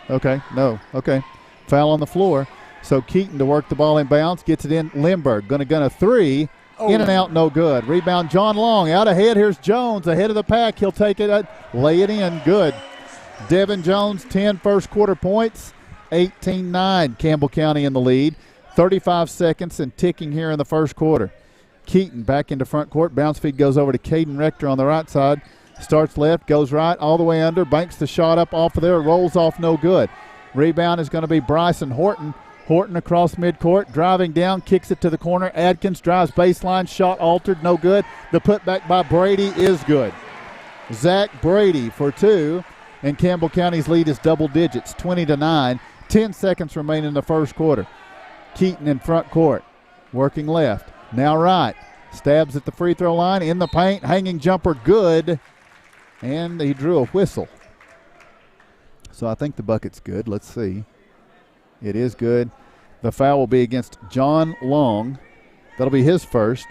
Okay, no, okay. Foul on the floor. So Keaton to work the ball in bounds, gets it in. Lindbergh going to gun a 3. In and out, no good. Rebound, John Long. Out ahead, here's Jones. Ahead of the pack, he'll take it, lay it in, good. Devin Jones, 10 first quarter points. 18-9, Campbell County in the lead. 35 seconds and ticking here in the first quarter. Keaton back into front court. Bounce feed goes over to Caden Rector on the right side. Starts left, goes right, all the way under, banks the shot up off of there, rolls off, no good. Rebound is going to be Bryson Horton. Horton across midcourt, driving down, kicks it to the corner. Adkins drives baseline, shot altered, no good. The putback by Brady is good. Zach Brady for 2, and Campbell County's lead is double digits, 20-9. 10 seconds remain in the first quarter. Keaton in front court, working left, now right. Stabs at the free throw line, in the paint, hanging jumper, good. And he drew a whistle. So I think the bucket's good. Let's see. It is good. The foul will be against John Long. That'll be his first.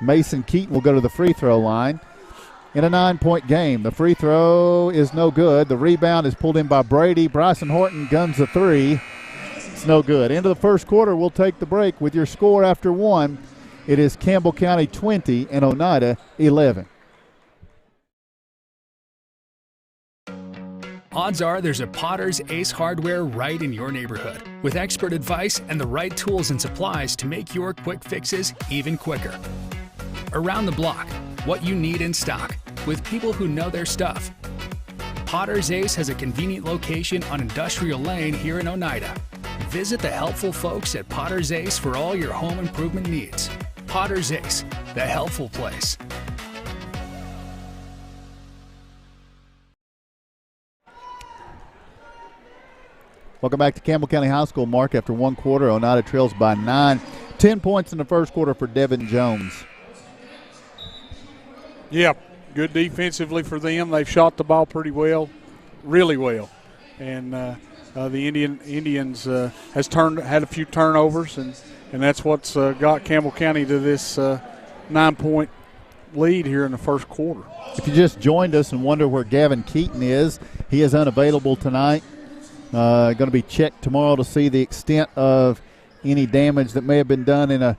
Mason Keaton will go to the free throw line in a 9-point game. The free throw is no good. The rebound is pulled in by Brady. Bryson Horton guns a 3. It's no good. Into the first quarter, we'll take the break with your score after 1. It is Campbell County 20 and Oneida 11. Odds are there's a Potter's Ace Hardware right in your neighborhood, with expert advice and the right tools and supplies to make your quick fixes even quicker. Around the block, what you need in stock, with people who know their stuff. Potter's Ace has a convenient location on Industrial Lane here in Oneida. Visit the helpful folks at Potter's Ace for all your home improvement needs. Potter's Ace, the helpful place. Welcome back to Campbell County High School. Mark after 1 quarter. Oneida trails by 9. 10 points in the first quarter for Devin Jones. Yeah, good defensively for them. They've shot the ball pretty well, really well. And the Indians had a few turnovers, and and that's what's got Campbell County to this 9-point lead here in the first quarter. If you just joined us and wonder where Gavin Keaton is, he is unavailable tonight. Going to be checked tomorrow to see the extent of any damage that may have been done in a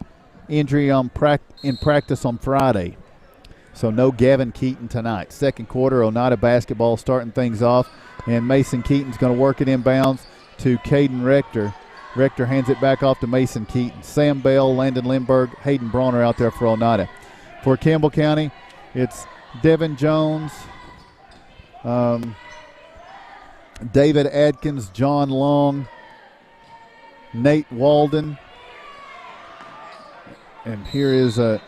injury in practice on Friday. So no Gavin Keaton tonight. Second quarter, Oneida basketball starting things off, and Mason Keaton's going to work it inbounds to Caden Rector. Rector hands it back off to Mason Keaton. Sam Bell, Landon Lindbergh, Hayden Bronner out there for Oneida. For Campbell County, it's Devin Jones, David Adkins, John Long, Nate Walden. And here is an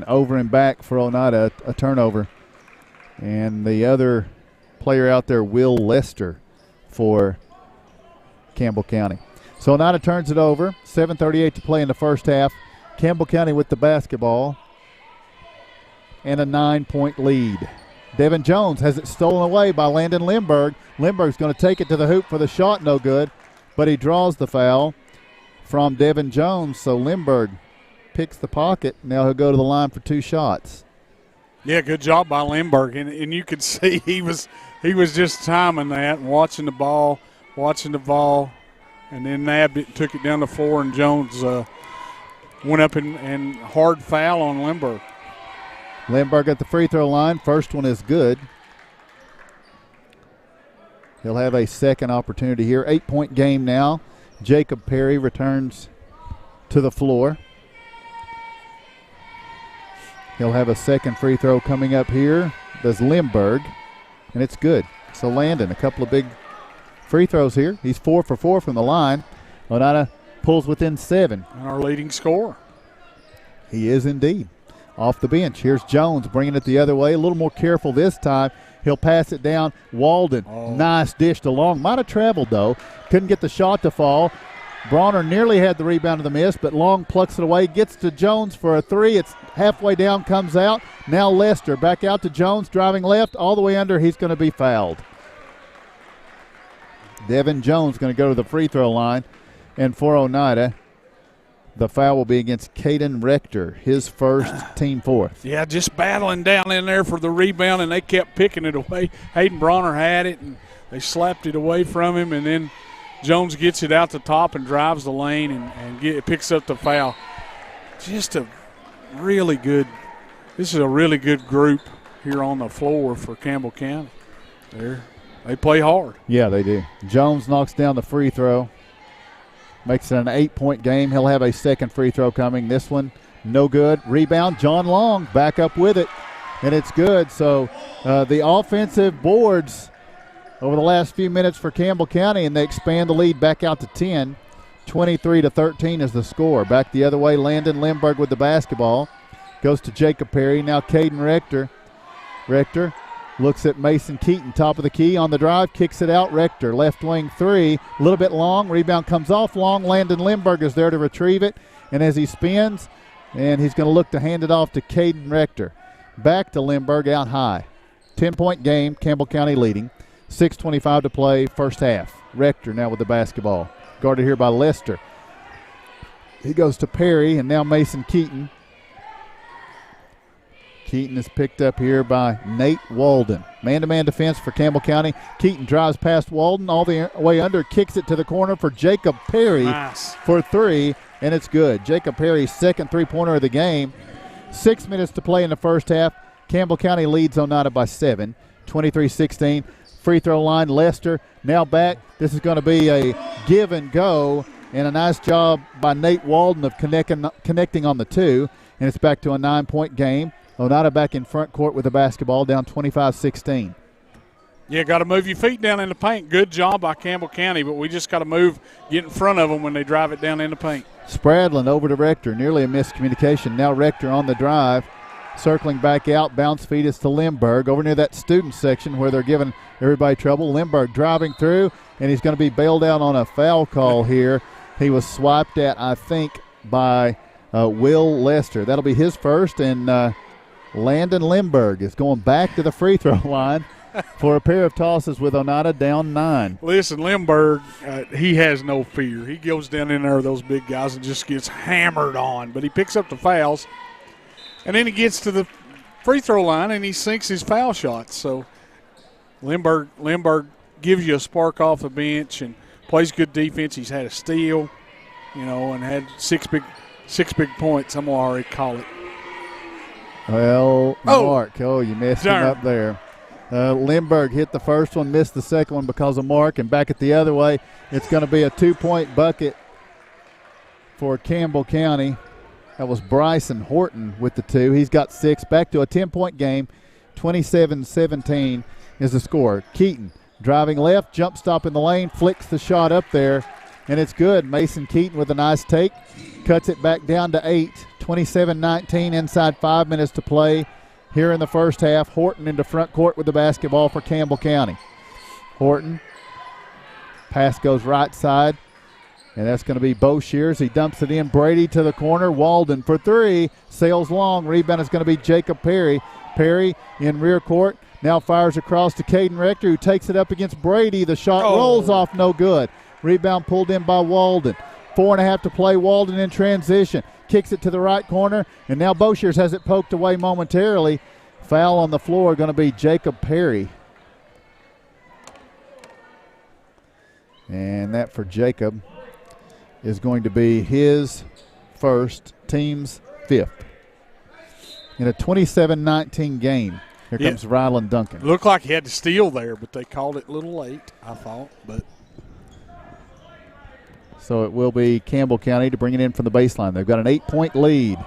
over and back for Oneida, a turnover. And the other player out there, Will Lester, for Campbell County. So Oneida turns it over. 7:38 to play in the first half. Campbell County with the basketball and a 9-point lead. Devin Jones has it stolen away by Landon Lindbergh. Lindbergh's going to take it to the hoop for the shot, no good, but he draws the foul from Devin Jones, so Lindbergh picks the pocket. Now he'll go to the line for 2 shots. Yeah, good job by Lindbergh, and you could see he was just timing that and watching the ball, and then nabbed it, took it down the floor, and Jones went up and hard foul on Lindbergh. Lindbergh at the free throw line. First one is good. He'll have a second opportunity here. 8-point game now. Jacob Perry returns to the floor. He'll have a second free throw coming up here. Does Lindbergh, and it's good. So Landon, a couple of big free throws here. He's 4 for 4 from the line. Oneida pulls within 7. And our leading scorer. He is indeed. Off the bench, here's Jones bringing it the other way. A little more careful this time. He'll pass it down. Walden, nice dish to Long. Might have traveled, though. Couldn't get the shot to fall. Bronner nearly had the rebound of the miss, but Long plucks it away. Gets to Jones for a 3. It's halfway down, comes out. Now Lester back out to Jones, driving left, all the way under. He's going to be fouled. Devin Jones going to go to the free throw line. And for Oneida, the foul will be against Caden Rector, his first, team fourth. Yeah, just battling down in there for the rebound, and they kept picking it away. Hayden Bronner had it, and they slapped it away from him, and then Jones gets it out the top and drives the lane and picks up the foul. Just a really good – this is a really good group here on the floor for Campbell County. They play hard. Yeah, they do. Jones knocks down the free throw. Makes it an 8-point game. He'll have a second free throw coming. This one, no good. Rebound, John Long back up with it, and it's good. So the offensive boards over the last few minutes for Campbell County, and they expand the lead back out to 10. 23-13 is the score. Back the other way, Landon Lindbergh with the basketball. Goes to Jacob Perry. Now Caden Rector. Rector looks at Mason Keaton, top of the key on the drive, kicks it out. Rector, left wing 3, a little bit long. Rebound comes off long. Landon Lindbergh is there to retrieve it. And as he spins, and he's going to look to hand it off to Caden Rector. Back to Lindbergh out high. 10-point game, Campbell County leading. 6:25 to play, first half. Rector now with the basketball. Guarded here by Lester. He goes to Perry, and now Mason Keaton. Keaton is picked up here by Nate Walden. Man-to-man defense for Campbell County. Keaton drives past Walden all the way under, kicks it to the corner for Jacob Perry for 3, and it's good. Jacob Perry's second three-pointer of the game. 6 minutes to play in the first half. Campbell County leads Oneida by 7, 23-16. Free throw line, Lester now back. This is going to be a give and go, and a nice job by Nate Walden of connecting on the 2, and it's back to a 9-point game. Oneida back in front court with the basketball, down 25-16. Yeah, got to move your feet down in the paint. Good job by Campbell County, but we just got to get in front of them when they drive it down in the paint. Spradlin over to Rector, nearly a miscommunication. Now Rector on the drive, circling back out, bounce feed is to Lindbergh over near that student section where they're giving everybody trouble. Lindbergh driving through, and he's going to be bailed out on a foul call here. He was swiped at, I think, by Will Lester. That'll be his first, and Landon Lindbergh is going back to the free throw line. for a pair of tosses with Oneida down 9. Listen, Lindbergh, he has no fear. He goes down in there with those big guys and just gets hammered on. But he picks up the fouls, and then he gets to the free throw line and he sinks his foul shots. So Lindbergh gives you a spark off the bench and plays good defense. He's had a steal, and had six big points. I'm going to already call it. Well, Mark, you messed him up there. Lindbergh hit the first one, missed the second one because of Mark, and back it the other way. It's going to be a 2-point bucket for Campbell County. That was Bryson Horton with the 2. He's got 6. Back to a 10-point game. 27-17 is the score. Keaton driving left, jump stop in the lane, flicks the shot up there, and it's good. Mason Keaton with a nice take. Cuts it back down to 8. 27-19 inside 5 minutes to play here in the first half. Horton into front court with the basketball for Campbell County. Horton. Pass goes right side. And that's going to be Bo Shears. He dumps it in. Brady to the corner. Walden for 3. Sails long. Rebound is going to be Jacob Perry. Perry in rear court. Now fires across to Caden Rector, who takes it up against Brady. The shot rolls off, no good. Rebound pulled in by Walden. 4.5 to play. Walden in transition. Kicks it to the right corner. And now Bo Shears has it poked away momentarily. Foul on the floor going to be Jacob Perry. And that for Jacob is going to be his first, team's 5th. In a 27-19 game, here comes Ryland Duncan. Looked like he had to steal there, but they called it a little late, I thought. But so it will be Campbell County to bring it in from the baseline. They've got an 8-point lead.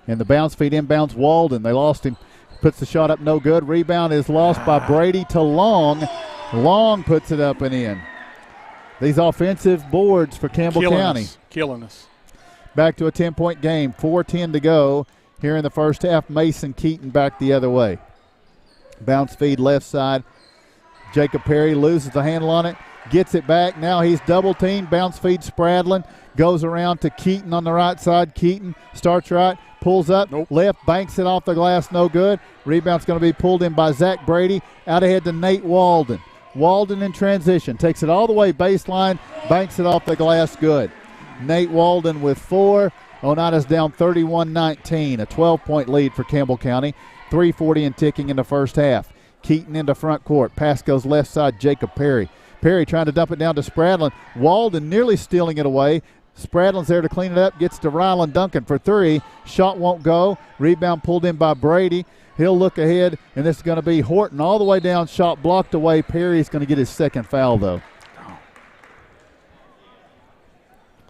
And the bounce feed inbounds Walden. They lost him. Puts the shot up, no good. Rebound is lost by Brady to Long. Long puts it up and in. These offensive boards for Campbell County. Killing us. Back to a 10-point game. 4:10 to go here in the first half. Mason Keaton back the other way. Bounce feed left side. Jacob Perry loses the handle on it. Gets it back. Now he's double teamed. Bounce feed Spradlin. Goes around to Keaton on the right side. Keaton starts right. Pulls up. Left. Banks it off the glass. No good. Rebound's going to be pulled in by Zach Brady. Out ahead to Nate Walden. Walden in transition. Takes it all the way baseline. Banks it off the glass. Good. Nate Walden with 4. Oneida's down 31-19. A 12-point lead for Campbell County. 3:40 and ticking in the first half. Keaton into front court. Pass goes left side. Jacob Perry. Perry trying to dump it down to Spradlin. Walden nearly stealing it away. Spradlin's there to clean it up. Gets to Ryland Duncan for 3. Shot won't go. Rebound pulled in by Brady. He'll look ahead, and this is going to be Horton all the way down. Shot blocked away. Perry's going to get his second foul, though.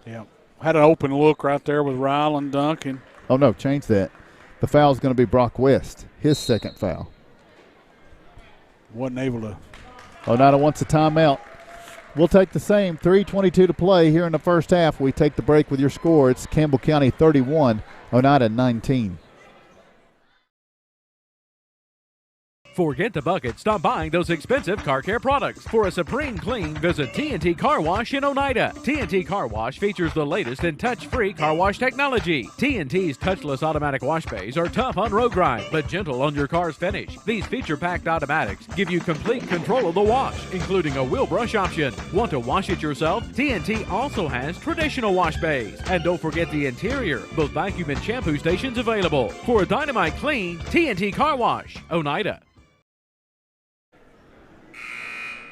Yeah. Had an open look right there with Ryland Duncan. Oh, no, change that. The foul's going to be Brock West, his second foul. Wasn't able to. Oneida wants a timeout. We'll take the same. 3:22 to play here in the first half. We take the break with your score. It's Campbell County 31, Oneida 19. Forget the bucket. Stop buying those expensive car care products. For a supreme clean, visit T&T Car Wash in Oneida. T&T Car Wash features the latest in touch-free car wash technology. T&T's touchless automatic wash bays are tough on road grime, but gentle on your car's finish. These feature-packed automatics give you complete control of the wash, including a wheel brush option. Want to wash it yourself? T&T also has traditional wash bays. And don't forget the interior, both vacuum and shampoo stations available. For a dynamite clean, T&T Car Wash, Oneida.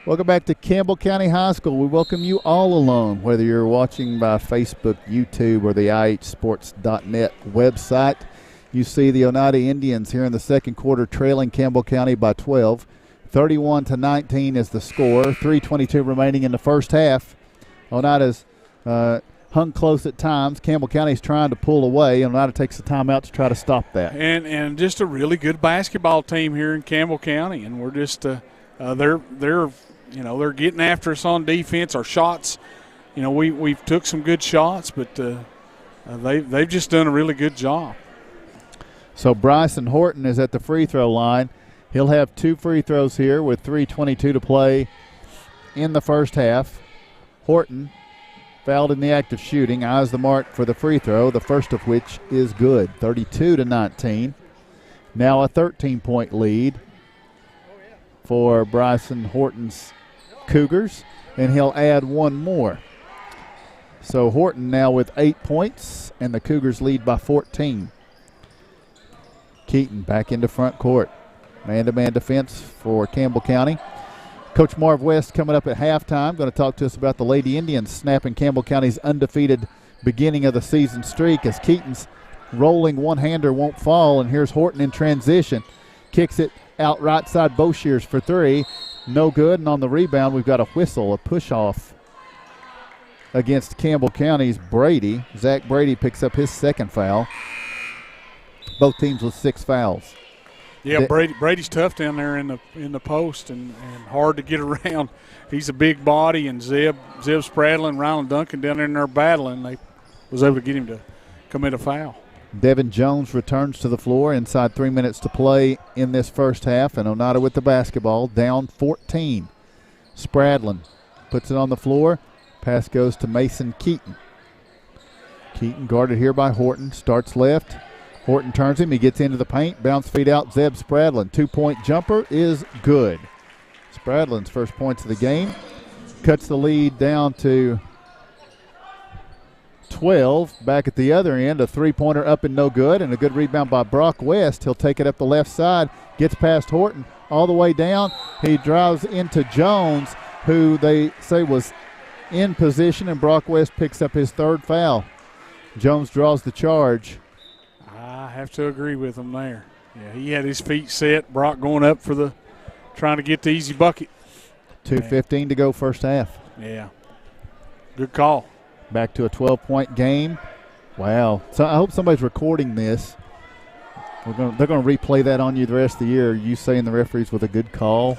Welcome back to Campbell County High School. We welcome you all alone, whether you're watching by Facebook, YouTube, or the ihsports.net website. You see the Oneida Indians here in the second quarter trailing Campbell County by 12. 31-19 is the score. 3:22 remaining in the first half. Oneida's hung close at times. Campbell County's trying to pull away. Oneida takes a timeout to try to stop that. And just a really good basketball team here in Campbell County, and we're just they're getting after us on defense. Our shots, we've took some good shots, but they've just done a really good job. So Bryson Horton is at the free throw line. He'll have 2 free throws here with 3:22 to play in the first half. Horton fouled in the act of shooting. Eyes the mark for the free throw, the first of which is good. 32-19. Now a 13-point lead for Bryson Horton's Cougars, and he'll add one more. So Horton now with 8 points, and the Cougars lead by 14. Keaton back into front court. Man-to-man defense for Campbell County. Coach Marv West coming up at halftime, going to talk to us about the Lady Indians snapping Campbell County's undefeated beginning of the season streak as Keaton's rolling one-hander won't fall, and here's Horton in transition. Kicks it out right side Boshears for three. No good, and on the rebound we've got a whistle, a push-off against Campbell County's Brady. Zach Brady picks up his second foul. Both teams with 6 fouls. Yeah, Brady's tough down there in the post and hard to get around. He's a big body, and Zeb Spradlin and Ryland Duncan down there in there battling. They was able to get him to commit a foul. Devin Jones returns to the floor inside 3 minutes to play in this first half, and Oneida with the basketball, down 14. Spradlin puts it on the floor. Pass goes to Mason Keaton. Keaton guarded here by Horton. Starts left. Horton turns him. He gets into the paint. Bounce feed out Zeb Spradlin. 2-point jumper is good. Spradlin's first points of the game. Cuts the lead down to 12. Back at the other end, a three-pointer up and no good, and a good rebound by Brock West. He'll take it up the left side. Gets past Horton all the way down. He drives into Jones, who they say was in position, and Brock West picks up his third foul. Jones draws the charge. I have to agree with him there. Yeah, he had his feet set. Brock going up for trying to get the easy bucket. 2:15 to go first half. Yeah, good call. Back to a 12-point game. Wow. So I hope somebody's recording this. They're going to replay that on you the rest of the year. You saying the referees with a good call.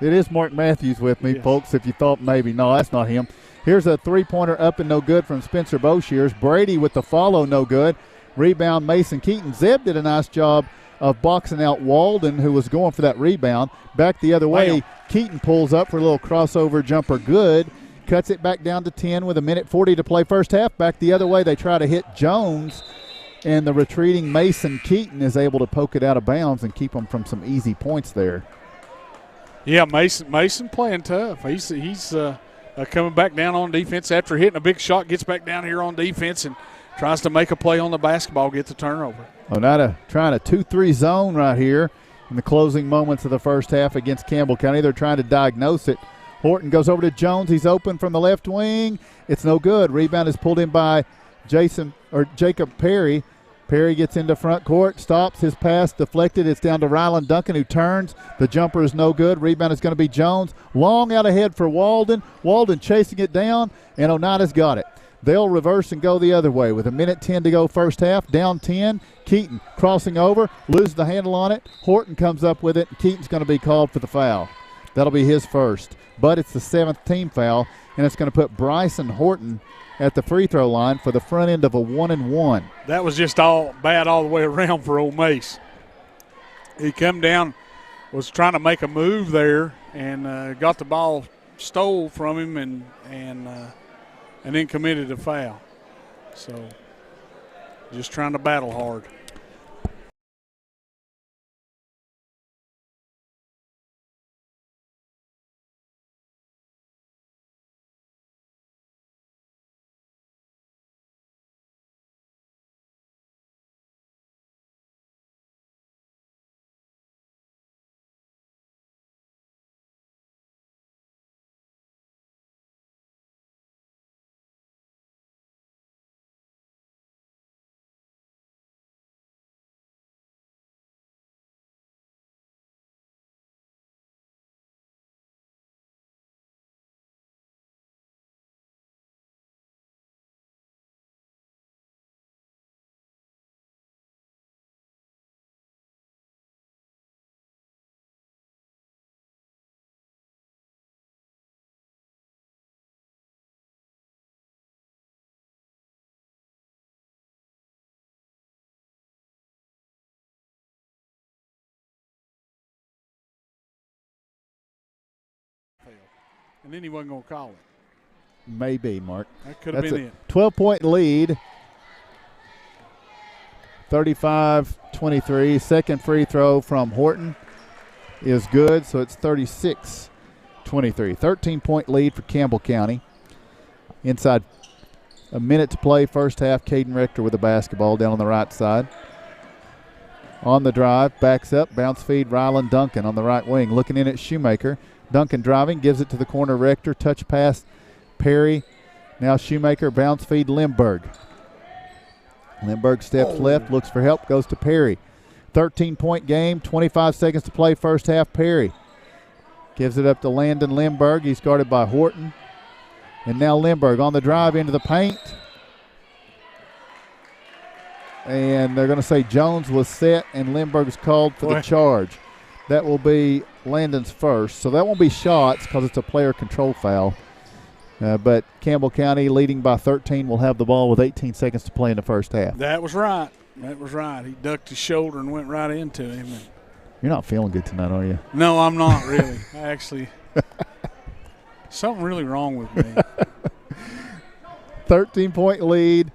It is Mark Matthews with me, yes, folks, if you thought maybe. No, that's not him. Here's a three-pointer up and no good from Spencer Boshears. Brady with the follow, no good. Rebound, Mason Keaton. Zeb did a nice job of boxing out Walden, who was going for that rebound. Back the other way, Keaton pulls up for a little crossover jumper, good. Cuts it back down to 10 with 1:40 to play first half. Back the other way, they try to hit Jones, and the retreating Mason Keaton is able to poke it out of bounds and keep them from some easy points there. Yeah, Mason playing tough. He's coming back down on defense after hitting a big shot, gets back down here on defense and tries to make a play on the basketball, get the turnover. Oneida trying a 2-3 zone right here in the closing moments of the first half against Campbell County. They're trying to diagnose it. Horton goes over to Jones. He's open from the left wing. It's no good. Rebound is pulled in by Jacob Perry. Perry gets into front court, stops, his pass deflected. It's down to Ryland Duncan, who turns. The jumper is no good. Rebound is going to be Jones. Long out ahead for Walden. Walden chasing it down, and Oneida's got it. They'll reverse and go the other way with 1:10 to go first half. Down 10. Keaton crossing over, loses the handle on it. Horton comes up with it, and Keaton's going to be called for the foul. That'll be his first. But it's the 7th team foul, and it's going to put Bryson Horton at the free throw line for the front end of a 1-and-1. That was just all bad all the way around for Old Mace. He come down, was trying to make a move there, and got the ball stole from him, and then committed a foul. So just trying to battle hard. And then he wasn't going to call it. Maybe, Mark. That could have been it. 12-point lead. 35-23. Second free throw from Horton. is good, so it's 36-23. 13-point lead for Campbell County. Inside a minute to play, first half. Caden Rector with the basketball down on the right side. On the drive, backs up, bounce feed, Ryland Duncan on the right wing. Looking in at Shoemaker. Duncan driving, gives it to the corner, Rector. Touch pass, Perry. Now Shoemaker, bounce feed, Lindbergh. Lindbergh steps left, looks for help, goes to Perry. 13-point game, 25 seconds to play, first half. Perry gives it up to Landon Lindbergh. He's guarded by Horton. And now Lindbergh on the drive into the paint. And they're going to say Jones was set and Lindbergh's called for the charge. That will be Landon's first. So that won't be shots because it's a player control foul. But Campbell County, leading by 13, will have the ball with 18 seconds to play in the first half. That was right. He ducked his shoulder and went right into him. You're not feeling good tonight, are you? No, I'm not really. Something really wrong with me. 13-point lead.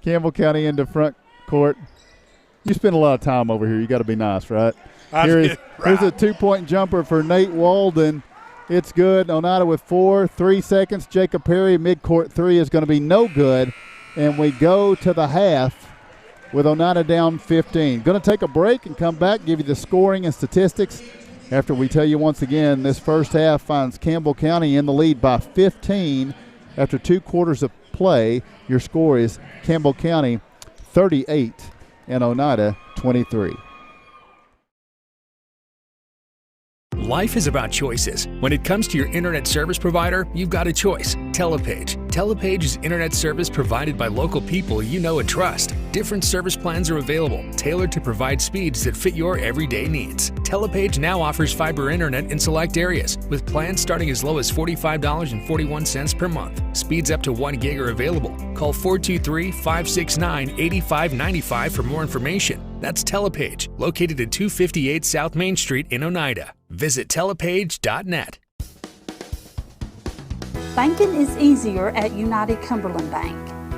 Campbell County into front court. You spend a lot of time over here. You got to be nice, right? Here's a 2-point jumper for Nate Walden. It's good. Oneida with 4, 3 seconds. Jacob Perry, midcourt three is going to be no good. And we go to the half with Oneida down 15. Going to take a break and come back, give you the scoring and statistics after we tell you once again this first half finds Campbell County in the lead by 15 after 2 quarters of play. Your score is Campbell County 38 and Oneida 23. Life is about choices. When it comes to your internet service provider, you've got a choice. TelePage. TelePage is internet service provided by local people you know and trust. Different service plans are available, tailored to provide speeds that fit your everyday needs. TelePage now offers fiber internet in select areas, with plans starting as low as $45.41 per month. Speeds up to 1 gig are available. Call 423-569-8595 for more information. That's TelePage, located at 258 South Main Street in Oneida. Visit telepage.net. Banking is easier at United Cumberland Bank.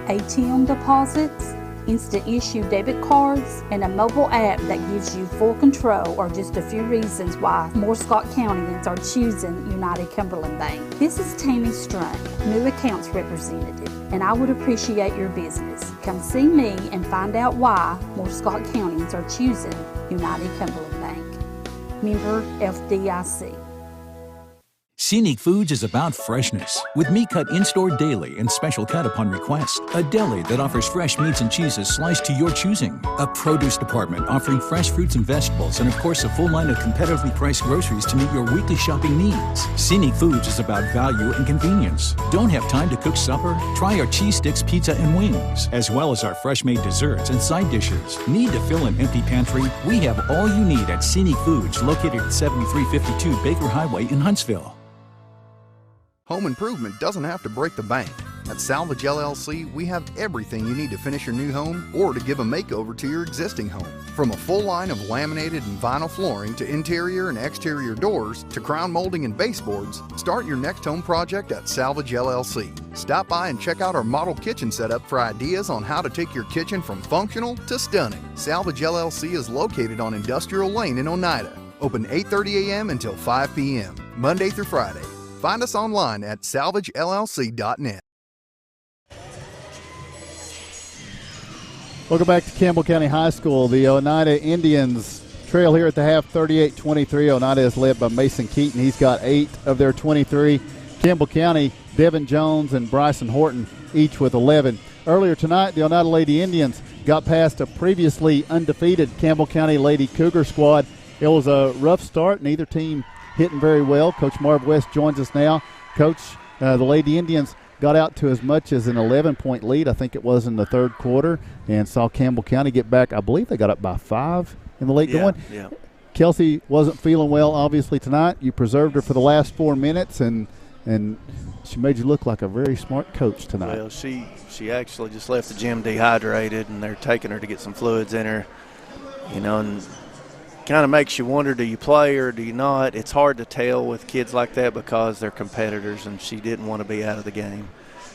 ATM deposits, instant issue debit cards, and a mobile app that gives you full control are just a few reasons why more Scott Countyans are choosing United Cumberland Bank. This is Tammy Strunk, new accounts representative, and I would appreciate your business. Come see me and find out why more Scott Countyans are choosing United Cumberland Bank. Member FDIC. Scenic Foods is about freshness, with meat cut in-store daily and special cut upon request. A deli that offers fresh meats and cheeses sliced to your choosing. A produce department offering fresh fruits and vegetables, and of course a full line of competitively priced groceries to meet your weekly shopping needs. Scenic Foods is about value and convenience. Don't have time to cook supper? Try our cheese sticks, pizza, and wings, as well as our fresh-made desserts and side dishes. Need to fill an empty pantry? We have all you need at Scenic Foods, located at 7352 Baker Highway in Huntsville. Home improvement doesn't have to break the bank. At Salvage LLC, we have everything you need to finish your new home or to give a makeover to your existing home. From a full line of laminated and vinyl flooring to interior and exterior doors to crown molding and baseboards, start your next home project at Salvage LLC. Stop by and check out our model kitchen setup for ideas on how to take your kitchen from functional to stunning. Salvage LLC is located on Industrial Lane in Oneida. Open 8:30 a.m. until 5 p.m., Monday through Friday. Find us online at salvagellc.net. Welcome back to Campbell County High School. The Oneida Indians trail here at the half 38-23. Oneida is led by Mason Keaton. He's got 8 of their 23. Campbell County, Devin Jones and Bryson Horton, each with 11. Earlier tonight, the Oneida Lady Indians got past a previously undefeated Campbell County Lady Cougar squad. It was a rough start, neither team hitting very well. Coach Marv West joins us now. Coach, the Lady Indians got out to as much as an 11-point lead, I think it was in the third quarter, and saw Campbell County get back. I believe they got up by 5 in the late going. Yeah. Kelsey wasn't feeling well, obviously, tonight. You preserved her for the last 4 minutes, and she made you look like a very smart coach tonight. Well, she actually just left the gym dehydrated, and they're taking her to get some fluids in her, and kind of makes you wonder, do you play or do you not? It's hard to tell with kids like that because they're competitors, and she didn't want to be out of the game.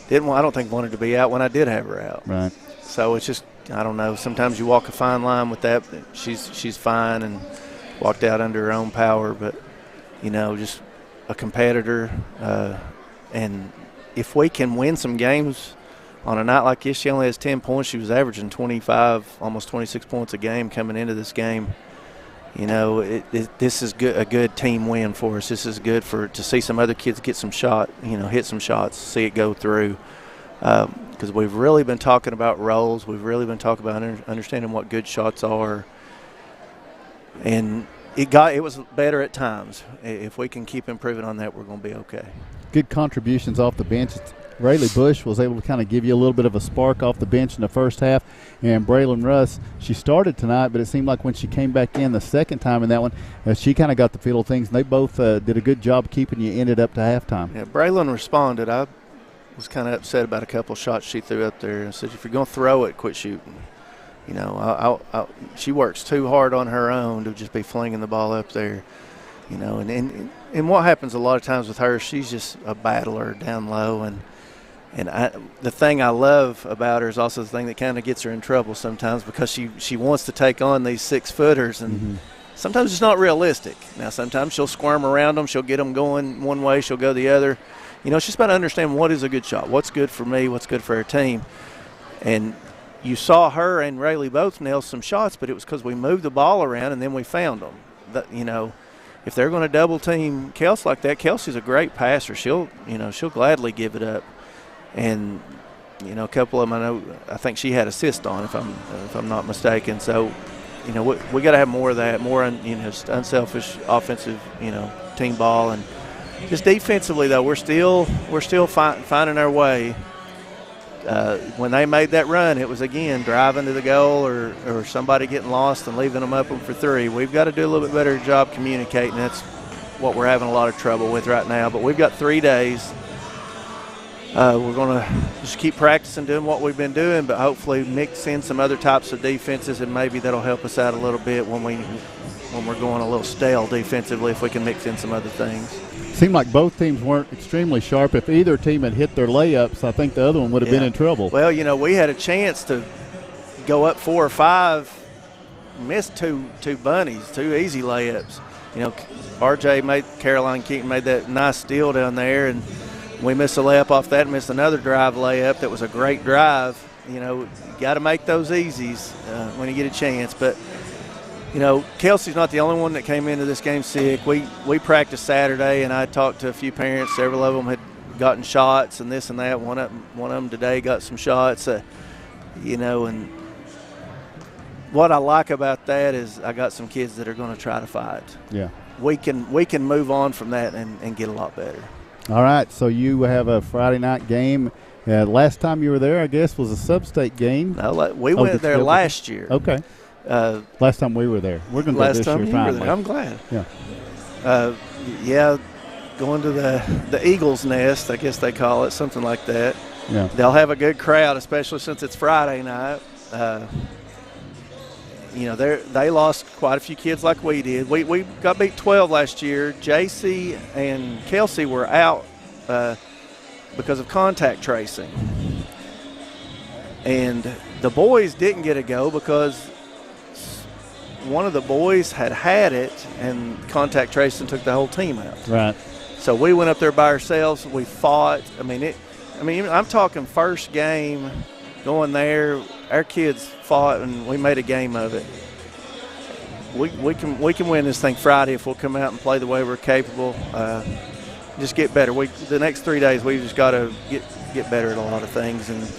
I don't think wanted to be out when I did have her out. Right. So it's just, I don't know. Sometimes you walk a fine line with that. But she's fine and walked out under her own power. But just a competitor. And if we can win some games on a night like this, she only has 10 points. She was averaging 25, almost 26 points a game coming into this game. This is a good team win for us. This is good to see some other kids get some hit some shots, see it go through. Because we've really been talking about roles. We've really been talking about understanding what good shots are. And it was better at times. If we can keep improving on that, we're going to be okay. Good contributions off the bench. Rayleigh Bush was able to kind of give you a little bit of a spark off the bench in the first half. And Braylon Russ, she started tonight, but it seemed like when she came back in the second time in that one, she kind of got the feel of things. And they both did a good job keeping you ended up to halftime. Yeah, Braylon responded. I was kind of upset about a couple shots she threw up there. I said, if you're going to throw it, quit shooting. She works too hard on her own to just be flinging the ball up there. And what happens a lot of times with her, she's just a battler down low. And the thing I love about her is also the thing that kind of gets her in trouble sometimes, because she wants to take on these 6-footers, and sometimes it's not realistic. Now, sometimes she'll squirm around them. She'll get them going one way. She'll go the other. It's just about understanding what is a good shot, what's good for me, what's good for our team. And you saw her and Rayleigh both nail some shots, but it was because we moved the ball around and then we found them. If they're going to double team Kelsey like that, Kelsey's a great passer. She'll gladly give it up. And a couple of them I think she had assist on, if I'm not mistaken. So we got to have more of that, more unselfish offensive team ball. And just defensively though, we're still finding our way. When they made that run, it was again driving to the goal or somebody getting lost and leaving them open for three. We've got to do a little bit better job communicating. That's what we're having a lot of trouble with right now. But we've got 3 days. We're going to just keep practicing doing what we've been doing, but hopefully mix in some other types of defenses, and maybe that'll help us out a little bit when we're going a little stale defensively, if we can mix in some other things. Seemed like both teams weren't extremely sharp. If either team had hit their layups, I think the other one would have been in trouble. Well, we had a chance to go up 4 or 5, missed two bunnies, 2 easy layups. Caroline Keaton made that nice steal down there, and we missed a layup off that and missed another drive layup that was a great drive. You got to make those easies when you get a chance. But, Kelsey's not the only one that came into this game sick. We practiced Saturday, and I talked to a few parents. Several of them had gotten shots and this and that. One of them today got some shots, and what I like about that is I got some kids that are going to try to fight. Yeah. We can move on from that and get a lot better. All right, so you have a Friday night game. Last time you were there, I guess, was a sub-state game. No, we went there last year. Okay. Last time we were there. We're going to go this year finally. I'm glad. Yeah. Going to the Eagle's Nest, I guess they call it, something like that. Yeah. They'll have a good crowd, especially since it's Friday night. They lost quite a few kids like we did. We got beat 12 last year. JC and Kelsey were out because of contact tracing. And the boys didn't get a go because one of the boys had it, and contact tracing took the whole team out. Right. So we went up there by ourselves. We fought. I'm talking first game going there. Our kids fought, and we made a game of it. We can win this thing Friday if we'll come out and play the way we're capable. Just get better. The next 3 days we just got to get better at a lot of things, and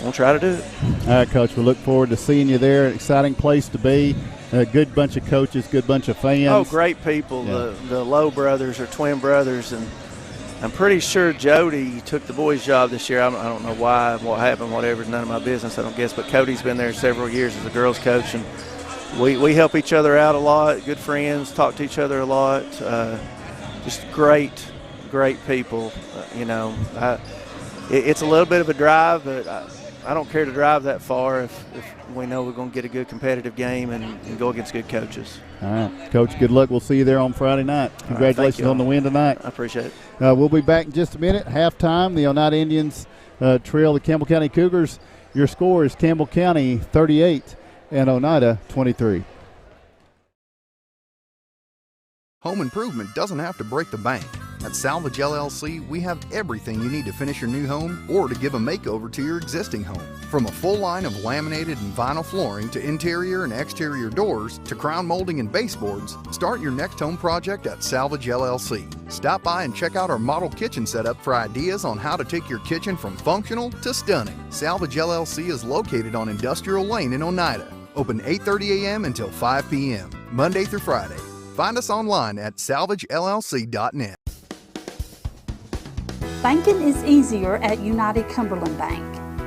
we'll try to do it. All right, Coach. We look forward to seeing you there. An exciting place to be. A good bunch of coaches, good bunch of fans. Oh, great people. Yeah. The Lowe brothers are twin brothers, and I'm pretty sure Jody took the boys' job this year. I don't know why, what happened, whatever. It's none of my business, I don't guess. But Cody's been there several years as a girls' coach, and we help each other out a lot. Good friends, talk to each other a lot. Just great people. It's a little bit of a drive, but I don't care to drive that far if we know we're going to get a good competitive game and go against good coaches. All right. Coach, good luck. We'll see you there on Friday night. Congratulations on the win tonight. I appreciate it. We'll be back in just a minute. Halftime, the Oneida Indians trail the Campbell County Cougars. Your score is Campbell County 38 and Oneida 23. Home improvement doesn't have to break the bank. At Salvage LLC, we have everything you need to finish your new home or to give a makeover to your existing home. From a full line of laminated and vinyl flooring to interior and exterior doors to crown molding and baseboards, start your next home project at Salvage LLC. Stop by and check out our model kitchen setup for ideas on how to take your kitchen from functional to stunning. Salvage LLC is located on Industrial Lane in Oneida. Open 8:30 a.m. until 5 p.m., Monday through Friday. Find us online at salvagellc.net. Banking is easier at United Cumberland Bank.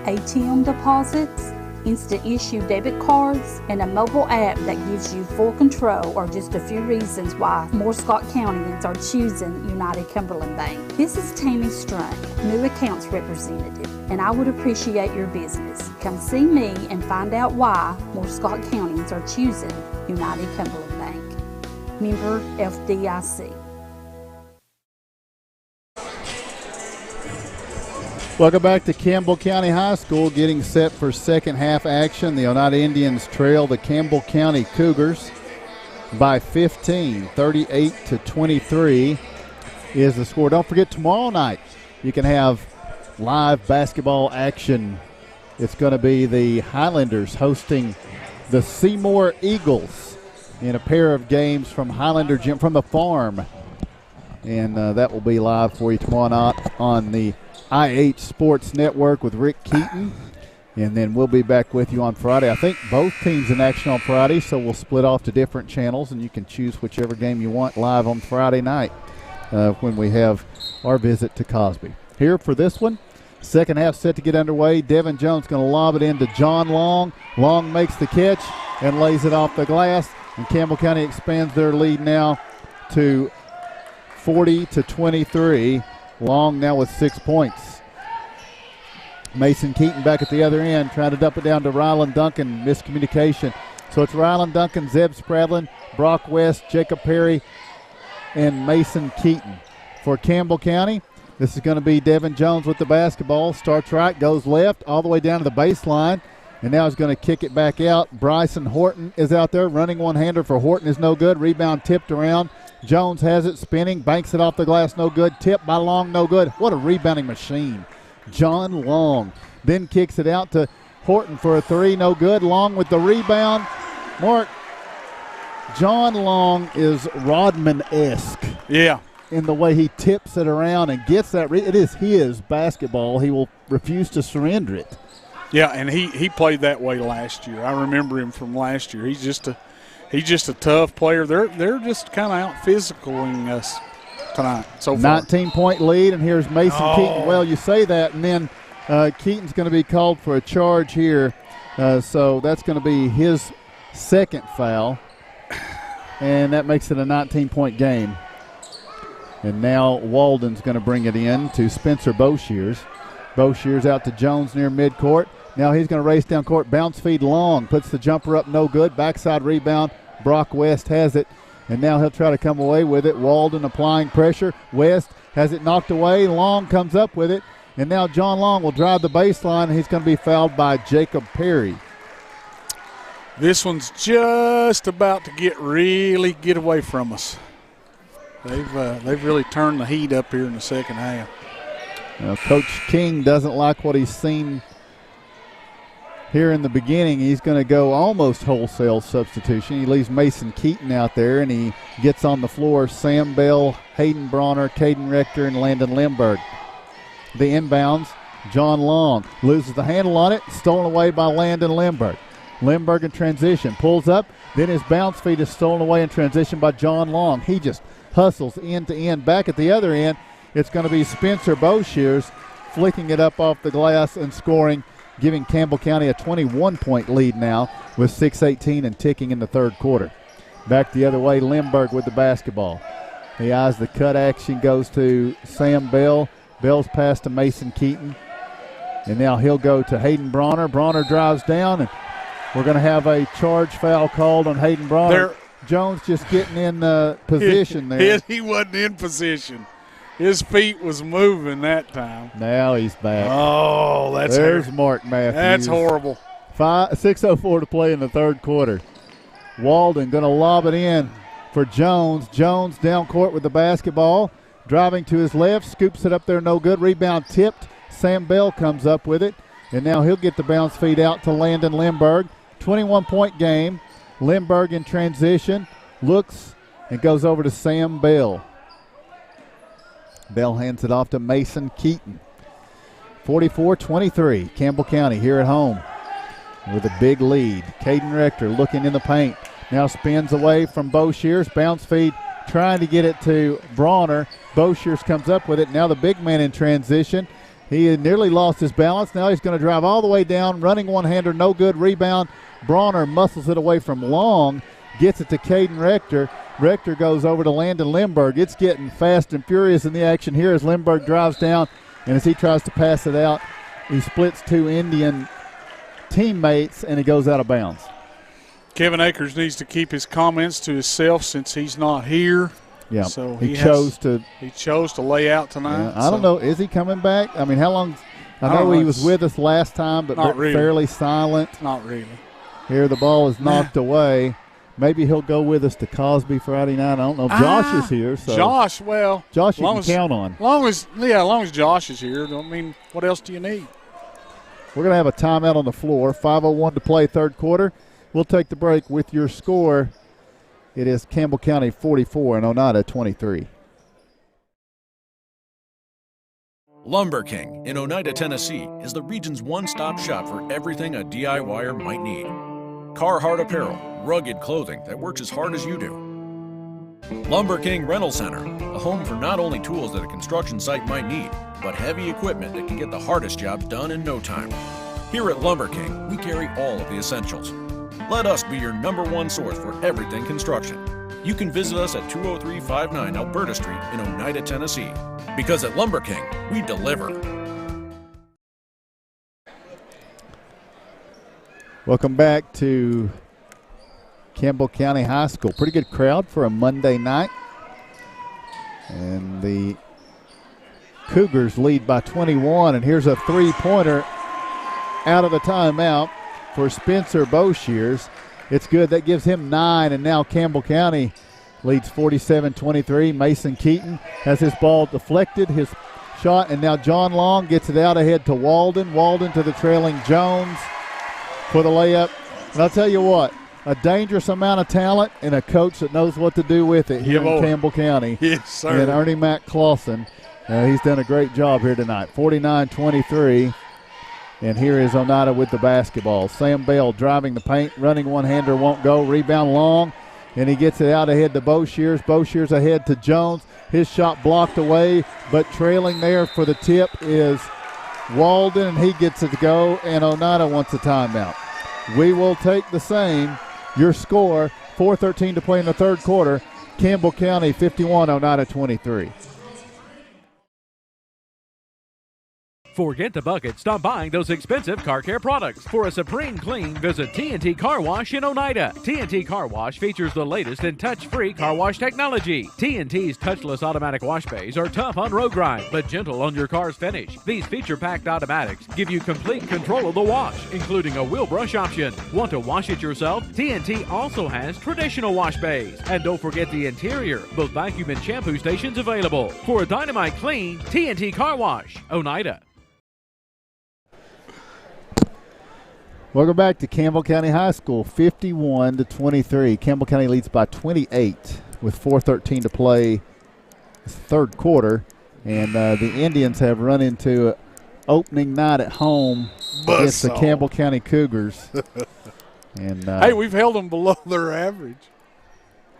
ATM deposits, instant issue debit cards, and a mobile app that gives you full control are just a few reasons why more Scott Countyans are choosing United Cumberland Bank. This is Tammy Strunk, new accounts representative, and I would appreciate your business. Come see me and find out why more Scott Countyans are choosing United Cumberland Bank. Member FDIC. Welcome back to Campbell County High School, getting set for second half action. The Oneida Indians trail the Campbell County Cougars by 15, 38-23 is the score. Don't forget, tomorrow night you can have live basketball action. It's going to be the Highlanders hosting the Seymour Eagles in a pair of games from Highlander Gym, from the farm. And that will be live for you tomorrow night on the IH Sports Network with Rick Keaton. And then we'll be back with you on Friday. I think both teams in action on Friday, so we'll split off to different channels, and you can choose whichever game you want live on Friday night when we have our visit to Cosby. Here for this one, second half set to get underway. Devin Jones going to lob it into John Long. Long makes the catch and lays it off the glass, and Campbell County expands their lead now to 40-23. Long now with 6 points. Mason Keaton back at the other end, trying to dump it down to Rylan Duncan. Miscommunication. So it's Rylan Duncan, Zeb Spradlin, Brock West, Jacob Perry, and Mason Keaton. For Campbell County, this is going to be Devin Jones with the basketball. Starts right, goes left, all the way down to the baseline, and now he's going to kick it back out. Bryson Horton is out there. Running one-hander for Horton is no good. Rebound tipped around. Jones has it, spinning, banks it off the glass, no good. Tipped by Long, no good. What a rebounding machine. John Long then kicks it out to Horton for a three, no good. Long with the rebound. Mark, John Long is Rodman-esque. Yeah. In the way he tips it around and gets that. It is his basketball. He will refuse to surrender it. Yeah, and he played that way last year. I remember him from last year. He's just a tough player. They're just kind of out physicaling us tonight so far. 19-point lead, and here's Mason Keaton. Well, you say that, and then Keaton's going to be called for a charge here. So that's going to be his second foul, and that makes it a 19-point game. And now Walden's going to bring it in to Spencer Boshears. Boshears out to Jones near midcourt. Now he's going to race down court, bounce feed Long, puts the jumper up, no good. Backside rebound, Brock West has it, and now he'll try to come away with it. Walden applying pressure. West has it knocked away. Long comes up with it, and now John Long will drive the baseline, and he's going to be fouled by Jacob Perry. This one's just about to get away from us. They've really turned the heat up here in the second half. Now, Coach King doesn't like what he's seen here in the beginning. He's going to go almost wholesale substitution. He leaves Mason Keaton out there, and he gets on the floor Sam Bell, Hayden Bronner, Caden Rector, and Landon Lindbergh. The inbounds, John Long loses the handle on it, stolen away by Landon Lindbergh. Lindbergh in transition, pulls up, then his bounce feed is stolen away in transition by John Long. He just hustles end to end. Back at the other end, it's going to be Spencer Boshears flicking it up off the glass and scoring, giving Campbell County a 21-point lead now with 6:18 and ticking in the third quarter. Back the other way, Lindbergh with the basketball. He eyes the cut action, goes to Sam Bell. Bell's pass to Mason Keaton. And now he'll go to Hayden Bronner. Bronner drives down, and we're going to have a charge foul called on Hayden Bronner. Jones just getting in position there. He wasn't in position. His feet was moving that time. Now he's back. Oh, there's Mark Matthews. That's horrible. 6:04 to play in the third quarter. Walden going to lob it in for Jones. Jones down court with the basketball. Driving to his left, scoops it up there, no good. Rebound tipped. Sam Bell comes up with it. And now he'll get the bounce feed out to Landon Lindbergh. 21-point game. Lindbergh in transition. Looks and goes over to Sam Bell. Bell hands it off to Mason Keaton. 44-23. Campbell County here at home with a big lead. Caden Rector looking in the paint. Now spins away from Boshears. Bounce feed trying to get it to Bronner. Boshears comes up with it. Now the big man in transition. He had nearly lost his balance. Now he's going to drive all the way down. Running one-hander, no good. Rebound. Bronner muscles it away from Long. Gets it to Caden Rector. Rector goes over to Landon Lindbergh. It's getting fast and furious in the action here as Lindbergh drives down. And as he tries to pass it out, he splits two Indian teammates and he goes out of bounds. Kevin Akers needs to keep his comments to himself since he's not here. Yeah, so he chose to lay out tonight. Yeah, I don't know. Is he coming back? I mean, how long? I know he was with us last time, but really. Fairly silent. Not really. Here the ball is knocked away. Maybe he'll go with us to Cosby Friday night. I don't know. Josh is here. So Josh you can count on. As long as Josh is here. I mean, what else do you need? We're going to have a timeout on the floor. 5:01 to play, third quarter. We'll take the break with your score. It is Campbell County 44 and Oneida 23. Lumber King in Oneida, Tennessee is the region's one-stop shop for everything a DIYer might need. Carhartt apparel, rugged clothing that works as hard as you do. Lumber King Rental Center, a home for not only tools that a construction site might need, but heavy equipment that can get the hardest jobs done in no time. Here at Lumber King, we carry all of the essentials. Let us be your #1 source for everything construction. You can visit us at 20359 Alberta Street in Oneida, Tennessee. Because at Lumber King, we deliver. Welcome back to Campbell County High School. Pretty good crowd for a Monday night. And the Cougars lead by 21. And here's a three-pointer out of the timeout for Spencer Boshears. It's good. That gives him 9, and now Campbell County leads 47-23. Mason Keaton has his ball deflected, his shot, and now John Long gets it out ahead to Walden. Walden to the trailing Jones for the layup. And I'll tell you what, a dangerous amount of talent and a coach that knows what to do with it here in Campbell County. Yes, sir. And Ernie Mack Clausen. He's done a great job here tonight. 49-23. And here is Oneida with the basketball. Sam Bell driving the paint, running one-hander, won't go. Rebound Long, and he gets it out ahead to Boshears. Boshears ahead to Jones. His shot blocked away, but trailing there for the tip is Walden, and he gets it to go, and Oneida wants a timeout. We will take the same. Your score, 4:13 to play in the third quarter. Campbell County 51, Oneida 23. Forget the bucket. Stop buying those expensive car care products. For a supreme clean, visit T&T Car Wash in Oneida. T&T Car Wash features the latest in touch-free car wash technology. T&T's touchless automatic wash bays are tough on road grime, but gentle on your car's finish. These feature-packed automatics give you complete control of the wash, including a wheel brush option. Want to wash it yourself? T&T also has traditional wash bays. And don't forget the interior, both vacuum and shampoo stations available. For a dynamite clean, T&T Car Wash, Oneida. Welcome back to Campbell County High School, 51-23. Campbell County leads by 28 with 4:13 to play this third quarter. And the Indians have run into opening night at home against the Campbell County Cougars. And hey, we've held them below their average.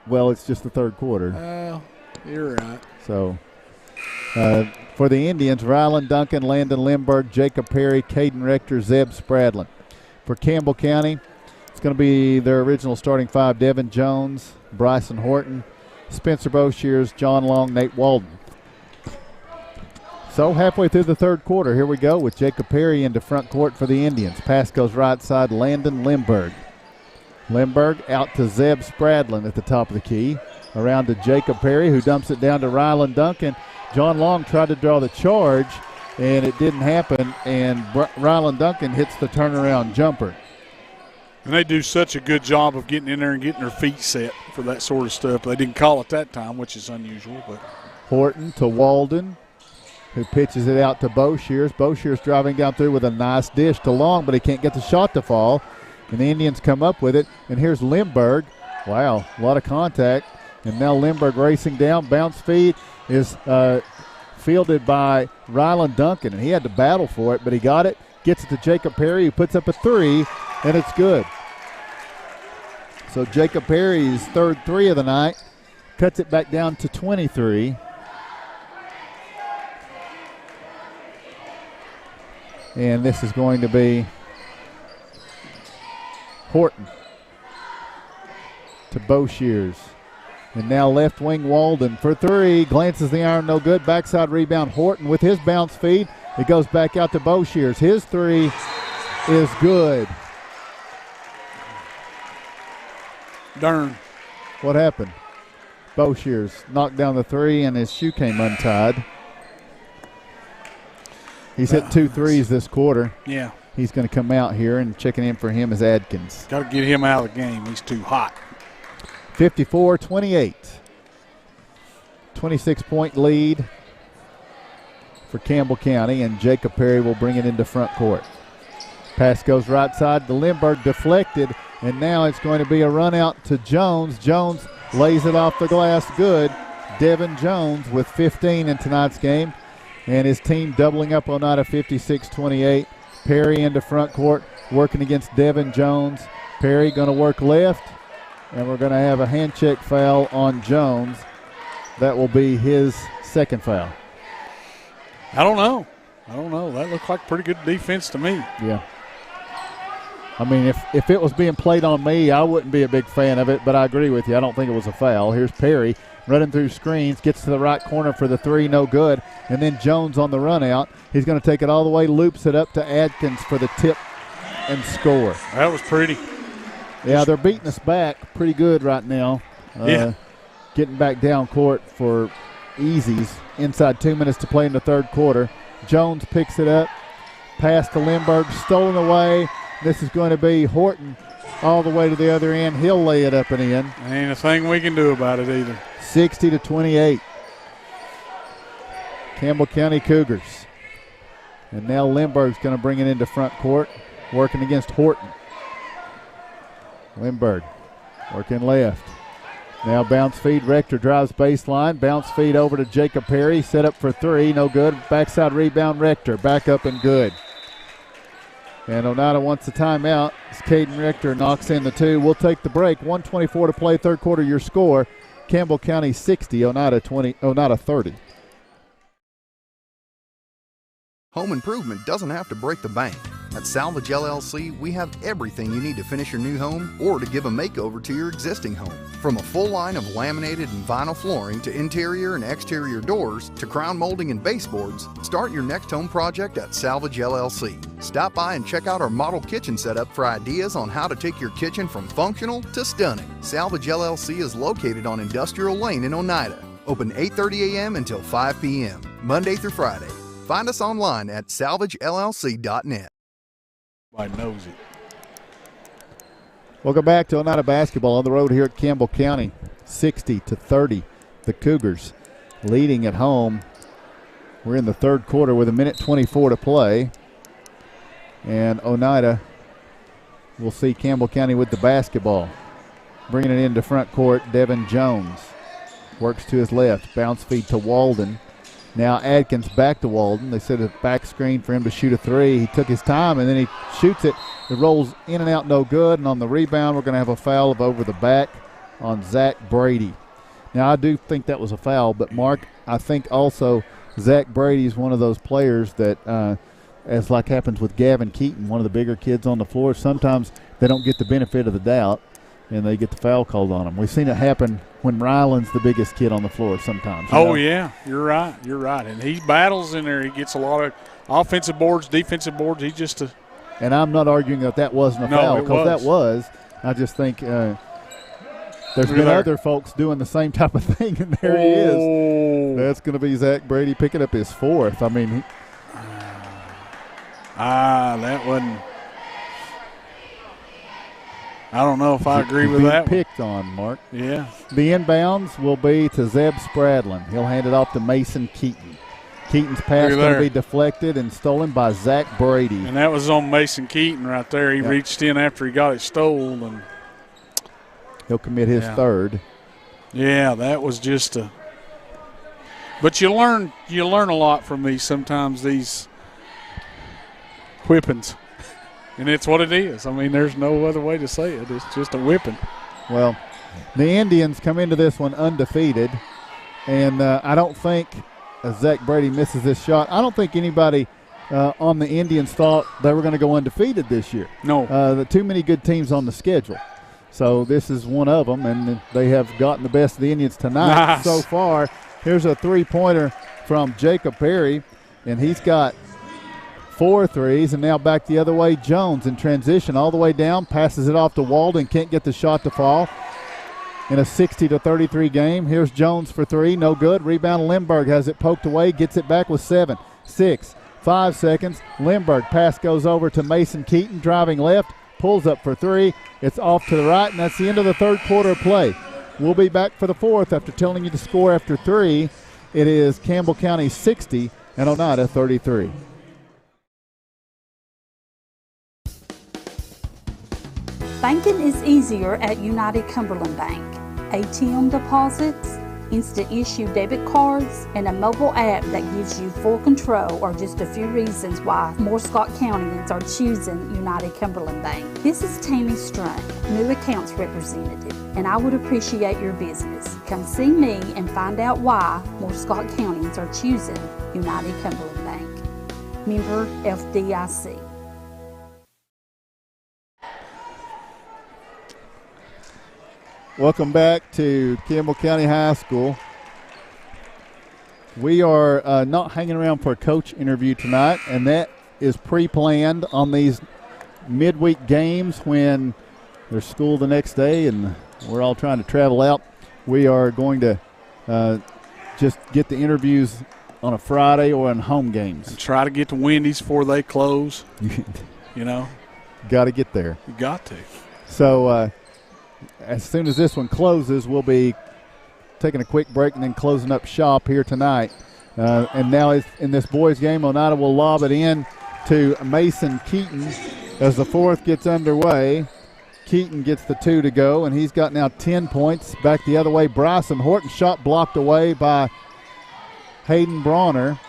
Well, it's just the third quarter. You're right. So for the Indians, Ryland Duncan, Landon Lindbergh, Jacob Perry, Caden Rector, Zeb Spradlin. For Campbell County, it's going to be their original starting five: Devin Jones, Bryson Horton, Spencer Boshears, John Long, Nate Walden. So halfway through the third quarter, here we go with Jacob Perry into front court for the Indians. Pass goes right side, Landon Lindbergh. Lindbergh out to Zeb Spradlin at the top of the key. Around to Jacob Perry, who dumps it down to Ryland Duncan. John Long tried to draw the charge, and it didn't happen, and Ryland Duncan hits the turnaround jumper. And they do such a good job of getting in there and getting their feet set for that sort of stuff. They didn't call it that time, which is unusual. But Horton to Walden, who pitches it out to Boshears. Boshears driving down through with a nice dish to Long, but he can't get the shot to fall. And the Indians come up with it. And here's Lindbergh. Wow, a lot of contact. And now Lindbergh racing down. Bounce feed is fielded by Ryland Duncan, and he had to battle for it, but he got it. Gets it to Jacob Perry, who puts up a 3, and it's good. So Jacob Perry's third 3 of the night cuts it back down to 23. And this is going to be Horton to Boshears. And now left wing Walden for 3. Glances the iron, no good. Backside rebound Horton with his bounce feed. It goes back out to Boshears. His 3 is good. Darn. What happened? Boshears knocked down the 3 and his shoe came untied. He's hit 2 threes this quarter. Yeah. He's going to come out here, and checking in for him is Adkins. Got to get him out of the game. He's too hot. 54-28. 26-point lead for Campbell County, and Jacob Perry will bring it into front court. Pass goes right side to Lindbergh, deflected, and now it's going to be a run out to Jones. Jones lays it off the glass, good. Devin Jones with 15 in tonight's game, and his team doubling up on Oneida 56-28. Perry into front court, working against Devin Jones. Perry going to work left, and we're going to have a hand check foul on Jones. That will be his second foul. I don't know. That looked like pretty good defense to me. Yeah. I mean, if it was being played on me, I wouldn't be a big fan of it, but I agree with you. I don't think it was a foul. Here's Perry running through screens, gets to the right corner for the 3, no good. And then Jones on the run out. He's going to take it all the way, loops it up to Adkins for the tip and score. That was pretty. Yeah, they're beating us back pretty good right now. Yeah. Getting back down court for easies. Inside 2 minutes to play in the third quarter. Jones picks it up. Pass to Lindbergh, stolen away. This is going to be Horton all the way to the other end. He'll lay it up and in. Ain't a thing we can do about it either. 60-28. Campbell County Cougars. And now Lindbergh's going to bring it into front court, working against Horton. Lindbergh working left. Now bounce feed. Rector drives baseline. Bounce feed over to Jacob Perry. Set up for 3. No good. Backside rebound. Rector back up and good. And Oneida wants the timeout. As Caden Rector knocks in the 2. We'll take the break. 1:24 to play, third quarter. Your score: Campbell County 60, Oneida 30. Home improvement doesn't have to break the bank. At Salvage LLC, we have everything you need to finish your new home or to give a makeover to your existing home. From a full line of laminated and vinyl flooring to interior and exterior doors to crown molding and baseboards, start your next home project at Salvage LLC. Stop by and check out our model kitchen setup for ideas on how to take your kitchen from functional to stunning. Salvage LLC is located on Industrial Lane in Oneida. Open 8:30 a.m. until 5 p.m., Monday through Friday. Find us online at salvagellc.net. Everybody knows it. Welcome back to Oneida basketball on the road here at Campbell County. 60-30, the Cougars leading at home. We're in the third quarter with 1:24 to play. And Oneida will see Campbell County with the basketball. Bringing it into front court, Devin Jones works to his left. Bounce feed to Walden. Now Adkins back to Walden. They set a back screen for him to shoot a 3. He took his time, and then he shoots it. It rolls in and out, no good. And on the rebound, we're going to have a foul of over the back on Zach Brady. Now, I do think that was a foul, but, Mark, I think also Zach Brady is one of those players that, as like happens with Gavin Keaton, one of the bigger kids on the floor, sometimes they don't get the benefit of the doubt, and they get the foul called on them. We've seen it happen when Ryland's the biggest kid on the floor sometimes. Oh, yeah, you're right. And he battles in there. He gets a lot of offensive boards, defensive boards. He's just a – And I'm not arguing that wasn't a foul, because that was. I just think there's been other folks doing the same type of thing, and there he is. That's going to be Zach Brady picking up his 4th. I mean – that wasn't – I don't know if I agree with that one. Picked on, Mark. Yeah. The inbounds will be to Zeb Spradlin. He'll hand it off to Mason Keaton. Keaton's pass going to be deflected and stolen by Zach Brady. And that was on Mason Keaton right there. He reached in after he got it stolen. And he'll commit his third. Yeah, that was just a – but you learn a lot from these sometimes, these whippings. And it's what it is. I mean, there's no other way to say it. It's just a whipping. Well, the Indians come into this one undefeated, and I don't think – Zach Brady misses this shot. I don't think anybody on the Indians thought they were going to go undefeated this year. No. Too many good teams on the schedule. So this is one of them, and they have gotten the best of the Indians tonight so far. Here's a three-pointer from Jacob Perry, and he's got 4 threes, and now back the other way. Jones in transition all the way down, passes it off to Walden, can't get the shot to fall. In a 60-33 game, here's Jones for 3, no good. Rebound, Lindbergh has it poked away, gets it back with 7, 6, 5 seconds. Lindbergh, pass goes over to Mason Keaton, driving left, pulls up for 3. It's off to the right, and that's the end of the third quarter of play. We'll be back for the fourth after telling you the score after 3. It is Campbell County 60 and Oneida 33. Banking is easier at United Cumberland Bank. ATM deposits, instant issue debit cards, and a mobile app that gives you full control are just a few reasons why more Scott Countyans are choosing United Cumberland Bank. This is Tammy Strunk, new accounts representative, and I would appreciate your business. Come see me and find out why more Scott Countyans are choosing United Cumberland Bank. Member FDIC. Welcome back to Campbell County High School. We are not hanging around for a coach interview tonight, and that is pre-planned on these midweek games when there's school the next day and we're all trying to travel out. We are going to just get the interviews on a Friday or on home games. And try to get to Wendy's before they close. You know? Got to get there. You got to. So, as soon as this one closes, we'll be taking a quick break and then closing up shop here tonight. And now in this boys game, Oneida will lob it in to Mason Keaton as the fourth gets underway. Keaton gets the 2 to go, and he's got now 10 points. Back the other way, Bryson Horton, shot blocked away by Hayden Bronner.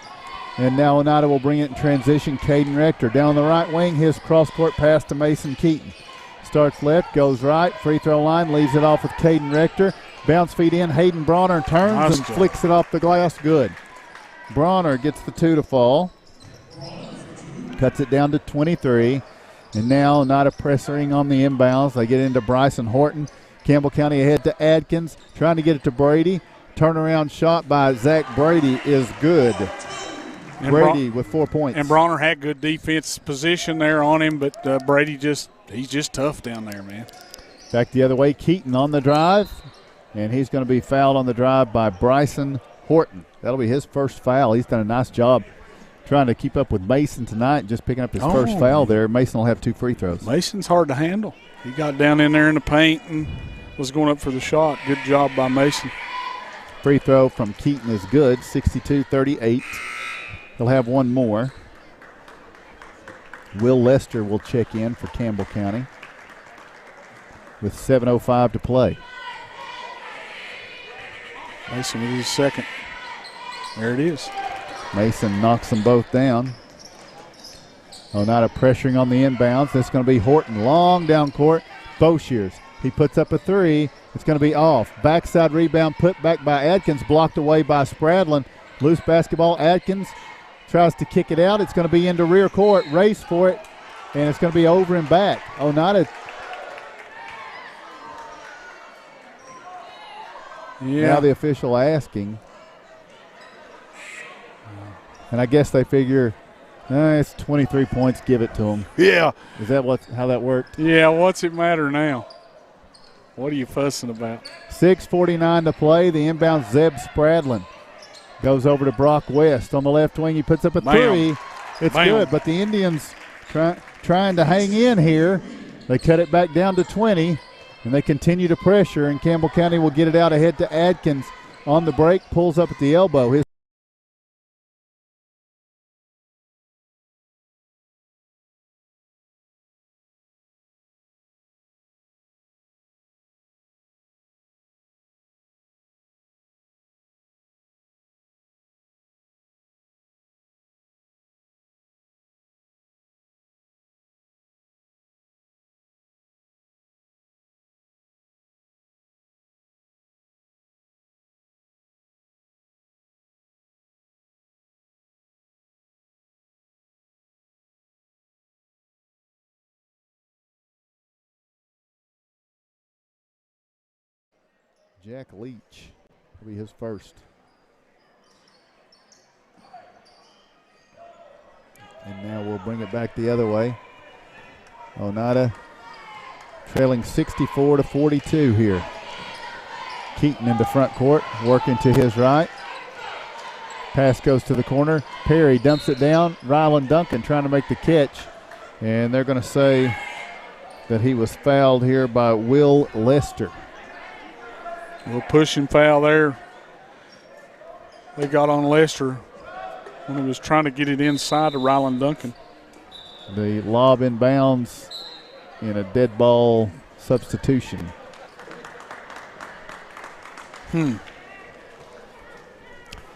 And now Oneida will bring it in transition. Caden Rector down the right wing, his cross-court pass to Mason Keaton. Starts left, goes right, free throw line, leaves it off with Caden Rector. Bounce feed in, Hayden Bronner turns and flicks it off the glass. Good. Bronner gets the 2 to fall. Cuts it down to 23. And now Oneida pressuring on the inbounds. They get into Bryson Horton. Campbell County ahead to Adkins, trying to get it to Brady. Turnaround shot by Zach Brady is good. And Brady with 4 points. And Bronner had good defense position there on him, but Brady he's just tough down there, man. Back the other way, Keaton on the drive, and he's going to be fouled on the drive by Bryson Horton. That'll be his first foul. He's done a nice job trying to keep up with Mason tonight, just picking up his first foul there. Mason will have 2 free throws. Mason's hard to handle. He got down in there in the paint and was going up for the shot. Good job by Mason. Free throw from Keaton is good, 62-38. He'll have one more. Will Lester will check in for Campbell County with 7:05 to play. Mason with his second. There it is. Mason knocks them both down. Oneida pressuring on the inbounds. This is going to be Horton. Long down court. Boshears. He puts up a 3. It's going to be off. Backside rebound put back by Adkins. Blocked away by Spradlin. Loose basketball. Adkins tries to kick it out. It's going to be into rear court. Race for it. And it's going to be over and back. Oneida. Yeah. Now the official asking. And I guess they figure, it's 23 points, give it to them. Yeah. Is that how that worked? Yeah, what's it matter now? What are you fussing about? 6:49 to play. The inbound Zeb Spradlin goes over to Brock West on the left wing. He puts up a 3. It's good, but the Indians trying to hang in here. They cut it back down to 20, and they continue to pressure, and Campbell County will get it out ahead to Adkins on the break, pulls up at the elbow. Jack Leach will be his first. And now we'll bring it back the other way. Oneida trailing 64-42 here. Keaton into front court, working to his right. Pass goes to the corner. Perry dumps it down. Rylan Duncan trying to make the catch. And they're going to say that he was fouled here by Will Lester. A little pushing foul there. They got on Lester when he was trying to get it inside to Rylan Duncan. The lob inbounds in a dead ball substitution.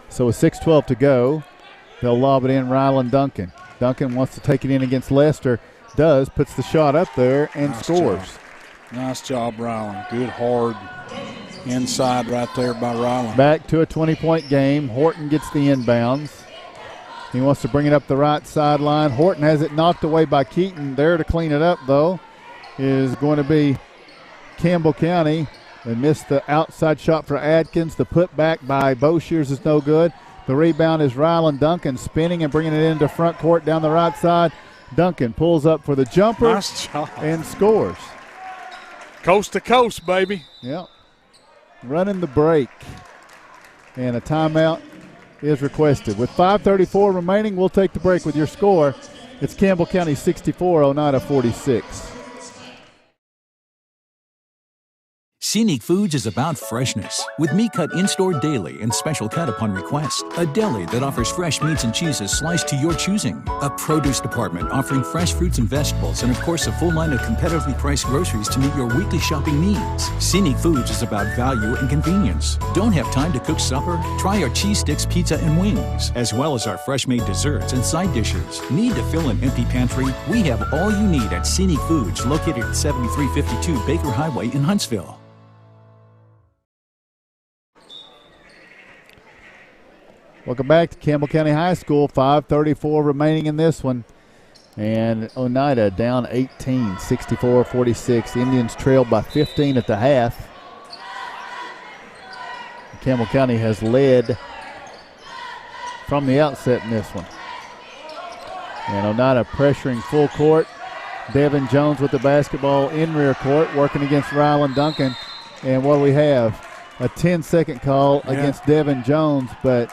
So with 6:12 to go, they'll lob it in Rylan Duncan. Duncan wants to take it in against Lester. Does, puts the shot up there and nice scores. Job. Nice job, Rylan. Good hard inside right there by Rylan. Back to a 20-point game. Horton gets the inbounds. He wants to bring it up the right sideline. Horton has it knocked away by Keaton. There to clean it up, though, is going to be Campbell County. They missed the outside shot for Adkins. The putback by Boshears is no good. The rebound is Rylan Duncan spinning and bringing it into front court down the right side. Duncan pulls up for the jumper. Nice job. And scores. Coast to coast, baby. Yep. Running the break. And a timeout is requested. With 5:34 remaining, we'll take the break with your score. It's Campbell County 64, Oneida 46. Scenic Foods is about freshness, with meat cut in-store daily and special cut upon request. A deli that offers fresh meats and cheeses sliced to your choosing. A produce department offering fresh fruits and vegetables, and of course a full line of competitively priced groceries to meet your weekly shopping needs. Scenic Foods is about value and convenience. Don't have time to cook supper? Try our cheese sticks, pizza, and wings, as well as our fresh-made desserts and side dishes. Need to fill an empty pantry? We have all you need at Scenic Foods, located at 7352 Baker Highway in Huntsville. Welcome back to Campbell County High School. 5:34 remaining in this one. And Oneida down 18, 64-46. Indians trailed by 15 at the half. Campbell County has led from the outset in this one. And Oneida pressuring full court. Devin Jones with the basketball in rear court, working against Rylan Duncan. And what do we have? A 10-second call against Devin Jones, but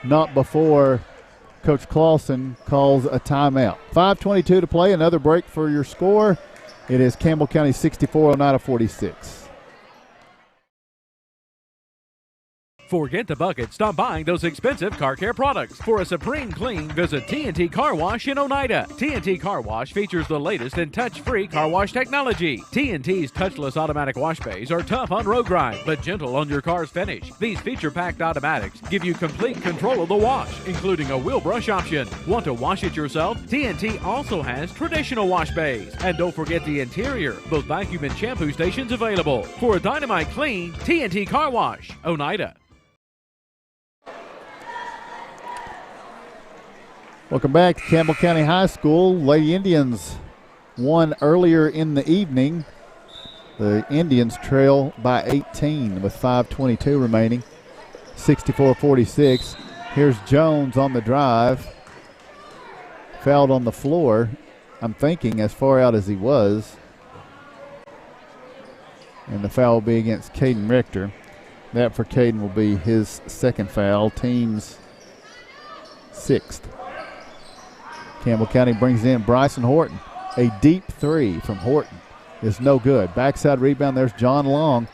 not before Coach Clausen calls a timeout. 5:22 to play, another break for your score. It is Campbell County 64, Oneida 46. Forget the bucket. Stop buying those expensive car care products. For a supreme clean, visit T&T Car Wash in Oneida. T&T Car Wash features the latest in touch-free car wash technology. T&T's touchless automatic wash bays are tough on road grime, but gentle on your car's finish. These feature-packed automatics give you complete control of the wash, including a wheel brush option. Want to wash it yourself? T&T also has traditional wash bays. And don't forget the interior, both vacuum and shampoo stations available. For a dynamite clean, T&T Car Wash, Oneida. Welcome back to Campbell County High School. Lady Indians won earlier in the evening. The Indians trail by 18 with 5:22 remaining, 64-46. Here's Jones on the drive. Fouled on the floor. I'm thinking as far out as he was. And the foul will be against Caden Richter. That for Caden will be his second foul, team's sixth. Campbell County brings in Bryson Horton. A deep three from Horton is no good. Backside rebound, there's John Long.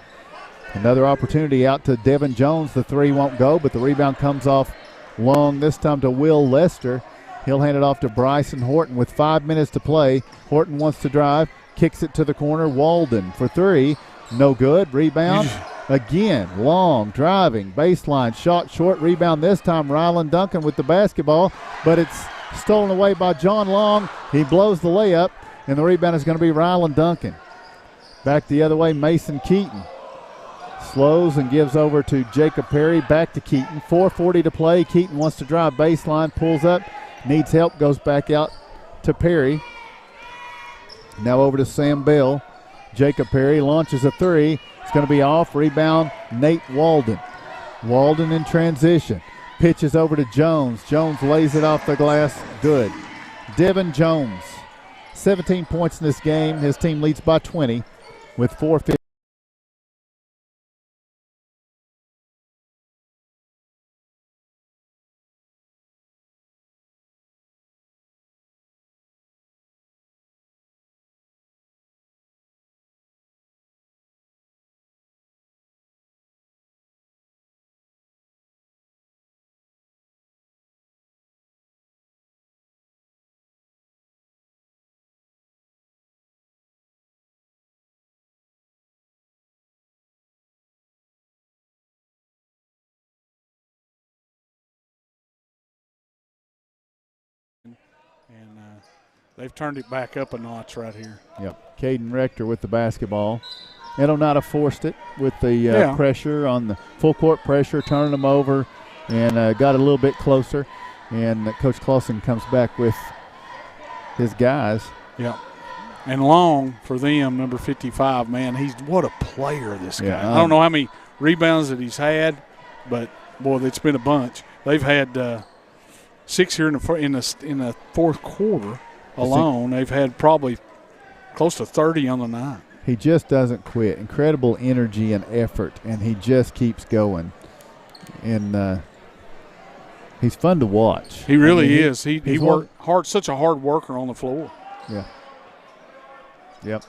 Another opportunity out to Devin Jones. The three won't go, but the rebound comes off Long, this time to Will Lester. He'll hand it off to Bryson Horton with 5 minutes to play. Horton wants to drive, kicks it to the corner. Walden for three, no good. Rebound again. Long driving, baseline, shot short. Rebound this time, Rylan Duncan with the basketball, but it's stolen away by John Long. He blows the layup, and the rebound is going to be Rylan Duncan. Back the other way, Mason Keaton. Slows and gives over to Jacob Perry. Back to Keaton. 4:40 to play. Keaton wants to drive baseline, pulls up, needs help, goes back out to Perry. Now over to Sam Bell. Jacob Perry launches a three. It's going to be off. Rebound, Nate Walden. Walden in transition. Pitches over to Jones. Jones lays it off the glass. Good. Devin Jones. 17 points in this game. His team leads by 20 with 4:50. And they've turned it back up a notch right here. Yep. Caden Rector with the basketball. And Oneida forced it with the pressure on the full court pressure, turning them over, and got a little bit closer. And Coach Clausen comes back with his guys. Yeah. And Long for them, number 55, man, what a player this guy. I don't know how many rebounds that he's had, but, boy, it's been a bunch. They've had 6 here in the fourth quarter alone. They've had probably close to 30 on the night. He just doesn't quit. Incredible energy and effort, and he just keeps going. And he's fun to watch. He really is. He worked hard. Such a hard worker on the floor. Yeah. Yep.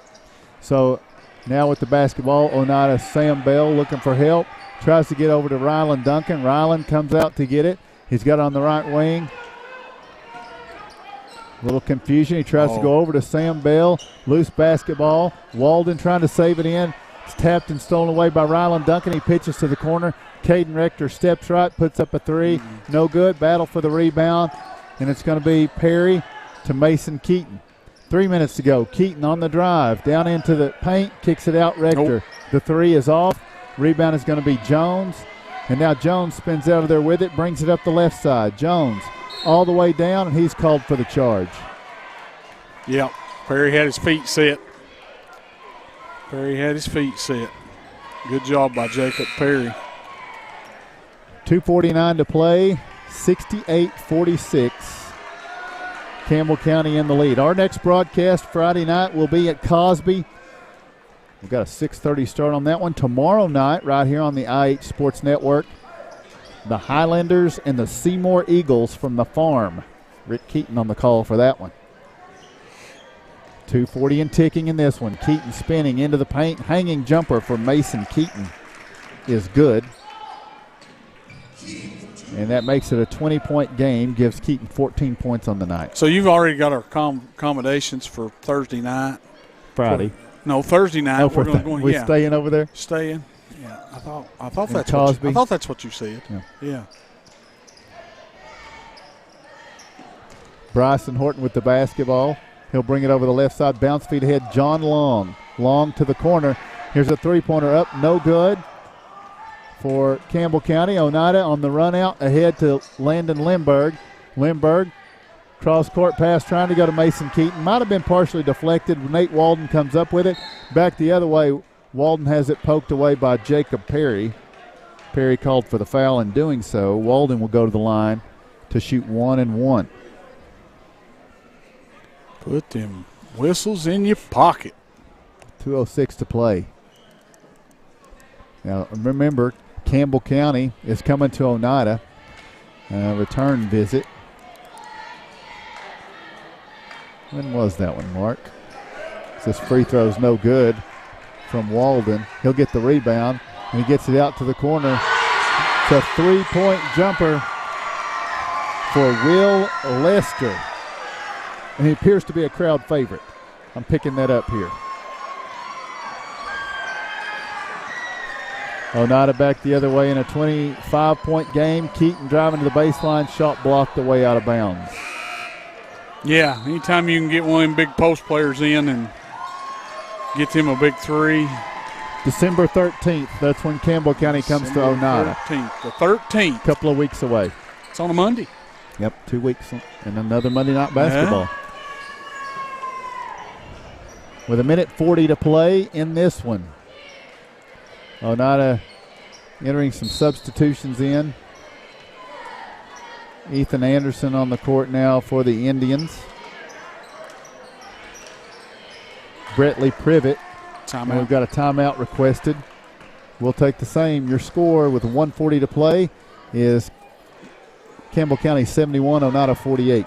So now with the basketball, Oneida Sam Bell looking for help. Tries to get over to Rylan Duncan. Rylan comes out to get it. He's got it on the right wing. A little confusion. He tries to go over to Sam Bell. Loose basketball. Walden trying to save it in. It's tapped and stolen away by Rylan Duncan. He pitches to the corner. Caden Rector steps right, puts up a three. No good. Battle for the rebound. And it's going to be Perry to Mason Keaton. 3 minutes to go. Keaton on the drive. Down into the paint. Kicks it out. Rector. The three is off. Rebound is going to be Jones. And now Jones spins out of there with it, brings it up the left side. Jones all the way down, and he's called for the charge. Yep, Perry had his feet set. Good job by Jacob Perry. 2:49 to play, 68-46. Campbell County in the lead. Our next broadcast Friday night will be at Cosby. We've got a 6:30 start on that one. Tomorrow night, right here on the IH Sports Network, the Highlanders and the Seymour Eagles from the farm. Rick Keaton on the call for that one. 2:40 and ticking in this one. Keaton spinning into the paint. Hanging jumper for Mason Keaton is good. And that makes it a 20-point game, gives Keaton 14 points on the night. So you've already got our accommodations for Thursday night? Friday. Thursday night. We're staying over there? Staying. Yeah, I thought that's what you said. Yeah. Bryson Horton with the basketball. He'll bring it over the left side. Bounce feed ahead. John Long. Long to the corner. Here's a three-pointer up. No good for Campbell County. Oneida on the run out ahead to Landon Lindbergh. Lindbergh, cross-court pass trying to go to Mason Keaton. Might have been partially deflected. Nate Walden comes up with it. Back the other way. Walden has it poked away by Jacob Perry. Perry called for the foul in doing so. Walden will go to the line to shoot 1 and 1. Put them whistles in your pocket. 2:06 to play. Now, remember, Campbell County is coming to Oneida. Return visit. When was that one, Mark? This free throw's no good from Walden. He'll get the rebound, and he gets it out to the corner. It's a three-point jumper for Will Lester. And he appears to be a crowd favorite. I'm picking that up here. Oneida back the other way in a 25-point game. Keaton driving to the baseline, shot blocked away out of bounds. Yeah, anytime you can get one of them big post players in and get them a big three. December 13th, that's when Campbell County comes to Oneida. The 13th. A couple of weeks away. It's on a Monday. Yep, 2 weeks and another Monday night basketball. Yeah. With 1:40 to play in this one. Oneida entering some substitutions in. Ethan Anderson on the court now for the Indians. Brettley Privet. Timeout. We've got a timeout requested. We'll take the same. Your score with 1:40 to play is Campbell County 71, Oneida 48.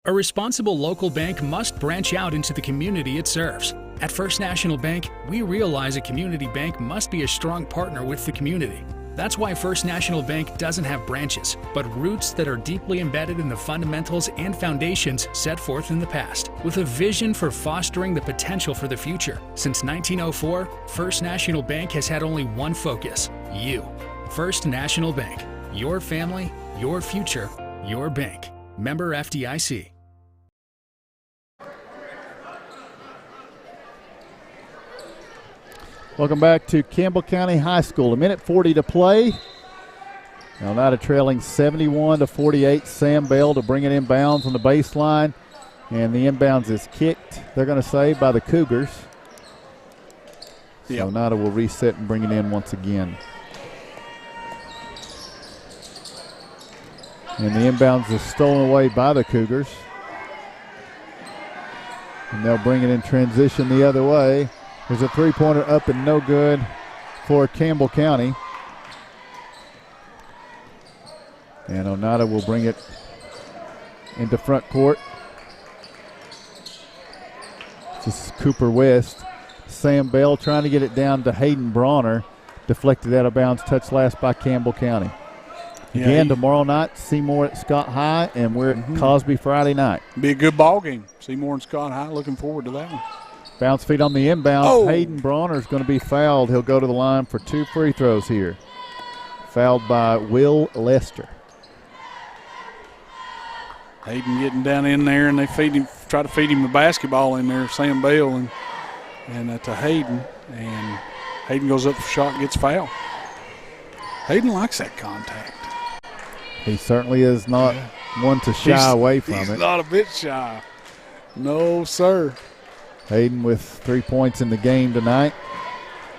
A responsible local bank must branch out into the community it serves. At First National Bank, we realize a community bank must be a strong partner with the community. That's why First National Bank doesn't have branches, but roots that are deeply embedded in the fundamentals and foundations set forth in the past, with a vision for fostering the potential for the future. Since 1904, First National Bank has had only one focus: you. First National Bank. Your family, your future, your bank. Member FDIC. Welcome back to Campbell County High School. 1:40 to play. Oneida trailing 71-48. Sam Bell to bring it inbounds on the baseline. And the inbounds is kicked, they're going to say, by the Cougars. Yep. So Oneida will reset and bring it in once again. And the inbounds is stolen away by the Cougars. And they'll bring it in transition the other way. There's a three-pointer up and no good for Campbell County. And Oneida will bring it into front court. This is Cooper West. Sam Bell trying to get it down to Hayden Bronner. Deflected out of bounds, touched last by Campbell County. Again, tomorrow night, Seymour at Scott High, and we're at Cosby Friday night. Be a good ball game. Seymour and Scott High, looking forward to that one. Bounce feed on the inbound. Oh. Hayden Bronner is going to be fouled. He'll go to the line for 2 free throws here. Fouled by Will Lester. Hayden getting down in there, and they try to feed him the basketball in there, Sam Bell, and to Hayden. And Hayden goes up for shot, gets fouled. Hayden likes that contact. He certainly is not one to shy away from it. He's not a bit shy. No, sir. Hayden with 3 points in the game tonight.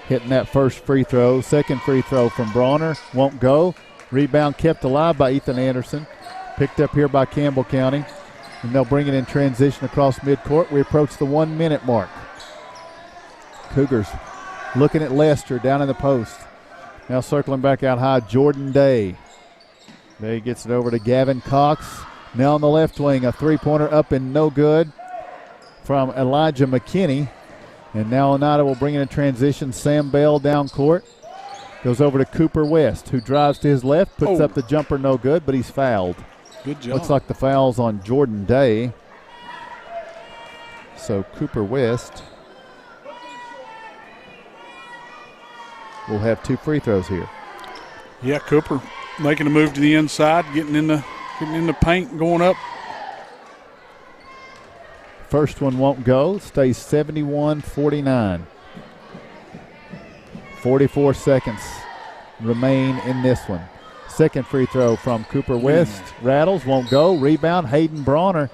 Hitting that first free throw. Second free throw from Bronner. Won't go. Rebound kept alive by Ethan Anderson. Picked up here by Campbell County. And they'll bring it in transition across midcourt. We approach the 1 minute mark. Cougars looking at Lester down in the post. Now circling back out high, Jordan Day. Day gets it over to Gavin Cox. Now on the left wing, a three-pointer up and no good from Elijah McKinney. And now Oneida will bring in a transition. Sam Bell down court. Goes over to Cooper West, who drives to his left, puts up the jumper, no good, but he's fouled. Good job. Looks like the foul's on Jordan Day. So Cooper West will have 2 free throws here. Yeah, Cooper making a move to the inside, getting in the paint, going up. First one won't go. Stays 71-49. 44 seconds remain in this one. Second free throw from Cooper West. Rattles, won't go. Rebound, Hayden Bronner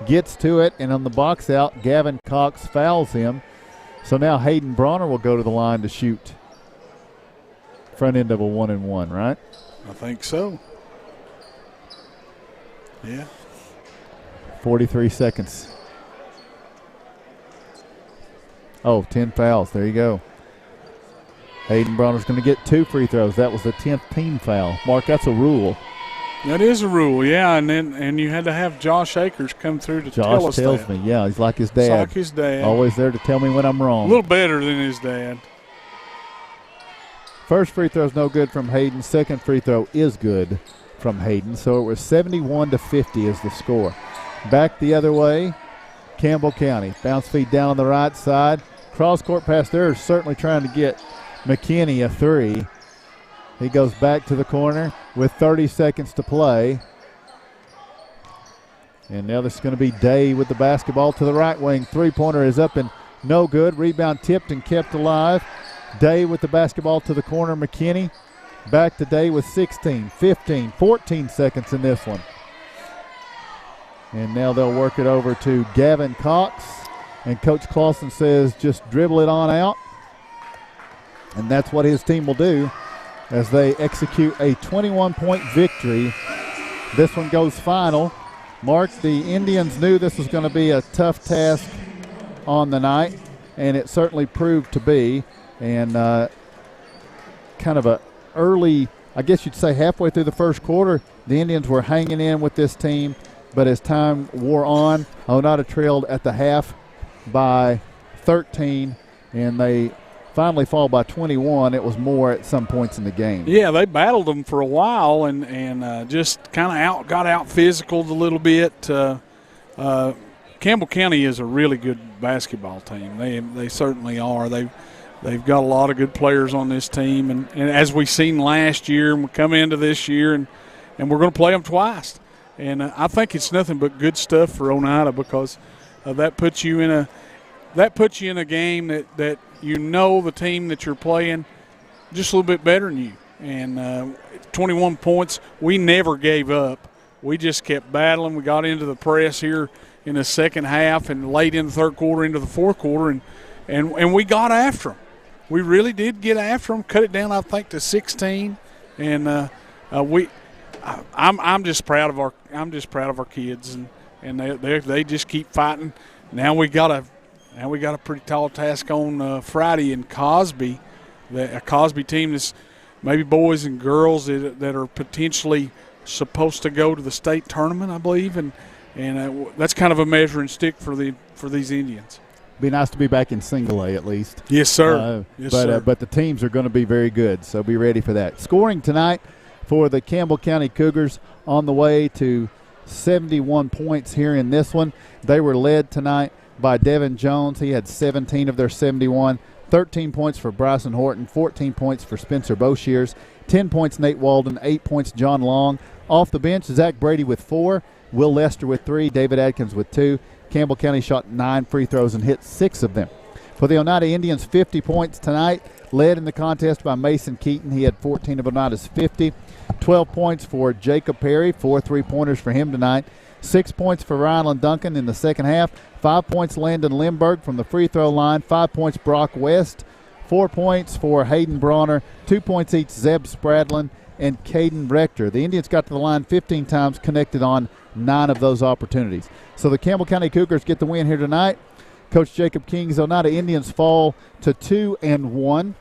gets to it, and on the box out, Gavin Cox fouls him. So now Hayden Bronner will go to the line to shoot. Front end of a 1-and-1, right? I think so. Yeah. 43 seconds. Oh, 10 fouls. There you go. Hayden Bronner's going to get 2 free throws. That was the 10th team foul. Mark, that's a rule. That is a rule, yeah, and you had to have Josh Akers come through to tell us that. Josh tells me, yeah, he's like his dad. He's like his dad. Always there to tell me when I'm wrong. A little better than his dad. First free throw is no good from Hayden. Second free throw is good from Hayden. So it was 71-50 is the score. Back the other way, Campbell County. Bounce feed down on the right side. Cross-court pass there is certainly trying to get McKinney a three. He goes back to the corner with 30 seconds to play. And now this is going to be Day with the basketball to the right wing. Three-pointer is up and no good. Rebound tipped and kept alive. Day with the basketball to the corner. McKinney back to Day with 16, 15, 14 seconds in this one. And now they'll work it over to Gavin Cox. And Coach Clausen says just dribble it on out. And that's what his team will do as they execute a 21-point victory. This one goes final. Mark, the Indians knew this was going to be a tough task on the night, and it certainly proved to be. And kind of a early, I guess you'd say halfway through the first quarter, the Indians were hanging in with this team. But as time wore on, Oneida trailed at the half by 13, and they finally fall by 21. It was more at some points in the game. Yeah, they battled them for a while and just kind of got out physicaled a little bit. Campbell County is a really good basketball team. They certainly are. They've got a lot of good players on this team, and as we seen last year, and we come into this year, and we're going to play them twice. And I think it's nothing but good stuff for Oneida because that puts you in a game that you know the team that you're playing just a little bit better than you. And 21 points, we never gave up. We just kept battling. We got into the press here in the second half and late in the third quarter into the fourth quarter, and we got after them. We really did get after them, cut it down, I think, to 16, and I'm just proud of our kids, and they just keep fighting. Now we got a pretty tall task on Friday in Cosby, a Cosby team that's maybe boys and girls that are potentially supposed to go to the state tournament, I believe, and that's kind of a measuring stick for these Indians. Be nice to be back in single A at least. Yes, sir. But the teams are going to be very good, so be ready for that. Scoring tonight for the Campbell County Cougars on the way to 71 points here in this one. They were led tonight by Devin Jones. He had 17 of their 71. 13 points for Bryson Horton, 14 points for Spencer Boshears, 10 points Nate Walden, 8 points John Long. Off the bench, Zach Brady with 4, Will Lester with 3, David Adkins with 2. Campbell County shot 9 free throws and hit 6 of them. For the Oneida Indians, 50 points tonight, led in the contest by Mason Keaton. He had 14 of Oneida's 50. 12 points for Jacob Perry, 4 3-pointers for him tonight. 6 points for Rylan Duncan in the second half. 5 points Landon Lindberg from the free throw line. 5 points Brock West. 4 points for Hayden Bronner. 2 points each Zeb Spradlin and Caden Rector. The Indians got to the line 15 times, connected on 9 of those opportunities. So the Campbell County Cougars get the win here tonight. Coach Jacob King's Oneida Indians fall to 2-1.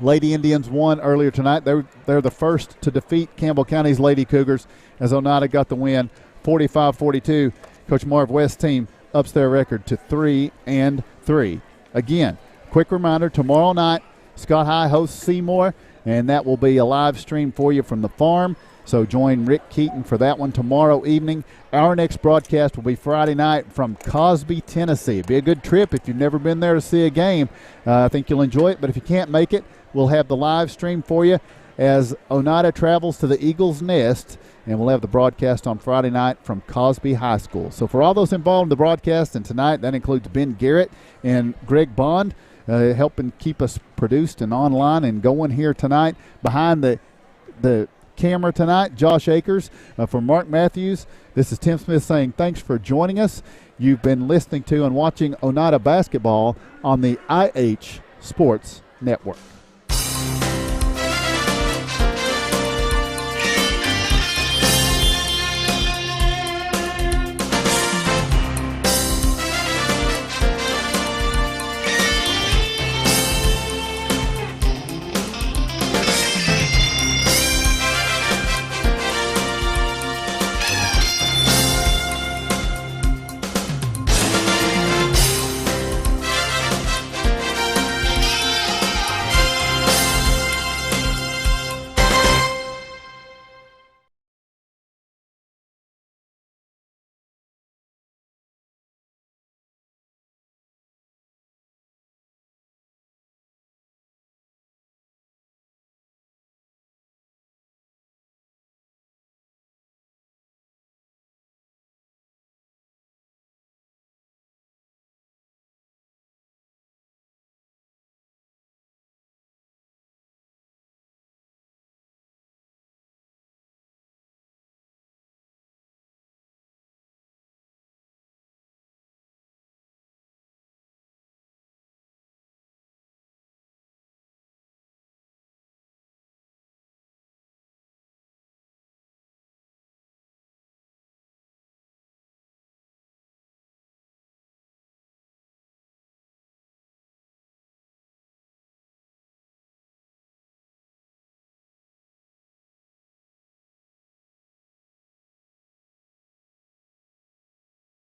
Lady Indians won earlier tonight. They're the first to defeat Campbell County's Lady Cougars as Oneida got the win 45-42. Coach Marv West's team ups their record to 3-3. Again, quick reminder, tomorrow night, Scott High hosts Seymour, and that will be a live stream for you from the farm. So join Rick Keaton for that one tomorrow evening. Our next broadcast will be Friday night from Cosby, Tennessee. It'll be a good trip if you've never been there to see a game. I think you'll enjoy it, but if you can't make it, we'll have the live stream for you as Oneida travels to the Eagles Nest, and we'll have the broadcast on Friday night from Cosby High School. So for all those involved in the broadcast, and tonight that includes Ben Garrett and Greg Bond, helping keep us produced and online and going here tonight. Behind the camera tonight, Josh Akers. For Mark Matthews, this is Tim Smith saying thanks for joining us. You've been listening to and watching Oneida basketball on the IH Sports Network.